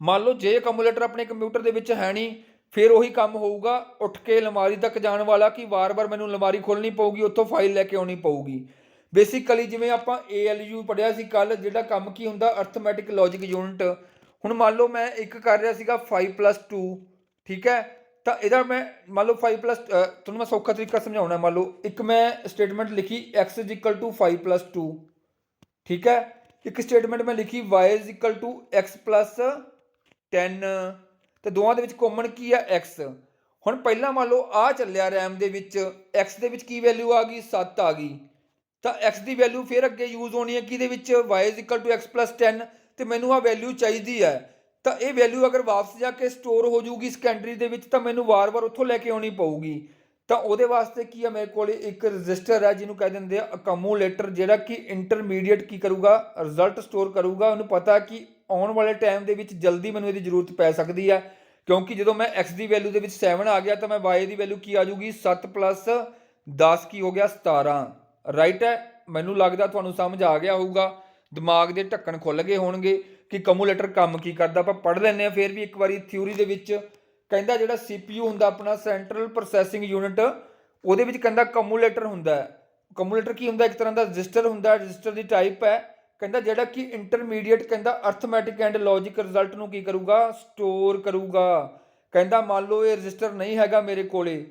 ਮੰਨ ਲਓ ਜੇ ਅਕਮੂਲੇਟਰ ਆਪਣੇ ਕੰਪਿਊਟਰ ਦੇ ਵਿੱਚ ਹੈ ਨਹੀਂ, ਫਿਰ ਉਹੀ ਕੰਮ ਹੋਊਗਾ ਉੱਠ ਕੇ ਅਲਮਾਰੀ ਤੱਕ ਜਾਣ ਵਾਲਾ, ਕਿ ਵਾਰ-ਵਾਰ ਮੈਨੂੰ ਅਲਮਾਰੀ ਖੋਲ੍ਹਣੀ ਪਊਗੀ, ਉੱਥੋਂ ਫਾਈਲ ਲੈ ਕੇ ਆਉਣੀ ਪਊਗੀ। ਬੇਸਿਕਲੀ ਜਿਵੇਂ ਆਪਾਂ ALU ਪੜ੍ਹਿਆ ਸੀ ਕੱਲ, ਜਿਹੜਾ ਕੰਮ ਕੀ ਹੁੰਦਾ, ਅਰਥਮੈਟਿਕ ਲੌਜਿਕ ਯੂਨਿਟ। ਹੁਣ ਮੰਨ ਲਓ ਮੈਂ ਇੱਕ ਕਰ ਰਿਹਾ ਸੀਗਾ 5+2, ਠੀਕ ਹੈ, ਤਾਂ ਇਹਦਾ ਮੈਂ ਮੰਨ ਲਓ 5+ ਤੁਹਾਨੂੰ ਮੈਂ ਸੌਖਾ ਤਰੀਕਾ ਸਮਝਾਉਣਾ। ਮੰਨ ਲਓ ਇੱਕ ਮੈਂ ਸਟੇਟਮੈਂਟ ਲਿਖੀ x = 5+2, ਠੀਕ ਹੈ, ਇੱਕ ਸਟੇਟਮੈਂਟ ਮੈਂ ਲਿਖੀ y = x + 10, ਤੇ ਦੋਵਾਂ ਦੇ ਵਿੱਚ ਕਾਮਨ ਕੀ ਆ, x। ਹੁਣ ਪਹਿਲਾਂ ਮੰਨ ਲਓ ਆਹ ਚੱਲਿਆ ਰੈਮ ਦੇ ਵਿੱਚ, x ਦੇ ਵਿੱਚ ਕੀ ਵੈਲਿਊ ਆ ਗਈ, 7 ਆ ਗਈ, ਤਾਂ x ਦੀ ਵੈਲਿਊ ਫਿਰ ਅੱਗੇ ਯੂਜ਼ ਹੋਣੀ ਹੈ ਕਿਹਦੇ ਵਿੱਚ, y = x + 10, ਤੇ ਮੈਨੂੰ ਆਹ ਵੈਲਿਊ ਚਾਹੀਦੀ ਹੈ। ਤਾਂ ਇਹ ਵੈਲਿਊ ਅਗਰ ਵਾਪਸ ਜਾ ਕੇ ਸਟੋਰ ਹੋ ਜੂਗੀ ਸੈਕੰਡਰੀ ਦੇ ਵਿੱਚ, ਤਾਂ ਮੈਨੂੰ ਵਾਰ-ਵਾਰ ਉੱਥੋਂ ਲੈ ਕੇ ਆਉਣੀ ਪਊਗੀ। ਤਾਂ ਉਹਦੇ ਵਾਸਤੇ ਕੀ ਆ ਮੇਰੇ ਕੋਲ ਇੱਕ ਰਜਿਸਟਰ ਹੈ ਜਿਹਨੂੰ ਕਹਿ ਦਿੰਦੇ ਆ ਅਕਮੂਲੇਟਰ, ਜਿਹੜਾ ਕਿ ਇੰਟਰਮੀਡੀਏਟ ਕੀ ਕਰੂਗਾ, ਰਿਜ਼ਲਟ ਸਟੋਰ ਕਰੂਗਾ। ਉਹਨੂੰ ਪਤਾ ਕਿ ਆਉਣ ਵਾਲੇ ਟਾਈਮ ਦੇ ਵਿੱਚ ਜਲਦੀ ਮੈਨੂੰ ਇਹਦੀ ਜ਼ਰੂਰਤ ਪੈ ਸਕਦੀ ਹੈ, ਕਿਉਂਕਿ ਜਦੋਂ ਮੈਂ x ਦੀ ਵੈਲਿਊ ਦੇ ਵਿੱਚ 7 ਆ ਗਿਆ ਤਾਂ ਮੈਂ y ਦੀ ਵੈਲਿਊ ਕੀ ਆ ਜੂਗੀ 7 + 10 ਕੀ ਹੋ ਗਿਆ 17। ਰਾਈਟ ਹੈ, ਮੈਨੂੰ ਲੱਗਦਾ ਤੁਹਾਨੂੰ ਸਮਝ ਆ ਗਿਆ ਹੋਊਗਾ, ਦਿਮਾਗ ਦੇ ਢੱਕਣ ਖੁੱਲ ਗਏ ਹੋਣਗੇ ਕਿ ਕਮੂਲੇਟਰ ਕੰਮ ਕੀ ਕਰਦਾ। ਆਪਾਂ ਪੜ੍ਹ ਲੈਂਦੇ ਹਾਂ ਫਿਰ ਵੀ ਇੱਕ ਵਾਰੀ ਥਿਊਰੀ ਦੇ ਵਿੱਚ। ਕਹਿੰਦਾ ਜਿਹੜਾ CPU ਹੁੰਦਾ ਆਪਣਾ ਸੈਂਟਰਲ ਪ੍ਰੋਸੈਸਿੰਗ ਯੂਨਿਟ, ਉਹਦੇ ਵਿੱਚ ਕਹਿੰਦਾ ਕਮੂਲੇਟਰ ਹੁੰਦਾ ਹੈ। ਕਮੂਲੇਟਰ ਕੀ ਹੁੰਦਾ, ਇੱਕ ਤਰ੍ਹਾਂ ਦਾ ਰਜਿਸਟਰ ਹੁੰਦਾ, ਰਜਿਸਟਰ ਦੀ ਟਾਈਪ ਹੈ। ਕਹਿੰਦਾ ਜਿਹੜਾ ਕਿ ਇੰਟਰਮੀਡੀਏਟ ਕਹਿੰਦਾ ਅਰਥਮੈਟਿਕ ਐਂਡ ਲੌਜਿਕ ਰਿਜ਼ਲਟ ਨੂੰ ਕੀ ਕਰੂਗਾ, ਸਟੋਰ ਕਰੂਗਾ। ਕਹਿੰਦਾ ਮੰਨ ਲਓ ਇਹ ਰਜਿਸਟਰ ਨਹੀਂ ਹੈਗਾ ਮੇਰੇ ਕੋਲੇ,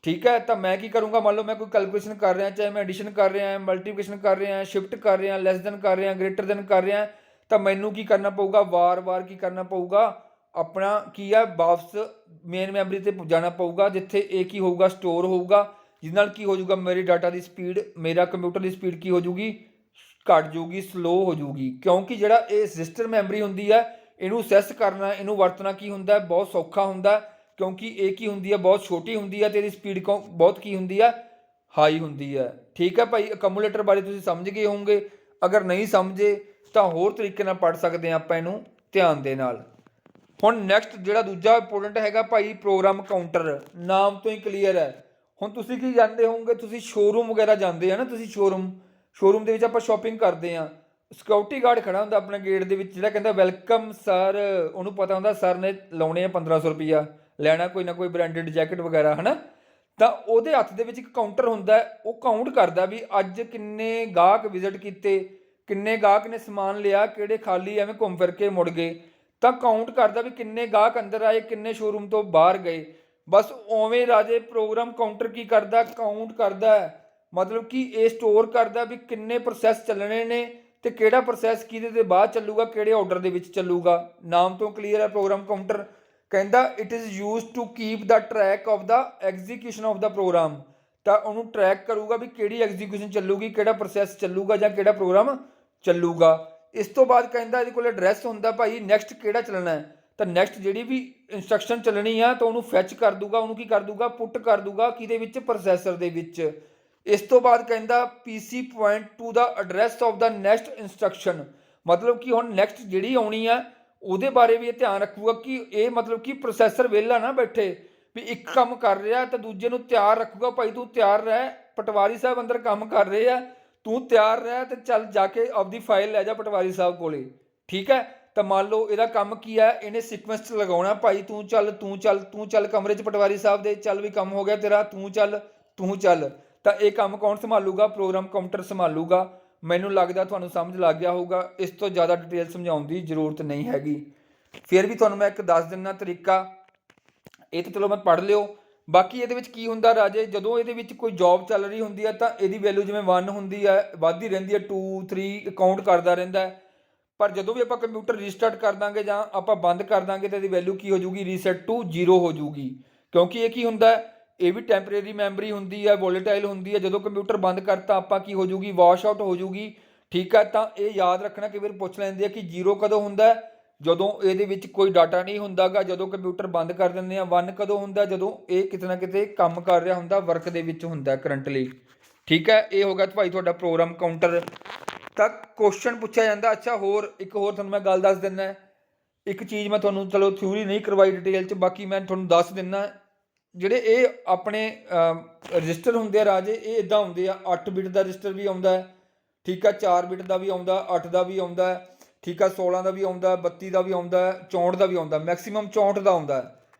ਠੀਕ ਹੈ, ਤਾਂ ਮੈਂ ਕੀ ਕਰੂੰਗਾ, ਮੰਨ ਲਓ ਮੈਂ ਕੋਈ ਕੈਲਕੂਲੇਸ਼ਨ ਕਰ ਰਿਹਾ, ਚਾਹੇ ਮੈਂ ਐਡੀਸ਼ਨ ਕਰ ਰਿਹਾ, ਮਲਟੀਪਲੀਕੇਸ਼ਨ ਕਰ ਰਿਹਾ, ਸ਼ਿਫਟ ਕਰ ਰਿਹਾ, ਲੈਸ ਦੈਨ ਕਰ ਰਿਹਾ, ਗ੍ਰੇਟਰ ਦੈਨ ਕਰ ਰਿਹਾ, ਤਾਂ ਮੈਨੂੰ ਕੀ ਕਰਨਾ ਪਊਗਾ, ਵਾਰ-ਵਾਰ ਕੀ ਕਰਨਾ ਪਊਗਾ, ਆਪਣਾ ਕੀ ਆ ਵਾਪਸ ਮੇਨ ਮੈਮਰੀ ਤੇ ਜਾਣਾ ਪਊਗਾ, ਜਿੱਥੇ ਇਹ ਕੀ ਹੋਊਗਾ ਸਟੋਰ ਹੋਊਗਾ, ਜਿਹਦੇ ਨਾਲ ਕੀ ਹੋ ਜਾਊਗਾ ਮੇਰੇ ਡਾਟਾ ਦੀ ਸਪੀਡ, ਮੇਰਾ ਕੰਪਿਊਟਰ ਦੀ ਸਪੀਡ ਕੀ ਹੋ ਜਾਊਗੀ, ਘੱਟ ਜਾਊਗੀ, ਸਲੋ ਹੋ ਜਾਊਗੀ। ਕਿਉਂਕਿ ਜਿਹੜਾ ਇਹ ਰਜਿਸਟਰ ਮੈਮਰੀ ਹੁੰਦੀ ਹੈ, ਇਹਨੂੰ ਅਸੈਸ ਕਰਨਾ, ਇਹਨੂੰ ਵਰਤਣਾ ਕੀ ਹੁੰਦਾ ਬਹੁਤ ਸੌਖਾ ਹੁੰਦਾ, ਕਿਉਂਕਿ ਇਹ ਕੀ ਹੁੰਦੀ ਹੈ ਬਹੁਤ ਛੋਟੀ ਹੁੰਦੀ ਹੈ ਤੇ ਇਹਦੀ ਸਪੀਡ ਬਹੁਤ ਕੀ ਹੁੰਦੀ ਹੈ, ਹਾਈ ਹੁੰਦੀ ਹੈ। ਠੀਕ ਹੈ ਭਾਈ, ਅਕਮੂਲੇਟਰ ਬਾਰੇ ਤੁਸੀਂ ਸਮਝ ਗਏ ਹੋਵੋਗੇ। ਅਗਰ ਨਹੀਂ ਸਮਝੇ ਤਾਂ ਹੋਰ ਤਰੀਕੇ ਨਾਲ ਪੜ੍ਹ ਸਕਦੇ ਹਾਂ ਆਪਾਂ ਇਹਨੂੰ ਧਿਆਨ ਦੇ ਨਾਲ। ਹੁਣ ਨੈਕਸਟ ਜਿਹੜਾ ਦੂਜਾ ਇੰਪੋਰਟੈਂਟ ਹੈਗਾ ਭਾਈ ਪ੍ਰੋਗਰਾਮ ਕਾਊਂਟਰ, ਨਾਮ ਤੋਂ ਹੀ ਕਲੀਅਰ ਹੈ। ਹੁਣ ਤੁਸੀਂ ਕੀ ਜਾਣਦੇ ਹੋਵੋਗੇ, ਤੁਸੀਂ ਸ਼ੋਰੂਮ ਵਗੈਰਾ ਜਾਂਦੇ ਆ ਨਾ, ਤੁਸੀਂ ਸ਼ੋਰੂਮ ਦੇ ਵਿੱਚ ਆਪਾਂ ਸ਼ਾਪਿੰਗ ਕਰਦੇ ਹਾਂ, ਸਿਕਿਉਰਿਟੀ ਗਾਰਡ ਖੜਾ ਹੁੰਦਾ ਆਪਣੇ ਗੇਟ ਦੇ ਵਿੱਚ, ਜਿਹੜਾ ਕਹਿੰਦਾ ਵੈਲਕਮ ਸਰ। ਉਹਨੂੰ ਪਤਾ ਹੁੰਦਾ ਸਰ ਨੇ ਲਾਉਣੇ ਆ 1500 ਰੁਪਈਆ, ਲੈਣਾ ਕੋਈ ਨਾ ਕੋਈ ਬ੍ਰਾਂਡਡ ਜੈਕਟ ਵਗੈਰਾ, ਹੈ ਨਾ। ਤਾਂ ਉਹਦੇ ਹੱਥ ਦੇ ਵਿੱਚ ਇੱਕ ਕਾਊਂਟਰ ਹੁੰਦਾ, ਉਹ ਕਾਊਂਟ ਕਰਦਾ ਵੀ ਅੱਜ ਕਿੰਨੇ ਗਾਹਕ ਵਿਜ਼ਿਟ ਕੀਤੇ, ਕਿੰਨੇ ਗਾਹਕ ਨੇ ਸਮਾਨ ਲਿਆ, ਕਿਹੜੇ ਖਾਲੀ ਐਵੇਂ ਘੁੰਮ ਫਿਰ ਕੇ ਮੁੜ ਗਏ। ਤਾਂ ਕਾਊਂਟ ਕਰਦਾ ਵੀ ਕਿੰਨੇ ਗਾਹਕ ਅੰਦਰ ਆਏ, ਕਿੰਨੇ ਸ਼ੋਰੂਮ ਤੋਂ ਬਾਹਰ ਗਏ। ਬਸ ਉਵੇਂ ਰਾਜੇ ਪ੍ਰੋਗਰਾਮ ਕਾਊਂਟਰ ਕੀ ਕਰਦਾ, ਕਾਊਂਟ ਕਰਦਾ, ਮਤਲਬ ਕਿ ਇਹ ਸਟੋਰ ਕਰਦਾ ਵੀ ਕਿੰਨੇ ਪ੍ਰੋਸੈਸ ਚੱਲਣੇ ਨੇ ਤੇ ਕਿਹੜਾ ਪ੍ਰੋਸੈਸ ਕਿਹਦੇ ਦੇ ਬਾਅਦ ਚੱਲੂਗਾ, ਕਿਹੜੇ ਆਰਡਰ ਦੇ ਵਿੱਚ ਚੱਲੂਗਾ। ਨਾਮ ਤੋਂ ਕਲੀਅਰ ਹੈ ਪ੍ਰੋਗਰਾਮ ਕਾਊਂਟਰ। ਕਹਿੰਦਾ it is used to keep the track of the execution of the program. ਤਾਂ ਉਹਨੂੰ ਟਰੈਕ ਕਰੂਗਾ ਵੀ ਕਿਹੜੀ ਐਗਜ਼ੀਕਿਊਸ਼ਨ ਚੱਲੂਗੀ, ਕਿਹੜਾ ਪ੍ਰੋਸੈਸ ਚੱਲੂਗਾ ਜਾਂ ਕਿਹੜਾ ਪ੍ਰੋਗਰਾਮ ਚੱਲੂਗਾ। ਇਸ ਤੋਂ ਬਾਅਦ ਕਹਿੰਦਾ ਇਹਦੇ ਕੋਲ ਐਡਰੈਸ ਹੁੰਦਾ ਭਾਈ, ਨੈਕਸਟ ਕਿਹੜਾ ਚੱਲਣਾ ਹੈ, ਤਾਂ ਨੈਕਸਟ ਜਿਹੜੀ ਵੀ ਇੰਸਟਰਕਸ਼ਨ ਚੱਲਣੀ ਆ ਤਾਂ ਉਹਨੂੰ ਫੈਚ ਕਰ ਦੂਗਾ, ਉਹਨੂੰ ਕੀ ਕਰ ਦੂਗਾ, ਪੁੱਟ ਕਰ ਦੂਗਾ ਕਿਹਦੇ ਵਿੱਚ, ਪ੍ਰੋਸੈਸਰ ਦੇ ਵਿੱਚ। ਇਸ ਤੋਂ ਬਾਅਦ ਕਹਿੰਦਾ PC point to the address of the next instruction, ਮਤਲਬ ਕਿ ਹੁਣ ਨੈਕਸਟ ਜਿਹੜੀ ਆਉਣੀ ਆ ਉਹਦੇ ਬਾਰੇ ਵੀ ਇਹ ਧਿਆਨ ਰੱਖੂਗਾ ਕਿ ਇਹ ਮਤਲਬ ਕਿ ਪ੍ਰੋਸੈਸਰ ਵਿਹਲਾ ਨਾ ਬੈਠੇ, ਵੀ ਇੱਕ ਕੰਮ ਕਰ ਰਿਹਾ ਤਾਂ ਦੂਜੇ ਨੂੰ ਤਿਆਰ ਰੱਖੂਗਾ, ਭਾਈ ਤੂੰ ਤਿਆਰ ਰਹਿ, ਪਟਵਾਰੀ ਸਾਹਿਬ ਅੰਦਰ ਕੰਮ ਕਰ ਰਹੇ ਆ, ਤੂੰ ਤਿਆਰ ਰਹਿ ਤੇ ਚੱਲ ਜਾ ਕੇ ਆਪਦੀ ਫਾਈਲ ਲੈ ਜਾ ਪਟਵਾਰੀ ਸਾਹਿਬ ਕੋਲੇ। ਠੀਕ ਹੈ, ਤਾਂ ਮੰਨ ਲਓ ਇਹਦਾ ਕੰਮ ਕੀ ਹੈ, ਇਹਨੇ ਸੀਕੁਐਂਸ 'ਚ ਲਗਾਉਣਾ, ਭਾਈ ਤੂੰ ਚੱਲ ਕਮਰੇ 'ਚ ਪਟਵਾਰੀ ਸਾਹਿਬ ਦੇ, ਚੱਲ ਵੀ ਕੰਮ ਹੋ ਗਿਆ ਤੇਰਾ, ਤੂੰ ਚੱਲ। ਤਾਂ ਇਹ ਕੰਮ ਕੌਣ ਸੰਭਾਲੂਗਾ, ਪ੍ਰੋਗਰਾਮ ਕਾਊਂਟਰ ਸੰਭਾਲੂਗਾ। ਮੈਨੂੰ ਲੱਗਦਾ ਤੁਹਾਨੂੰ ਸਮਝ ਲੱਗ ਗਿਆ ਹੋਊਗਾ, ਇਸ ਤੋਂ ਜ਼ਿਆਦਾ ਡਿਟੇਲ ਸਮਝਾਉਣ ਦੀ ਜ਼ਰੂਰਤ ਨਹੀਂ ਹੈਗੀ। ਫਿਰ ਵੀ ਤੁਹਾਨੂੰ ਮੈਂ ਇੱਕ ਦੱਸ ਦਿੰਦਾ ਤਰੀਕਾ, ਇਹ ਤਾਂ ਚਲੋ ਮੈਂ ਪੜ੍ਹ ਲਿਓ। ਬਾਕੀ ਇਹਦੇ ਵਿੱਚ ਕੀ ਹੁੰਦਾ ਰਾਜੇ, ਜਦੋਂ ਇਹਦੇ ਵਿੱਚ ਕੋਈ ਜੌਬ ਚੱਲ ਰਹੀ ਹੁੰਦੀ ਹੈ ਤਾਂ ਇਹਦੀ ਵੈਲਿਊ ਜਿਵੇਂ 1 ਹੁੰਦੀ ਹੈ, ਵੱਧਦੀ ਰਹਿੰਦੀ ਹੈ, 2 3 ਕਾਊਂਟ ਕਰਦਾ ਰਹਿੰਦਾ। ਪਰ ਜਦੋਂ ਵੀ ਆਪਾਂ ਕੰਪਿਊਟਰ ਰੀਸਟਾਰਟ ਕਰ ਦਾਂਗੇ ਜਾਂ ਆਪਾਂ ਬੰਦ ਕਰ ਦਾਂਗੇ ਤਾਂ ਇਹਦੀ ਵੈਲਿਊ ਕੀ ਹੋ ਜੂਗੀ, ਰੀਸੈਟ ਟੂ 0 ਹੋ ਜੂਗੀ। ਕਿਉਂਕਿ ਇਹ ਕੀ ਹੁੰਦਾ, ਇਹ ਵੀ ਟੈਂਪਰੇਰੀ ਮੈਮਰੀ ਹੁੰਦੀ ਹੈ, ਵੋਲੇਟਾਈਲ ਹੁੰਦੀ ਹੈ। ਜਦੋਂ ਕੰਪਿਊਟਰ ਬੰਦ ਕਰਤਾ ਆਪਾਂ ਕੀ ਹੋ ਜੂਗੀ, ਵਾਸ਼ ਆਊਟ ਹੋ ਜੂਗੀ। ਠੀਕ ਹੈ, ਤਾਂ ਇਹ ਯਾਦ ਰੱਖਣਾ, ਕਈ ਵਾਰ ਪੁੱਛ ਲੈਂਦੇ ਆ ਕਿ 0 ਕਦੋਂ ਹੁੰਦਾ, ਜਦੋਂ ਇਹਦੇ ਵਿੱਚ ਕੋਈ ਡਾਟਾ ਨਹੀਂ ਹੁੰਦਾਗਾ, ਜਦੋਂ ਕੰਪਿਊਟਰ ਬੰਦ ਕਰ ਦਿੰਦੇ ਆ। 1 ਕਦੋਂ ਹੁੰਦਾ, ਜਦੋਂ ਇਹ ਕਿਤੇ ਨਾ ਕਿਤੇ ਕੰਮ ਕਰ ਰਿਹਾ ਹੁੰਦਾ, ਵਰਕ ਦੇ ਵਿੱਚ ਹੁੰਦਾ ਕਰੰਟਲੀ। ਠੀਕ ਹੈ, ਇਹ ਹੋ ਗਿਆ ਭਾਈ ਤੁਹਾਡਾ ਪ੍ਰੋਗਰਾਮ ਕਾਊਂਟਰ। ਤਾਂ ਕੁਐਸਚਨ ਪੁੱਛਿਆ ਜਾਂਦਾ। ਅੱਛਾ, ਇੱਕ ਹੋਰ ਤੁਹਾਨੂੰ ਮੈਂ ਗੱਲ ਦੱਸ ਦਿੰਦਾ, ਇੱਕ ਚੀਜ਼ ਮੈਂ ਤੁਹਾਨੂੰ ਚਲੋ ਥਿਊਰੀ ਨਹੀਂ ਕਰਵਾਈ ਡਿਟੇਲ 'ਚ, ਬਾਕੀ ਮੈਂ ਤੁਹਾਨੂੰ ਦੱਸ ਦਿੰਦਾ। ਜਿਹੜੇ ਇਹ ਆਪਣੇ ਰਜਿਸਟਰ ਹੁੰਦੇ ਆ ਰਾਜੇ, ਇਹ ਇੱਦਾਂ ਹੁੰਦੇ ਆ, 8 ਬਿਟ ਦਾ ਰਜਿਸਟਰ ਵੀ ਆਉਂਦਾ, ਠੀਕ ਆ, 4 ਬਿਟ ਦਾ ਵੀ ਆਉਂਦਾ, 8 ਦਾ ਵੀ ਆਉਂਦਾ, ਠੀਕ ਆ, 16 ਦਾ ਵੀ ਆਉਂਦਾ, 32 ਦਾ ਵੀ ਆਉਂਦਾ, 64 ਦਾ ਵੀ ਆਉਂਦਾ, ਮੈਕਸਿਮਮ 64 ਦਾ ਆਉਂਦਾ।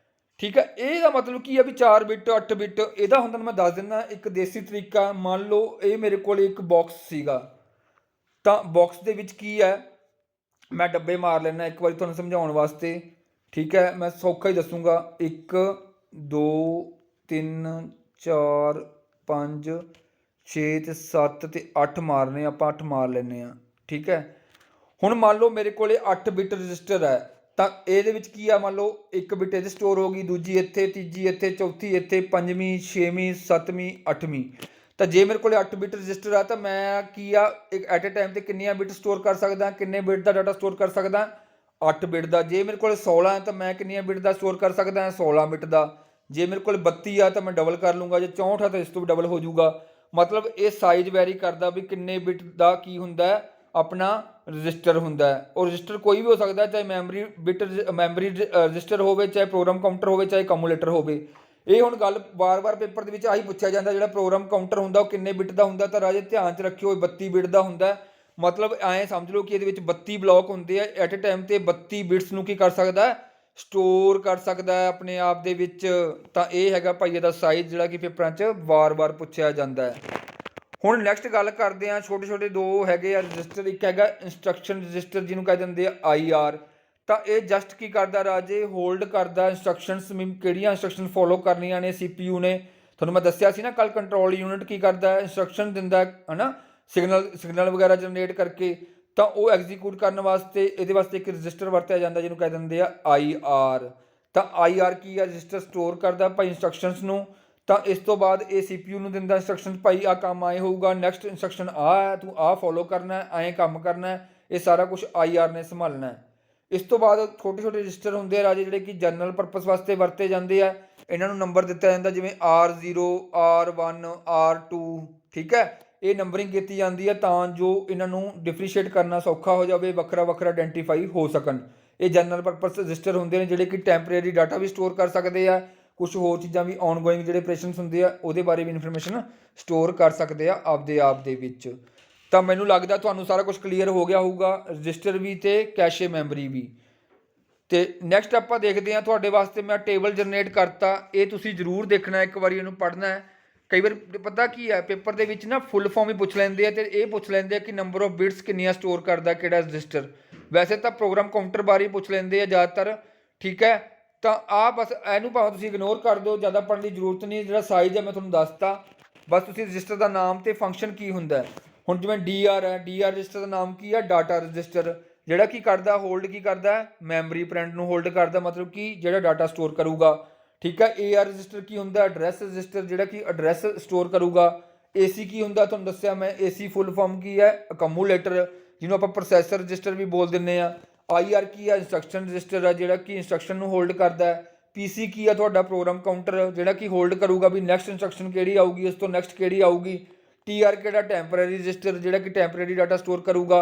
ਠੀਕ ਹੈ, ਇਹਦਾ ਮਤਲਬ ਕੀ ਆ ਵੀ 4 ਬਿਟ 8 ਬਿਟ ਇਹਦਾ ਹੁੰਦਾ। ਮੈਂ ਦੱਸ ਦਿੰਦਾ ਇੱਕ ਦੇਸੀ ਤਰੀਕਾ। ਮੰਨ ਲਓ ਇਹ ਮੇਰੇ ਕੋਲ ਇੱਕ ਬਾਕਸ ਸੀਗਾ, ਤਾਂ ਬਾਕਸ ਦੇ ਵਿੱਚ ਕੀ ਹੈ, ਮੈਂ ਡੱਬੇ ਮਾਰ ਲੈਣਾ ਇੱਕ ਵਾਰੀ ਤੁਹਾਨੂੰ ਸਮਝਾਉਣ ਵਾਸਤੇ। ਠੀਕ ਹੈ, ਮੈਂ ਸੌਖਾ ਹੀ ਦੱਸੂਗਾ। 1 2 3 4 5 6 ਤੇ 7 ਤੇ 8 ਮਾਰਨੇ ਆਪਾਂ, 8 ਮਾਰ ਲੈਂਦੇ ਹਾਂ। ਠੀਕ ਹੈ, ਹੁਣ ਮੰਨ ਲਓ ਮੇਰੇ ਕੋਲ 8 ਬਿਟ ਰਜਿਸਟਰ ਹੈ, ਤਾਂ ਇਹਦੇ ਵਿੱਚ ਕੀ ਆ, ਮੰਨ ਲਓ 1 ਬਿਟ ਇਹਦੇ ਸਟੋਰ ਹੋ ਗਈ, ਦੂਜੀ ਇੱਥੇ, ਤੀਜੀ ਇੱਥੇ, ਚੌਥੀ ਇੱਥੇ, 5ਵੀਂ 6ਵੀਂ 7ਵੀਂ 8ਵੀਂ। ਤਾਂ ਜੇ ਮੇਰੇ ਕੋਲ 8 ਬਿਟ ਰਜਿਸਟਰ ਆ ਤਾਂ ਮੈਂ ਕੀ ਆ, ਇੱਕ ਐਟ ਏ ਟਾਈਮ ਤੇ ਕਿੰਨੀਆਂ ਬਿਟ ਸਟੋਰ ਕਰ ਸਕਦਾ, ਕਿੰਨੇ ਬਿਟ ਦਾ ਡਾਟਾ ਸਟੋਰ ਕਰ ਸਕਦਾ, 8 ਬਿਟ ਦਾ। ਜੇ ਮੇਰੇ ਕੋਲ 16 ਹੈ ਤਾਂ ਮੈਂ ਕਿੰਨੀਆਂ ਬਿਟ ਦਾ ਸਟੋਰ ਕਰ ਸਕਦਾ, 16 ਬਿਟ ਦਾ। ਜੇ ਮੇਰੇ ਕੋਲ 32 ਆ ਤਾਂ ਮੈਂ ਡਬਲ ਕਰ ਲੂੰਗਾ, ਜੇ 64 ਆ ਤਾਂ ਇਸ ਤੋਂ ਵੀ ਡਬਲ ਹੋ ਜਾਊਗਾ। ਮਤਲਬ ਇਹ ਸਾਈਜ਼ ਵੈਰੀ ਕਰਦਾ ਵੀ ਕਿੰਨੇ ਬਿਟ ਦਾ ਕੀ ਹੁੰਦਾ ਹੈ, ਆਪਣਾ ਰਜਿਸਟਰ ਹੁੰਦਾ ਹੈ। ਉਹ ਰਜਿਸਟਰ ਕੋਈ ਵੀ ਹੋ ਸਕਦਾ, ਚਾਹੇ ਮੈਮਰੀ ਰਜਿਸਟਰ ਹੋਵੇ, ਚਾਹੇ ਪ੍ਰੋਗਰਾਮ ਕਾਊਂਟਰ ਹੋਵੇ, ਚਾਹੇ ਕਮੂਲੇਟਰ ਹੋਵੇ। ਇਹ ਹੁਣ ਗੱਲ ਵਾਰ-ਵਾਰ ਪੇਪਰ ਦੇ ਵਿੱਚ ਆਹੀ ਪੁੱਛਿਆ ਜਾਂਦਾ, ਜਿਹੜਾ ਪ੍ਰੋਗਰਾਮ ਕਾਊਂਟਰ ਹੁੰਦਾ ਉਹ ਕਿੰਨੇ ਬਿਟ ਦਾ ਹੁੰਦਾ, ਤਾਂ ਰਾਜੇ ਧਿਆਨ 'ਚ ਰੱਖਿਓ ਇਹ 32 ਬਿਟ ਦਾ ਹੁੰਦਾ। ਮਤਲਬ ਐਂ ਸਮਝ ਲਓ ਕਿ ਇਹਦੇ ਵਿੱਚ 32 ਬਲੋਕ ਹੁੰਦੇ ਆ ਐਟ ਏ ਟਾਈਮ, ਤੇ 32 ਬਿਟਸ ਨੂੰ ਕੀ ਕਰ ਸਕਦਾ, ਸਟੋਰ ਕਰ ਸਕਦਾ ਹੈ ਆਪਣੇ ਆਪ ਦੇ ਵਿੱਚ। ਤਾਂ ਇਹ ਹੈਗਾ ਭਾਈ ਇਹਦਾ ਸਾਈਜ਼, ਜਿਹੜਾ ਕਿ ਪੇਪਰਾਂ 'ਚ ਵਾਰ-ਵਾਰ ਪੁੱਛਿਆ ਜਾਂਦਾ ਹੈ। ਹੁਣ ਨੈਕਸਟ ਗੱਲ ਕਰਦੇ ਹਾਂ, ਛੋਟੇ ਛੋਟੇ ਦੋ ਹੈਗੇ ਆ ਰਜਿਸਟਰ। ਇੱਕ ਹੈਗਾ ਇੰਸਟਰਕਸ਼ਨ ਰਜਿਸਟਰ, ਜਿਹਨੂੰ ਕਹਿ ਦਿੰਦੇ ਆ IR। ਤਾਂ ਇਹ ਜਸਟ ਕੀ ਕਰਦਾ ਰਾਜੇ, ਹੋਲਡ ਕਰਦਾ ਇੰਸਟਰਕਸ਼ਨਸ, ਕਿਹੜੀਆਂ ਇੰਸਟਰਕਸ਼ਨ ਫੋਲੋ ਕਰਨੀਆਂ ਨੇ CPU ਨੇ। ਤੁਹਾਨੂੰ ਮੈਂ ਦੱਸਿਆ ਸੀ ਨਾ ਕੱਲ, ਕੰਟਰੋਲ ਯੂਨਿਟ ਕੀ ਕਰਦਾ, ਇੰਸਟਰਕਸ਼ਨ ਦਿੰਦਾ ਹੈ ਨਾ, ਸਿਗਨਲ ਵਗੈਰਾ ਜਨਰੇਟ ਕਰਕੇ। ਤਾਂ ਉਹ ਐਗਜ਼ੀਕਿਊਟ ਕਰਨ ਵਾਸਤੇ ਇਹਦੇ ਵਾਸਤੇ ਇੱਕ ਰਜਿਸਟਰ ਵਰਤਿਆ ਜਾਂਦਾ, ਜਿਹਨੂੰ ਕਹਿ ਦਿੰਦੇ ਆ IR। ਤਾਂ IR ਕੀ ਆ, ਰਜਿਸਟਰ ਸਟੋਰ ਕਰਦਾ ਭਾਈ ਇੰਸਟਰਕਸ਼ਨਸ ਨੂੰ। ਤਾਂ ਇਸ ਤੋਂ ਬਾਅਦ ਇਹ CPU ਨੂੰ ਦਿੰਦਾ ਇੰਸਟਰਕਸ਼ਨ, ਭਾਈ ਆਹ ਕੰਮ ਆਏ ਹੋਊਗਾ, ਨੈਕਸਟ ਇੰਸਟਰਕਸ਼ਨ ਆਹ ਹੈ, ਤੂੰ ਆਹ ਫੋਲੋ ਕਰਨਾ ਹੈ, ਐਂ ਕੰਮ ਕਰਨਾ ਹੈ। ਇਹ ਸਾਰਾ ਕੁਝ IR ਨੇ ਸੰਭਾਲਣਾ ਹੈ। ਇਸ ਤੋਂ ਬਾਅਦ ਛੋਟੇ ਛੋਟੇ ਰਜਿਸਟਰ ਹੁੰਦੇ ਆ ਰਾਜੇ, ਜਿਹੜੇ ਕਿ ਜਨਰਲ ਪਰਪਸ ਵਾਸਤੇ ਵਰਤੇ ਜਾਂਦੇ ਆ। ਇਹਨਾਂ ਨੂੰ ਨੰਬਰ ਦਿੱਤਾ ਜਾਂਦਾ, ਜਿਵੇਂ R0, R1, R2, ਠੀਕ ਹੈ। ਇਹ ਨੰਬਰਿੰਗ ਕੀਤੀ ਜਾਂਦੀ ਹੈ ਤਾਂ ਜੋ ਇਹਨਾਂ ਨੂੰ ਡਿਫਰੀਸ਼ੀਏਟ ਕਰਨਾ ਸੌਖਾ ਹੋ ਜਾਵੇ, ਵੱਖਰਾ ਵੱਖਰਾ ਆਇਡੈਂਟੀਫਾਈ ਹੋ ਸਕਣ। ਇਹ ਜਨਰਲ ਪਰਪਸ ਰਜਿਸਟਰ ਹੁੰਦੇ ਨੇ, ਜਿਹੜੇ ਕਿ ਟੈਂਪਰੇਰੀ ਡਾਟਾ ਵੀ ਸਟੋਰ ਕਰ ਸਕਦੇ ਆ, ਕੁਝ ਹੋਰ ਚੀਜ਼ਾਂ ਵੀ ਔਨਗੋਇੰਗ ਜਿਹੜੇ ਆਪਰੇਸ਼ਨਸ ਹੁੰਦੇ ਆ ਉਹਦੇ ਬਾਰੇ ਵੀ ਇਨਫੋਰਮੇਸ਼ਨ ਸਟੋਰ ਕਰ ਸਕਦੇ ਆ ਆਪਦੇ ਆਪ ਦੇ ਵਿੱਚ। ਤਾਂ ਮੈਨੂੰ ਲੱਗਦਾ ਤੁਹਾਨੂੰ ਸਾਰਾ ਕੁਝ ਕਲੀਅਰ ਹੋ ਗਿਆ ਹੋਊਗਾ, ਰਜਿਸਟਰ ਵੀ ਤੇ ਕੈਸ਼ੇ ਮੈਮਰੀ ਵੀ। ਤੇ ਨੈਕਸਟ ਆਪਾਂ ਦੇਖਦੇ ਹਾਂ, ਤੁਹਾਡੇ ਵਾਸਤੇ ਮੈਂ ਟੇਬਲ ਜਨਰੇਟ ਕਰਤਾ। ਇਹ ਤੁਸੀਂ ਜ਼ਰੂਰ ਦੇਖਣਾ, ਇੱਕ ਵਾਰੀ ਇਹਨੂੰ ਪੜ੍ਹਨਾ ਹੈ। ਕਈ ਵਾਰ ਪਤਾ ਕੀ ਹੈ, ਪੇਪਰ ਦੇ ਵਿੱਚ ਨਾ ਫੁੱਲ ਫਾਰਮ ਹੀ ਪੁੱਛ ਲੈਂਦੇ ਆ, ਤੇ ਇਹ ਪੁੱਛ ਲੈਂਦੇ ਆ ਕਿ ਨੰਬਰ ਆਫ ਬਿਟਸ ਕਿੰਨੀਆਂ ਸਟੋਰ ਕਰਦਾ ਕਿਹੜਾ ਰਜਿਸਟਰ। ਵੈਸੇ ਤਾਂ ਪ੍ਰੋਗਰਾਮ ਕਾਊਂਟਰ ਬਾਰੇ ਪੁੱਛ ਲੈਂਦੇ ਆ ਜ਼ਿਆਦਾਤਰ, ਠੀਕ ਹੈ। ਤਾਂ ਆਹ ਬਸ ਇਹਨੂੰ ਭਾਵੇਂ ਤੁਸੀਂ ਇਗਨੋਰ ਕਰ ਦਿਓ, ਜ਼ਿਆਦਾ ਪੜ੍ਹਨ ਦੀ ਜ਼ਰੂਰਤ ਨਹੀਂ। ਜਿਹੜਾ ਸਾਈਜ਼ ਹੈ ਮੈਂ ਤੁਹਾਨੂੰ ਦੱਸਤਾ, ਬਸ ਤੁਸੀਂ ਰਜਿਸਟਰ ਦਾ ਨਾਮ ਤੇ ਫੰਕਸ਼ਨ ਕੀ ਹੁੰਦਾ। ਹੁਣ ਜਿਵੇਂ DR ਹੈ, DR ਰਜਿਸਟਰ ਦਾ ਨਾਮ ਕੀ ਹੈ, ਡਾਟਾ ਰਜਿਸਟਰ, ਜਿਹੜਾ ਕੀ ਕਰਦਾ, ਹੋਲਡ ਕੀ ਕਰਦਾ, ਮੈਮਰੀ ਪ੍ਰਿੰਟ ਨੂੰ ਹੋਲਡ ਕਰਦਾ, ਮਤਲਬ ਕਿ ਜਿਹੜਾ ਡਾਟਾ ਸਟੋਰ ਕਰੂਗਾ, ਠੀਕ ਹੈ। AR ਰਜਿਸਟਰ ਕੀ ਹੁੰਦਾ, ਐਡਰੈਸ ਰਜਿਸਟਰ, ਜਿਹੜਾ ਕਿ ਐਡਰੈਸ ਸਟੋਰ ਕਰੂਗਾ। AC ਕੀ ਹੁੰਦਾ, ਤੁਹਾਨੂੰ ਦੱਸਿਆ ਮੈਂ, AC ਫੁੱਲ ਫਾਰਮ ਕੀ ਹੈ, ਅਕਮੂਲੇਟਰ, ਜਿਹਨੂੰ ਆਪਾਂ ਪ੍ਰੋਸੈਸਰ ਰਜਿਸਟਰ ਵੀ ਬੋਲ ਦਿੰਦੇ ਆ। IR ਕੀ ਹੈ, ਇੰਸਟਰਕਸ਼ਨ ਰਜਿਸਟਰ ਹੈ, ਜਿਹੜਾ ਕਿ ਇੰਸਟਰਕਸ਼ਨ ਨੂੰ ਹੋਲਡ ਕਰਦਾ ਹੈ। PC ਕੀ ਹੈ, ਤੁਹਾਡਾ ਪ੍ਰੋਗਰਾਮ ਕਾਊਂਟਰ, ਜਿਹੜਾ ਕਿ ਹੋਲਡ ਕਰੂਗਾ ਵੀ ਨੈਕਸਟ ਇੰਸਟਰਕਸ਼ਨ ਕਿਹੜੀ ਆਊਗੀ, ਇਸ ਤੋਂ ਨੈਕਸਟ ਕਿਹੜੀ ਆਊਗੀ। TR ਕਿਹੜਾ, ਟੈਂਪਰੇਰੀ ਰਜਿਸਟਰ, ਜਿਹੜਾ ਕਿ ਟੈਂਪਰੇਰੀ ਡਾਟਾ ਸਟੋਰ ਕਰੂਗਾ।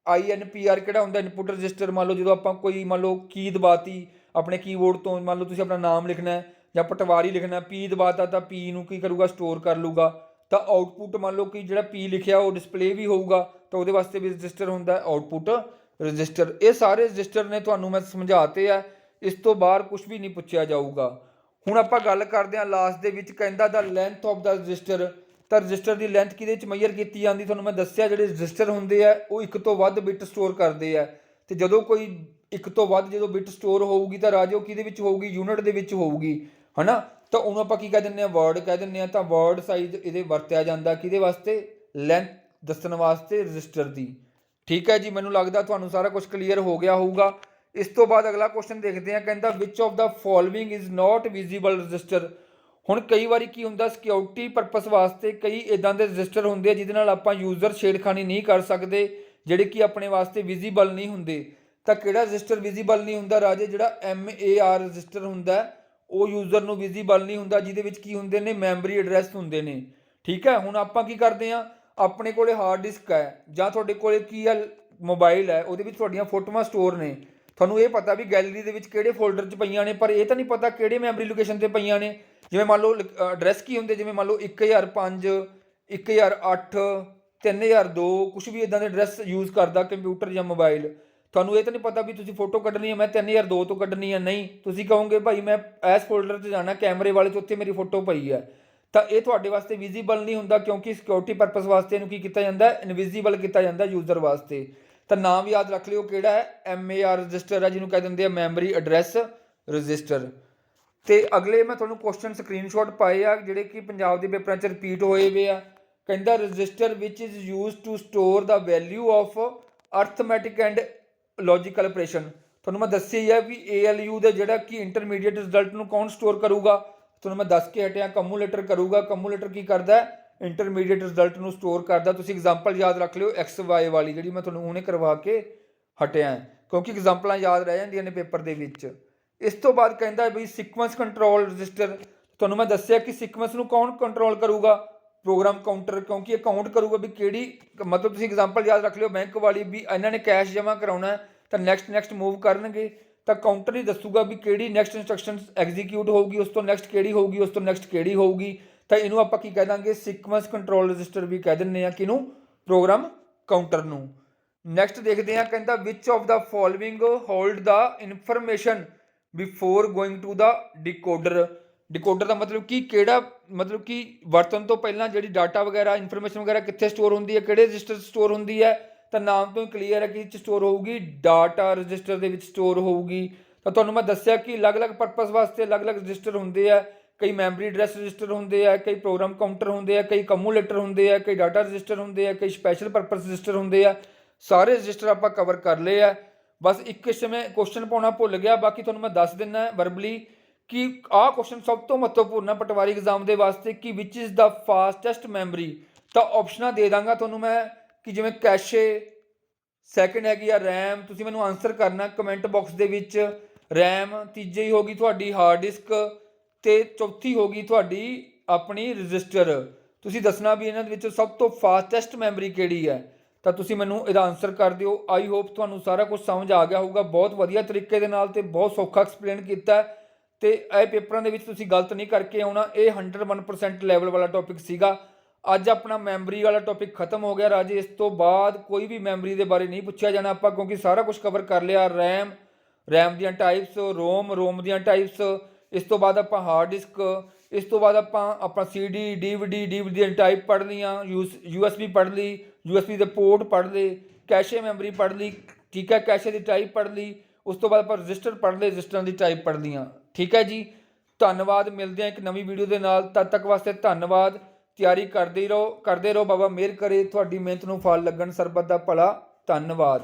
INPR ਕਿਹੜਾ ਹੁੰਦਾ, ਇਨਪੁਟ ਰਜਿਸਟਰ। ਮੰਨ ਲਓ ਜਦੋਂ ਆਪਾਂ ਕੋਈ ਮੰਨ ਲਓ ਕੀ ਦਬਾਤੀ ਆਪਣੇ ਕੀਬੋਰਡ ਤੋਂ, ਮੰਨ ਲਓ ਤੁਸੀਂ ਆਪਣਾ ਨਾਮ ਲਿਖਣਾ ਹੈ ਜਾਂ ਪਟਵਾਰੀ ਲਿਖਣਾ, P ਦਬਾਤਾ ਤਾਂ P ਨੂੰ ਕੀ ਕਰੂਗਾ, ਸਟੋਰ ਕਰ ਲੂਗਾ। ਤਾਂ ਆਊਟਪੁੱਟ ਮੰਨ ਲਓ ਕਿ ਜਿਹੜਾ P ਲਿਖਿਆ ਉਹ ਡਿਸਪਲੇ ਵੀ ਹੋਊਗਾ, ਤਾਂ ਉਹਦੇ ਵਾਸਤੇ ਵੀ ਰਜਿਸਟਰ ਹੁੰਦਾ ਆਊਟਪੁੱਟ ਰਜਿਸਟਰ। ਇਹ ਸਾਰੇ ਰਜਿਸਟਰ ਨੇ, ਤੁਹਾਨੂੰ ਮੈਂ ਸਮਝਾਤੇ ਆ, ਇਸ ਤੋਂ ਬਾਹਰ ਕੁਝ ਵੀ ਨਹੀਂ ਪੁੱਛਿਆ ਜਾਊਗਾ। ਹੁਣ ਆਪਾਂ ਗੱਲ ਕਰਦੇ ਹਾਂ ਲਾਸਟ ਦੇ ਵਿੱਚ, ਕਹਿੰਦਾ ਦਾ ਲੈਂਥ ਆਫ ਦਾ ਰਜਿਸਟਰ। ਤਾਂ ਰਜਿਸਟਰ ਦੀ ਲੈਂਥ ਕਿਹਦੇ ਵਿੱਚ ਮੈਜ਼ਰ ਕੀਤੀ ਜਾਂਦੀ, ਤੁਹਾਨੂੰ ਮੈਂ ਦੱਸਿਆ ਜਿਹੜੇ ਰਜਿਸਟਰ ਹੁੰਦੇ ਆ ਉਹ ਇੱਕ ਤੋਂ ਵੱਧ ਬਿਟ ਸਟੋਰ ਕਰਦੇ ਆ। ਤੇ ਜਦੋਂ ਕੋਈ ਇੱਕ ਤੋਂ ਵੱਧ ਜਦੋਂ ਬਿਟ ਸਟੋਰ ਹੋਊਗੀ ਤਾਂ ਰਾਜੇ ਉਹ ਕਿਹਦੇ ਵਿੱਚ ਹੋਊਗੀ, ਯੂਨਿਟ ਦੇ ਵਿੱਚ ਹੋਊਗੀ, ਹਨਾ। ਤਾਂ ਉਹਨੂੰ ਆਪਾਂ ਕੀ ਕਹਿ ਦਿੰਦੇ ਆ, ਵਰਡ ਕਹਿ ਦਿੰਦੇ ਆ। ਤਾਂ ਵਰਡ ਸਾਈਜ਼ ਇਹਦੇ ਵਰਤਿਆ ਜਾਂਦਾ ਕਿਹਦੇ ਵਾਸਤੇ, ਲੈਂਥ ਦੱਸਣ ਵਾਸਤੇ ਰਜਿਸਟਰ ਦੀ, ਠੀਕ ਹੈ ਜੀ। ਮੈਨੂੰ ਲੱਗਦਾ ਤੁਹਾਨੂੰ ਸਾਰਾ ਕੁਝ ਕਲੀਅਰ ਹੋ ਗਿਆ ਹੋਊਗਾ। ਇਸ ਤੋਂ ਬਾਅਦ ਅਗਲਾ ਕੁਐਸਚਨ ਦੇਖਦੇ ਆ, ਕਹਿੰਦਾ which of the following is not visible register. ਹੁਣ ਕਈ ਵਾਰੀ ਕੀ ਹੁੰਦਾ, ਸਿਕਿਉਰਿਟੀ ਪਰਪਸ ਵਾਸਤੇ ਕਈ ਇਦਾਂ ਦੇ ਰਜਿਸਟਰ ਹੁੰਦੇ ਆ ਜਿਹਦੇ ਨਾਲ ਆਪਾਂ ਯੂਜ਼ਰ ਛੇੜਖਾਨੀ ਨਹੀਂ ਕਰ ਸਕਦੇ, ਜਿਹੜੇ ਕਿ ਆਪਣੇ ਵਾਸਤੇ ਵਿਜ਼ੀਬਲ ਨਹੀਂ ਹੁੰਦੇ। ਤਾਂ ਕਿਹੜਾ ਰਜਿਸਟਰ ਵਿਜ਼ੀਬਲ ਨਹੀਂ ਹੁੰਦਾ ਰਾਜੇ, ਜਿਹੜਾ MAR ਰਜਿਸਟਰ ਹੁੰਦਾ, ਉਹ ਯੂਜ਼ਰ ਨੂੰ ਵਿਜ਼ੀਬਲ ਨਹੀਂ ਹੁੰਦਾ, ਜਿਹਦੇ ਵਿੱਚ ਕੀ ਹੁੰਦੇ ਨੇ, ਮੈਮਰੀ ਐਡਰੈਸ ਹੁੰਦੇ ਨੇ, ਠੀਕ ਹੈ। ਹੁਣ ਆਪਾਂ ਕੀ ਕਰਦੇ ਆ, ਆਪਣੇ ਕੋਲੇ ਹਾਰਡ ਡਿਸਕ ਹੈ ਜਾਂ ਤੁਹਾਡੇ ਕੋਲੇ ਕੀ ਹੈ, ਮੋਬਾਈਲ ਹੈ, ਉਹਦੇ ਵਿੱਚ ਤੁਹਾਡੀਆਂ ਫੋਟੋਆਂ ਸਟੋਰ ਨੇ। ਤੁਹਾਨੂੰ ਇਹ ਪਤਾ ਵੀ ਗੈਲਰੀ ਦੇ ਵਿੱਚ ਕਿਹੜੇ ਫੋਲਡਰ 'ਚ ਪਈਆਂ ਨੇ, ਪਰ ਇਹ ਤਾਂ ਨਹੀਂ ਪਤਾ ਕਿਹੜੇ ਮੈਮਰੀ ਲੋਕੇਸ਼ਨ 'ਤੇ ਪਈਆਂ ਨੇ। ਜਿਵੇਂ ਮੰਨ ਲਓ ਐਡਰੈਸ ਕੀ ਹੁੰਦੇ, ਜਿਵੇਂ ਮੰਨ ਲਓ 1005, 1008, 3002, ਕੁਛ ਵੀ ਇਦਾਂ ਦੇ ਐਡਰੈਸ ਯੂਜ਼ ਕਰਦਾ ਕੰਪਿਊਟਰ ਜਾਂ ਮੋਬਾਈਲ। ਤੁਹਾਨੂੰ ਇਹ ਤਾਂ ਨਹੀਂ ਪਤਾ ਵੀ ਤੁਸੀਂ ਫੋਟੋ ਕੱਢਣੀ ਹੈ, ਮੈਂ 3002 ਤੋਂ ਕੱਢਣੀ ਹੈ, ਨਹੀਂ, ਤੁਸੀਂ ਕਹੋਗੇ ਭਾਈ ਮੈਂ ਇਸ ਫੋਲਡਰ 'ਚ ਜਾਣਾ ਕੈਮਰੇ ਵਾਲੇ 'ਚ, ਉੱਥੇ ਮੇਰੀ ਫੋਟੋ ਪਈ ਹੈ। ਤਾਂ ਇਹ ਤੁਹਾਡੇ ਵਾਸਤੇ ਵਿਜ਼ੀਬਲ ਨਹੀਂ ਹੁੰਦਾ, ਕਿਉਂਕਿ ਸਿਕਿਉਰਿਟੀ ਪਰਪਸ ਵਾਸਤੇ ਇਹਨੂੰ ਕੀ ਕੀਤਾ ਜਾਂਦਾ, ਇਨਵਿਜ਼ੀਬਲ ਕੀਤਾ ਜਾਂਦਾ ਯੂਜ਼ਰ ਵਾਸਤੇ। ਤਾਂ ਨਾਮ ਯਾਦ ਰੱਖ ਲਿਓ ਕਿਹੜਾ ਹੈ, MAR ਰਜਿਸਟਰ ਹੈ, ਜਿਹਨੂੰ ਕਹਿ ਦਿੰਦੇ ਆ ਮੈਮਰੀ ਐਡਰੈਸ ਰਜਿਸਟਰ। ਤੇ ਅਗਲੇ ਮੈਂ ਤੁਹਾਨੂੰ ਕੁਐਸਚਨ ਸਕਰੀਨਸ਼ਾਟ ਪਾਏ ਆ, ਜਿਹੜੇ ਕਿ ਪੰਜਾਬ ਦੇ ਪੇਪਰਾਂ 'ਚ ਰਿਪੀਟ ਹੋਏ ਵੇ ਆ। ਕਹਿੰਦਾ register which is used to store the value of arithmetic and logical operation. ਤੁਹਾਨੂੰ ਮੈਂ ਦੱਸਿਆ ਹੀ ਹੈ ਵੀ ALU ਦੇ ਜਿਹੜਾ ਕਿ ਇੰਟਰਮੀਡੀਏਟ ਰਿਜ਼ਲਟ ਨੂੰ ਕੌਣ ਸਟੋਰ ਕਰੂਗਾ, ਤੁਹਾਨੂੰ ਮੈਂ ਦੱਸ ਕੇ ਹਟਿਆ, ਕਮੂਲੇਟਰ ਕਰੂਗਾ। ਕਮੂਲੇਟਰ ਕੀ ਕਰਦਾ, ਇੰਟਰਮੀਡੀਏਟ ਰਿਜ਼ਲਟ ਨੂੰ ਸਟੋਰ ਕਰਦਾ। ਤੁਸੀਂ ਐਗਜ਼ਾਮਪਲ ਯਾਦ ਰੱਖ ਲਿਓ XY ਵਾਲੀ, ਜਿਹੜੀ ਮੈਂ ਤੁਹਾਨੂੰ ਹੁਣੇ ਕਰਵਾ ਕੇ ਹਟਿਆ, ਕਿਉਂਕਿ ਐਗਜ਼ਾਮਪਲਾਂ ਯਾਦ ਰਹਿ ਜਾਂਦੀਆਂ ਨੇ ਪੇਪਰ ਦੇ ਵਿੱਚ। ਇਸ ਤੋਂ ਬਾਅਦ ਕਹਿੰਦਾ ਬਈ ਸੀਕੁਐਂਸ ਕੰਟਰੋਲ ਰਜਿਸਟਰ। ਤੁਹਾਨੂੰ ਮੈਂ ਦੱਸਿਆ ਕਿ ਸੀਕੁਐਂਸ ਨੂੰ ਕੌਣ ਕੰਟਰੋਲ ਕਰੂਗਾ, ਪ੍ਰੋਗਰਾਮ ਕਾਊਂਟਰ, ਕਿਉਂਕਿ ਇਹ ਕਾਊਂਟ ਕਰੂਗਾ ਵੀ ਕਿਹੜੀ, ਮਤਲਬ ਤੁਸੀਂ ਐਗਜ਼ਾਮਪਲ ਯਾਦ ਰੱਖ ਲਿਓ ਬੈਂਕ ਵਾਲੀ, ਵੀ ਇਹਨਾਂ ਨੇ ਕੈਸ਼ ਜਮ੍ਹਾਂ ਕਰਾਉਣਾ ਤਾਂ ਨੈਕਸਟ ਮੂਵ ਕਰਨਗੇ ਤਾਂ ਕਾਊਂਟਰ ਹੀ ਦੱਸੂਗਾ ਵੀ ਕਿਹੜੀ ਨੈਕਸਟ ਇੰਸਟਰਕਸ਼ਨ ਐਗਜ਼ੀਕਿਊਟ ਹੋਊਗੀ, ਉਸ ਤੋਂ ਨੈਕਸਟ ਕਿਹੜੀ ਹੋਊਗੀ, ਉਸ ਤੋਂ ਨੈਕਸਟ ਕਿਹੜੀ ਹੋਊਗੀ। ਤਾਂ ਇਹਨੂੰ ਆਪਾਂ ਕੀ ਕਹਿ ਦਾਂਗੇ, ਸੀਕੁਐਂਸ ਕੰਟਰੋਲ ਰਜਿਸਟਰ ਵੀ ਕਹਿ ਦਿੰਦੇ ਆ ਕਿਹਨੂੰ, ਪ੍ਰੋਗਰਾਮ ਕਾਊਂਟਰ ਨੂੰ। ਨੈਕਸਟ ਦੇਖਦੇ ਆ, ਕਹਿੰਦਾ which of the following hold the information before going to the decoder. Decoder ਦਾ ਮਤਲਬ ਕਿ ਕਿਹੜਾ, ਮਤਲਬ ਕਿ ਵਰਤਣ ਤੋਂ ਪਹਿਲਾਂ ਜਿਹੜੀ ਡਾਟਾ ਵਗੈਰਾ ਇਨਫੋਰਮੇਸ਼ਨ ਵਗੈਰਾ ਕਿੱਥੇ ਸਟੋਰ ਹੁੰਦੀ ਹੈ, ਕਿਹੜੇ ਰਜਿਸਟਰ ਸਟੋਰ ਹੁੰਦੀ ਹੈ, ਤਾਂ ਨਾਮ ਤੋਂ ਹੀ ਕਲੀਅਰ ਹੈ ਕਿ ਇਹ 'ਚ ਸਟੋਰ ਹੋਊਗੀ, ਡਾਟਾ ਰਜਿਸਟਰ ਦੇ ਵਿੱਚ ਸਟੋਰ ਹੋਊਗੀ। ਤਾਂ ਤੁਹਾਨੂੰ ਮੈਂ ਦੱਸਿਆ ਕਿ ਅਲੱਗ-ਅਲੱਗ ਪਰਪਸ ਵਾਸਤੇ ਅਲੱਗ-ਅਲੱਗ ਰਜਿਸਟਰ ਹੁੰਦੇ ਆ, ਕਈ ਮੈਮਰੀ ਐਡਰੈਸ ਰਜਿਸਟਰ ਹੁੰਦੇ ਆ, ਕਈ ਪ੍ਰੋਗਰਾਮ ਕਾਊਂਟਰ ਹੁੰਦੇ ਆ, ਕਈ ਕਮੂਲੇਟਰ ਹੁੰਦੇ ਆ, ਕਈ ਡਾਟਾ ਰਜਿਸਟਰ ਹੁੰਦੇ ਆ, ਕਈ ਸਪੈਸ਼ਲ ਪਰਪਸ ਰਜਿਸਟਰ ਹੁੰਦੇ ਆ। ਸਾਰੇ ਰਜਿਸਟਰ ਆਪਾਂ ਕਵਰ ਕਰ ਲਏ ਆ। ਬਸ ਇੱਕ ਮੈਂ ਕੁਐਸਚਨ ਪਾਉਣਾ ਭੁੱਲ ਗਿਆ, ਬਾਕੀ ਤੁਹਾਨੂੰ ਮੈਂ ਦੱਸ ਦਿੰਦਾ ਵਰਬਲੀ ਕਿ ਆਹ ਕੁਐਸਚਨ ਸਭ ਤੋਂ ਮਹੱਤਵਪੂਰਨ ਹੈ ਪਟਵਾਰੀ ਐਗਜ਼ਾਮ ਦੇ ਵਾਸਤੇ, ਕਿ ਵਿਚ ਇਜ਼ ਦਾ ਫਾਸਟੈਸਟ ਮੈਮਰੀ। ਤਾਂ ਆਪਸ਼ਨਾਂ ਦੇ ਦਾਂਗਾ ਤੁਹਾਨੂੰ ਮੈਂ ਕਿ ਜਿਵੇਂ ਕੈਸ਼ੇ, ਸੈਕਿੰਡ ਹੈਗੀ ਆ ਰੈਮ, ਤੁਸੀਂ ਮੈਨੂੰ ਆਨਸਰ ਕਰਨਾ ਕਮੈਂਟ ਬਾਕਸ ਦੇ ਵਿੱਚ। ਰੈਮ ਤੀਜੀ ਹੋਗੀ ਤੁਹਾਡੀ ਹਾਰਡ ਡਿਸਕ, ਤੇ ਚੌਥੀ ਹੋਗੀ ਤੁਹਾਡੀ ਆਪਣੀ ਰਜਿਸਟਰ। ਤੁਸੀਂ ਦੱਸਣਾ ਵੀ ਇਹਨਾਂ ਦੇ ਵਿੱਚੋਂ ਸਭ ਤੋਂ ਫਾਸਟੈਸਟ ਮੈਮਰੀ ਕਿਹੜੀ ਹੈ, ਤਾਂ ਤੁਸੀਂ ਮੈਨੂੰ ਇਹਦਾ ਆਨਸਰ ਕਰ ਦਿਓ। ਆਈ ਹੋਪ ਤੁਹਾਨੂੰ ਸਾਰਾ ਕੁਝ ਸਮਝ ਆ ਗਿਆ ਹੋਊਗਾ, ਬਹੁਤ ਵਧੀਆ ਤਰੀਕੇ ਦੇ ਨਾਲ ਤੇ ਬਹੁਤ ਸੌਖਾ ਐਕਸਪਲੇਨ ਕੀਤਾ। ਤੇ ਇਹ ਪੇਪਰਾਂ ਦੇ ਵਿੱਚ ਤੁਸੀਂ ਗਲਤ ਨਹੀਂ ਕਰਕੇ ਆਉਣਾ, ਇਹ 101% ਲੈਵਲ ਵਾਲਾ ਟੌਪਿਕ ਸੀਗਾ। ਅੱਜ ਆਪਣਾ ਮੈਮਰੀ ਵਾਲਾ ਟੌਪਿਕ ਖਤਮ ਹੋ ਗਿਆ ਰਾਜੇ, ਇਸ ਤੋਂ ਬਾਅਦ ਕੋਈ ਵੀ ਮੈਮਰੀ ਦੇ ਬਾਰੇ ਨਹੀਂ ਪੁੱਛਿਆ ਜਾਣਾ ਆਪਾਂ, ਕਿਉਂਕਿ ਸਾਰਾ ਕੁਝ ਕਵਰ ਕਰ ਲਿਆ। ਰੈਮ ਦੀਆਂ ਟਾਈਪਸ, ਰੋਮ ਦੀਆਂ ਟਾਈਪਸ, ਇਸ ਤੋਂ ਬਾਅਦ ਆਪਾਂ ਹਾਰਡ ਡਿਸਕ, ਇਸ ਤੋਂ ਬਾਅਦ ਆਪਾਂ CD DVD ਦੀਆਂ ਟਾਈਪ ਪੜ੍ਹ ਲਈਆਂ, USB ਪੜ੍ਹ ਲਈ, USB ਦੇ ਪੋਰਟ ਪੜ੍ਹ ਲਏ, ਕੈਸ਼ੇ ਮੈਮਰੀ ਪੜ੍ਹ ਲਈ, ਠੀਕ ਹੈ, ਕੈਸ਼ੇ ਦੀ ਟਾਈਪ ਪੜ੍ਹ ਲਈ। ਉਸ ਤੋਂ ਬਾਅਦ ਆਪਾਂ ਰਜਿਸਟਰ ਪੜ੍ਹ ਲਏ, ਰਜਿਸਟਰਾਂ ਦੀ ਟਾਈਪ ਪੜ੍ਹ ਲਈਆਂ। ਠੀਕ ਹੈ ਜੀ, ਧੰਨਵਾਦ। ਮਿਲਦੇ ਹਾਂ ਇੱਕ ਨਵੀਂ ਵੀਡੀਓ ਦੇ ਨਾਲ, ਤਦ ਤੱਕ ਵਾਸਤੇ ਧੰਨਵਾਦ। ਤਿਆਰੀ ਕਰਦੇ ਰਹੋ, ਬਾਬਾ ਮਿਹਰ ਕਰੇ ਤੁਹਾਡੀ ਮਿਹਨਤ ਨੂੰ ਫਲ ਲੱਗਣ। ਸਰਬੱਤ ਦਾ ਭਲਾ। ਧੰਨਵਾਦ।